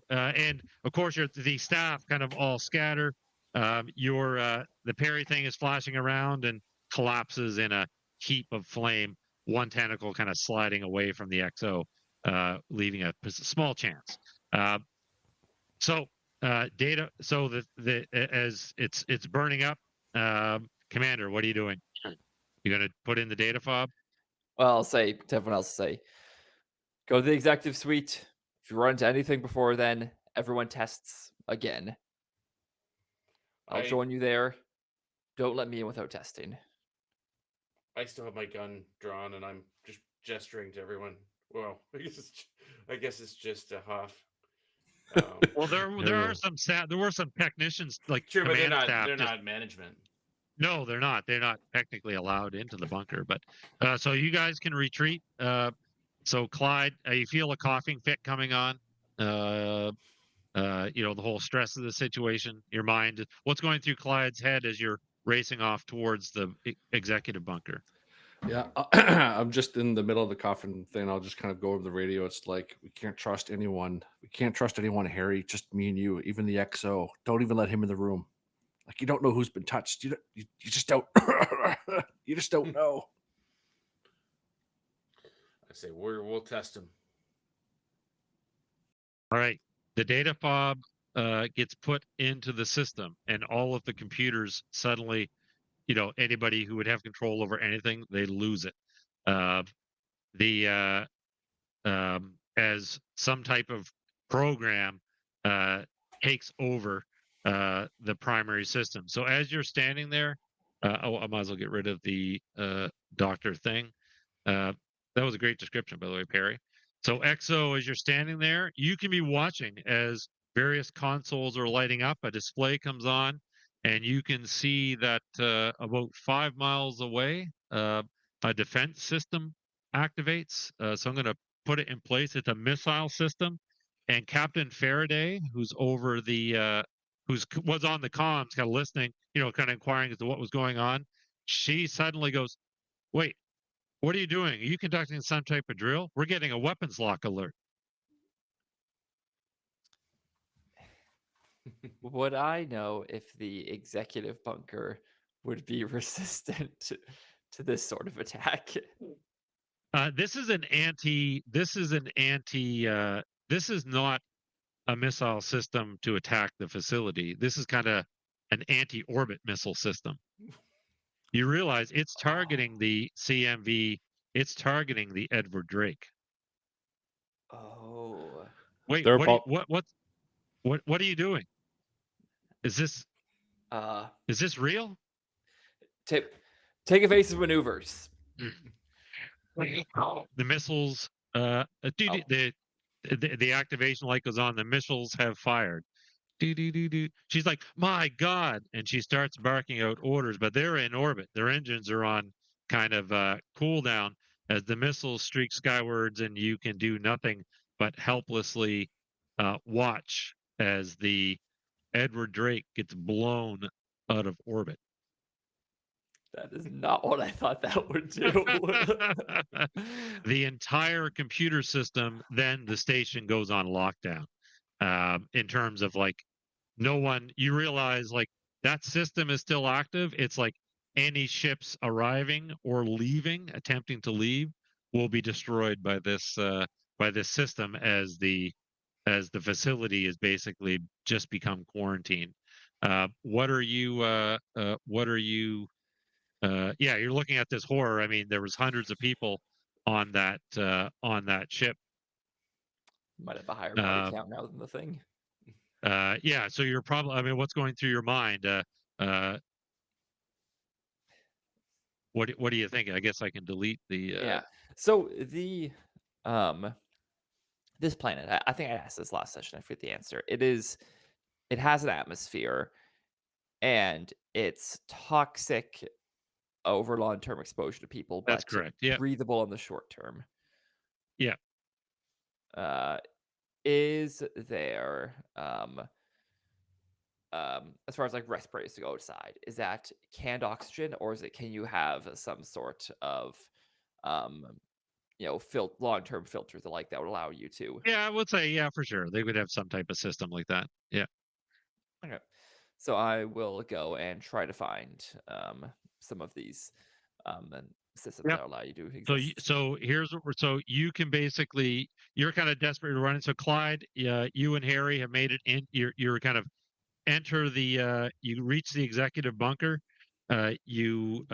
and of course the staff kind of all scatter. The Perry thing is flashing around and collapses in a heap of flame. One tentacle kind of sliding away from the XO, leaving a small chance. Data. So as it's burning up. Commander, what are you doing? You gonna put in the data fob? Well, I'll say to everyone else, go to the executive suite. If you run into anything before then, everyone tests again. I'll join you there. Don't let me in without testing. I still have my gun drawn, and I'm just gesturing to everyone. Well, I guess it's just a huff. Well, there were some technicians like Sure, but command staff. they're not management. No, they're not. They're not technically allowed into the bunker. But so you guys can retreat. So Clyde, you feel a coughing fit coming on. The whole stress of the situation. Your mind. What's going through Clyde's head as you're racing off towards the executive bunker? Yeah, I'm just in the middle of the coffin thing. I'll just kind of go over the radio. It's like, we can't trust anyone. We can't trust anyone, Harry. Just me and you. Even the XO. Don't even let him in the room. Like, you don't know who's been touched. You just don't. You just don't know. I say we'll test him. All right. The data fob gets put into the system, and all of the computers suddenly, anybody who would have control over anything, they lose it. As some type of program takes over the primary system. So as you're standing there, I might as well get rid of the doctor thing. That was a great description, by the way, Perry. So XO, as you're standing there, you can be watching as various consoles are lighting up. A display comes on, and you can see that about 5 miles away, a defense system activates. So I'm going to put it in place. It's a missile system, and Captain Faraday, who's over the was on the comms, kind of listening, kind of inquiring as to what was going on. She suddenly goes, "Wait, what are you doing? Are you conducting some type of drill? We're getting a weapons lock alert." Would I know if the executive bunker would be resistant to this sort of attack? This is not a missile system to attack the facility. This is kind of an anti-orbit missile system. You realize it's targeting the CMV. It's targeting the Edward Drake. Oh. Wait, what are you doing? Is this real? Take evasive maneuvers. The missiles, the activation light goes on. The missiles have fired. She's like, "My God!" And she starts barking out orders, but they're in orbit. Their engines are on kind of cooldown. as the missiles streak skywards, and you can do nothing but helplessly watch as the Edward Drake gets blown out of orbit. That is not what I thought that would do. The entire computer system, then the station goes on lockdown. In terms of like, no one, you realize like that system is still active. It's like any ships arriving or leaving, attempting to leave, will be destroyed by this system as the facility is basically just become quarantined. What are you? Yeah, you're looking at this horror. I mean, there was hundreds of people on that ship. Might have a higher body count now than the thing. Yeah, so you're probably. I mean, what's going through your mind? What do you think? I guess I can delete the. Yeah. So the this planet, I think I asked this last session. I forget the answer. It has an atmosphere, and it's toxic over long-term exposure to people, That's but correct. Yeah. breathable in the short term. Yeah. Is there as far as like respirators to go outside, is that canned oxygen, or can you have some sort of long-term filters like that would allow you to? Yeah, I would say for sure they would have some type of system like that. Yeah. Okay. So I will go and try to find some of these and systems Yep. that allow you to exist. So here's what so you can basically, you're kind of desperate to run it. So Clyde, you and Harry have made it in. You're kind of enter the you reach the executive bunker. You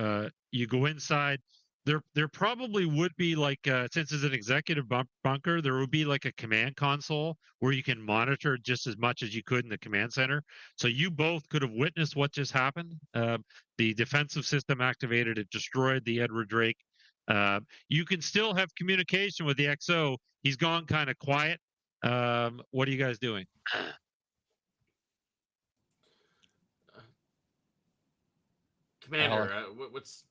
go inside. There probably would be like since it's an executive bunker, there would be like a command console where you can monitor just as much as you could in the command center. So you both could have witnessed what just happened. The defensive system activated. It destroyed the Edward Drake. You can still have communication with the XO. He's gone kind of quiet. What are you guys doing? Commander, what's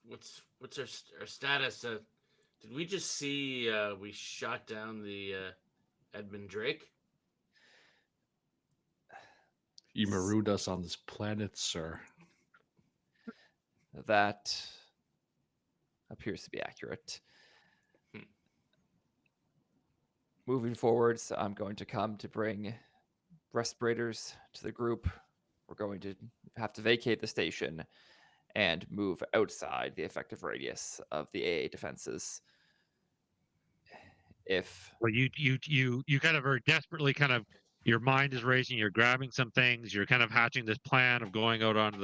our status? Did we just see we shot down the Edmund Drake? You marooned us on this planet, sir. That appears to be accurate. Moving forwards, I'm going to come to bring respirators to the group. We're going to have to vacate the station and move outside the effective radius of the AA defenses. Well, you kind of are desperately kind of, your mind is racing. You're grabbing some things. You're kind of hatching this plan of going out onto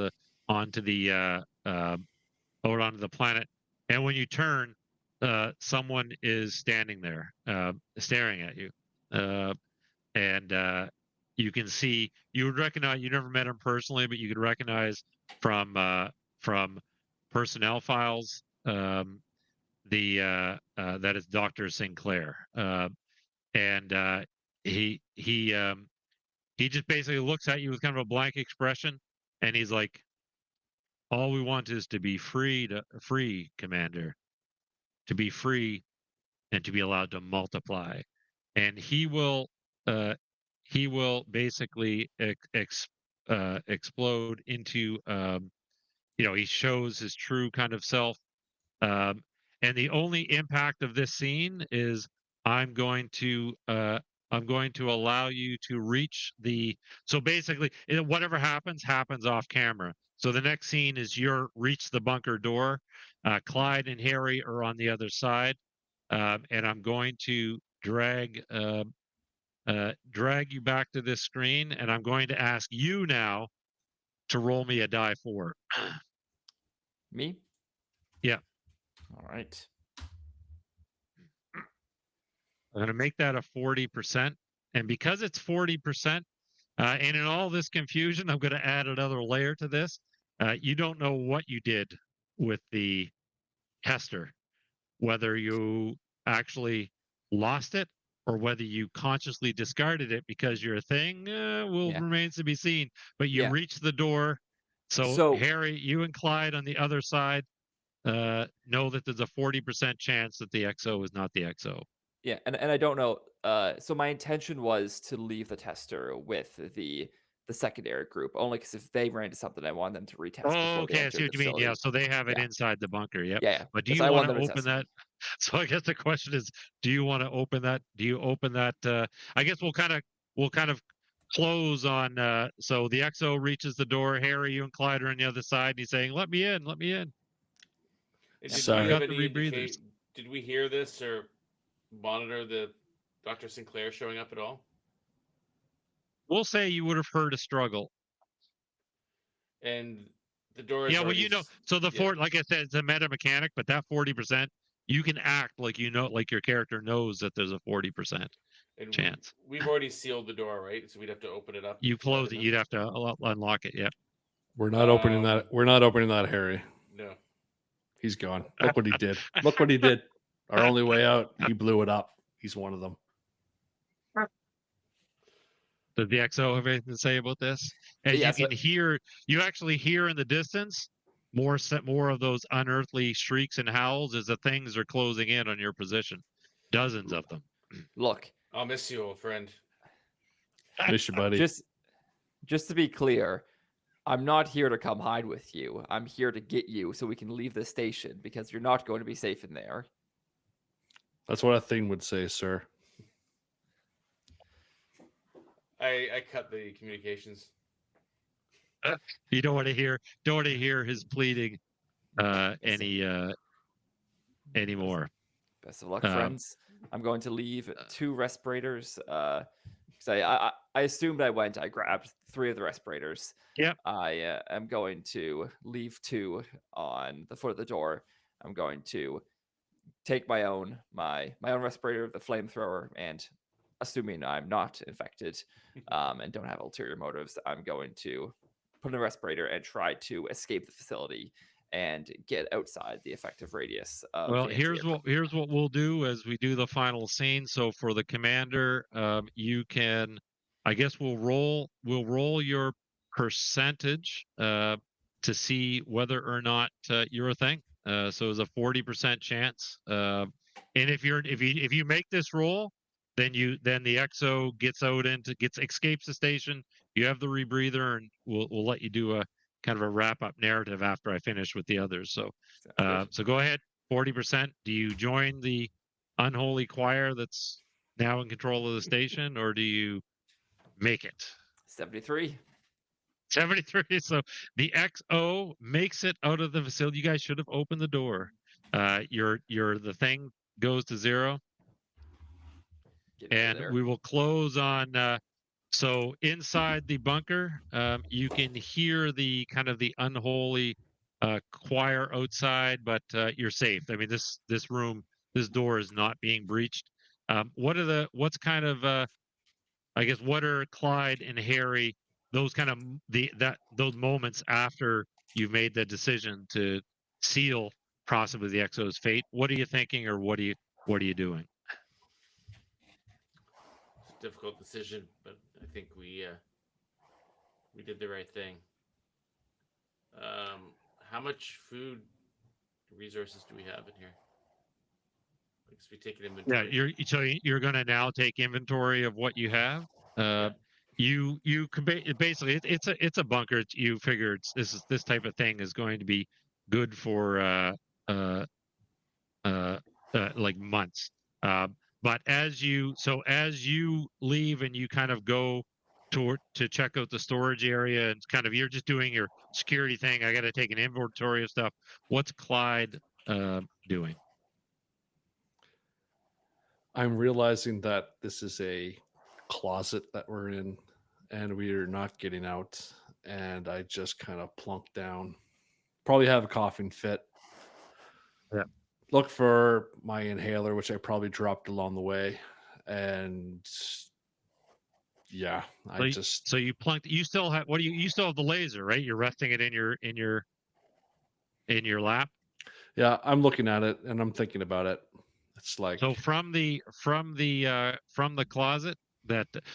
the planet. And when you turn, someone is standing there, staring at you, and you can see. You would recognize. You never met him personally, but you could recognize from personnel files. That is Dr. Sinclair, and he just basically looks at you with kind of a blank expression, and he's like, "All we want is to be free, Commander, to be free, and to be allowed to multiply." And he will basically explode into, he shows his true kind of self. And the only impact of this scene is I'm going to allow you to reach the. So basically, whatever happens off camera. So the next scene is reach the bunker door. Clyde and Harry are on the other side, and I'm going to drag you back to this screen, and I'm going to ask you now to roll me a die 4. Me? Yeah. All right. I'm going to make that a 40%. And because it's 40%, and in all this confusion, I'm going to add another layer to this. You don't know what you did with the tester, whether you actually lost it or whether you consciously discarded it because your thing remains to be seen. But you reach the door. So Harry, you and Clyde on the other side, know that there's a 40% chance that the XO is not the XO. Yeah, and I don't know. So my intention was to leave the tester with the secondary group, only because if they ran into something, I want them to retest Oh, before they okay. I enter see the what you mean. Yeah, facility. so they have it Yeah. inside the bunker. Yep. Yeah, But do yes, you I want want to them to open test it. that? So I guess the question is, do you want to open that? Do you open that? I guess we'll kind of close on. So the XO reaches the door. Harry, you and Clyde are on the other side, and he's saying, "Let me in, let me in." Did Sorry. we Got have the any rebreathers. did we hear this or monitor the Dr. Sinclair showing up at all? We'll say you would have heard a struggle. And the door is Yeah, well, already you know, so the yeah. like I said, it's a meta mechanic, but that 40%, you can act like you know, like your character knows that there's a 40% And chance. we've already sealed the door, right? So we'd have to open it up. You to let close it, him in. you'd have to unlock it. Yep. We're not opening that. Um, We're not opening that, Harry. No. He's gone. Look what he did. Look what he did. Our only way out. He blew it up. He's one of them. Does the XO have anything to say about this? As Yeah, you can hear, you actually hear in the distance more of those unearthly shrieks and howls as the things are closing in on your position. Dozens of them. Look, I'll miss you, old friend. Miss you, buddy. just to be clear, I'm not here to come hide with you. I'm here to get you so we can leave the station because you're not going to be safe in there. That's what a thing would say, sir. I cut the communications. You don't want to hear his pleading anymore. Best of luck, friends. I'm going to leave 2 respirators. Because I assumed I went. I grabbed 3 of the respirators. Yep. I am going to leave 2 on the foot of the door. I'm going to take my own respirator, the flamethrower, and assuming I'm not infected and don't have ulterior motives, I'm going to put in a respirator and try to escape the facility and get outside the effective radius of Well, the here's what we'll do as we do the final scene. So for the commander, you can, I guess we'll roll your percentage to see whether or not you're a thing. So it's a 40% chance. And if you make this roll, then the XO escapes the station. You have the rebreather, and we'll let you do a kind of a wrap up narrative after I finish with the others. So so go ahead. 40%. Do you join the unholy choir that's now in control of the station, or do you make it? 73. 73. So the XO makes it out of the facility. You guys should have opened the door. The thing goes to 0, and we will close on. So inside the bunker, you can hear the kind of the unholy choir outside, but you're safe. I mean, this door is not being breached. What are Clyde and Harry, those kind of those moments after you've made the decision to seal possibly the XO's fate? What are you thinking, or what are you doing? It's a difficult decision, but I think we did the right thing. How much food resources do we have in here? Like, we take an inventory. Yeah, you're going to now take inventory of what you have. You can basically it's a bunker. You figure this type of thing is going to be good for like months. But as you leave and you kind of go to check out the storage area, and kind of you're just doing your security thing. I got to take an inventory of stuff. What's Clyde doing? I'm realizing that this is a closet that we're in and we are not getting out. And I just kind of plunk down. Probably have a coughing fit. Yeah. Look for my inhaler, which I probably dropped along the way. And yeah, So you plunked. You still have you still have the laser, right? You're resting it in your lap. Yeah, I'm looking at it and I'm thinking about it. It's like, so from the closet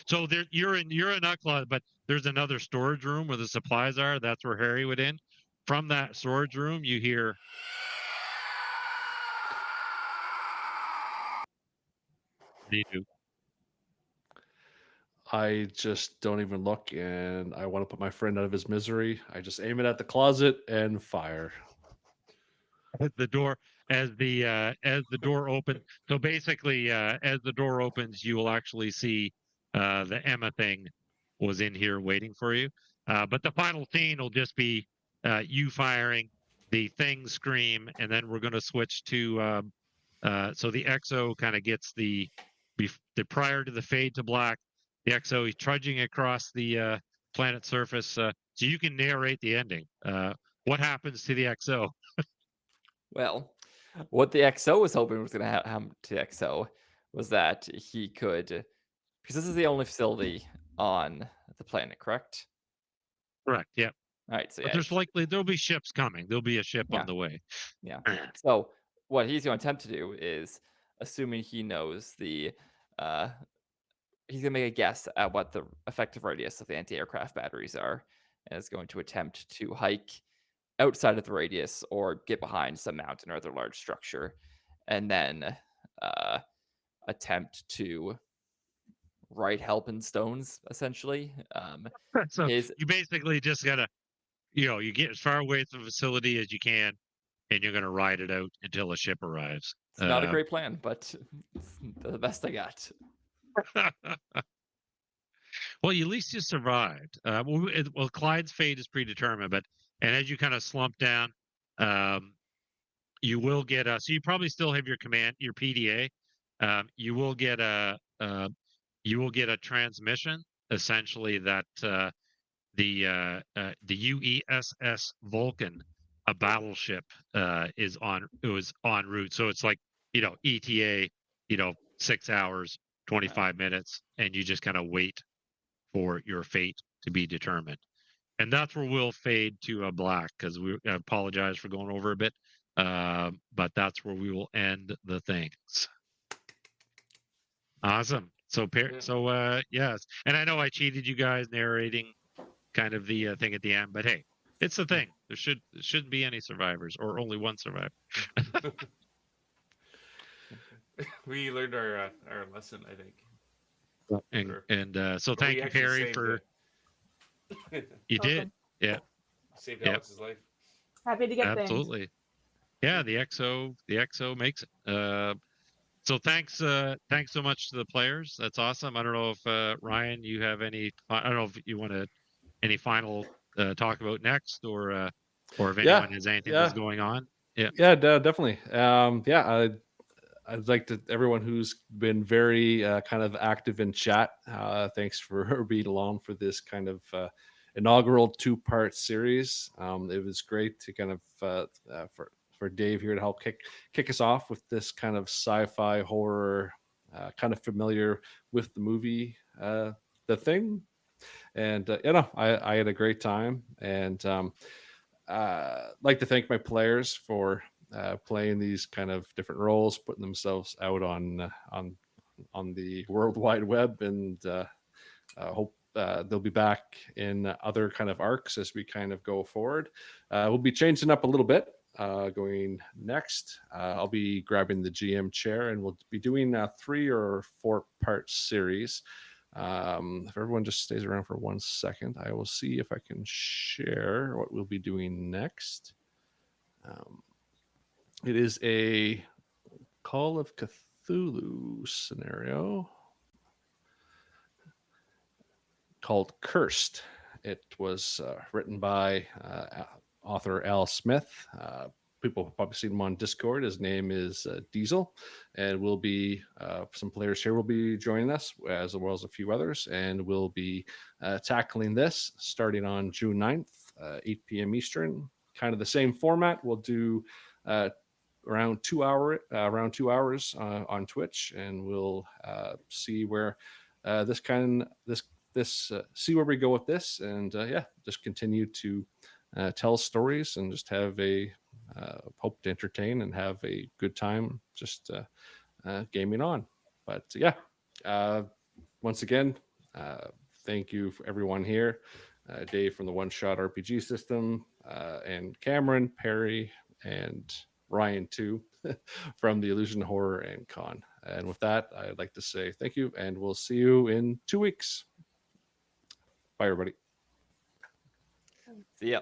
so there you're in that closet, but there's another storage room where the supplies are. That's where Harry would in. From that storage room, you hear do you do? I just don't even look, and I want to put my friend out of his misery. I just aim it at the closet and fire. The door as the door opens. So basically, as the door opens, you will actually see the Emma thing was in here waiting for you. But the final scene will just be you firing, the thing scream, and then we're going to switch to so the XO kind of gets the prior to the fade to black. The XO is trudging across the planet surface, so you can narrate the ending. What happens to the XO? Well, what the XO was hoping was going to happen to XO was that he could, because this is the only facility on the planet, correct? Correct. Yeah. All right, so But yeah, there'll be ships coming. There'll be a ship Yeah. on the way. yeah. So what he's going to attempt to do is, assuming he knows uh, he's going to make a guess at what the effective radius of the anti-aircraft batteries are, and is going to attempt to hike outside of the radius or get behind some mountain or other large structure, and then attempt to write help in stones, essentially. So His you basically just gotta, you get as far away from the facility as you can, and you're gonna ride it out until a ship arrives. It's not a great plan, but it's the best I got. Well, at least you survived. Well, Clyde's fate is predetermined, and as you kind of slump down, you will get so you probably still have your PDA. You will get a transmission, essentially, that the UESS Vulcan, a battleship, was en route. So it's like, ETA, 6 hours, 25 minutes, and you just kind of wait for your fate to be determined. And that's where we'll fade to a black, because we apologize for going over a bit, but that's where we will end the things. Awesome. So yes, and I know I cheated you guys narrating kind of the thing at the end, but hey, it's the thing. There shouldn't be any survivors, or only one survivor. We learned our lesson, I think. So thank you, Perry, for you did. Yeah. Saved Alex's life. Happy to get Absolutely. things. Yeah, the XO makes it. So thanks so much to the players. That's awesome. I don't know if Ryan, you have any. I don't know if you want to any final talk about next, or if anyone has anything that's going on. Yeah, definitely. I'd like to everyone who's been very kind of active in chat. Thanks for being along for this kind of inaugural 2-part series. It was great to kind of for Dave here to help kick us off with this kind of sci-fi horror, kind of familiar with the movie, The Thing, and I had a great time, and like to thank my players for playing these kind of different roles, putting themselves out on the World Wide Web, and hope they'll be back in other kind of arcs as we kind of go forward. We'll be changing up a little bit going next. I'll be grabbing the GM chair, and we'll be doing a 3 or 4-part series. If everyone just stays around for 1 second, I will see if I can share what we'll be doing next. It is a Call of Cthulhu scenario called Cursed. It was written by author Al Smith. People have probably seen him on Discord. His name is Diesel, and we'll be some players here will be joining us, as well as a few others, and we'll be tackling this starting on June 9th, 8 p.m. Eastern. Kind of the same format. We'll do around 2 hours on Twitch, and we'll see where see where we go with this, and just continue to tell stories and just have a hope to entertain and have a good time just gaming on. But once again, thank you for everyone here, Dave from the One Shot RPG system, and Cameron, Perry, and Ryan too. from the Illusion Horror and Con. And with that, I'd like to say thank you, and we'll see you in 2 weeks. Bye, everybody. See ya.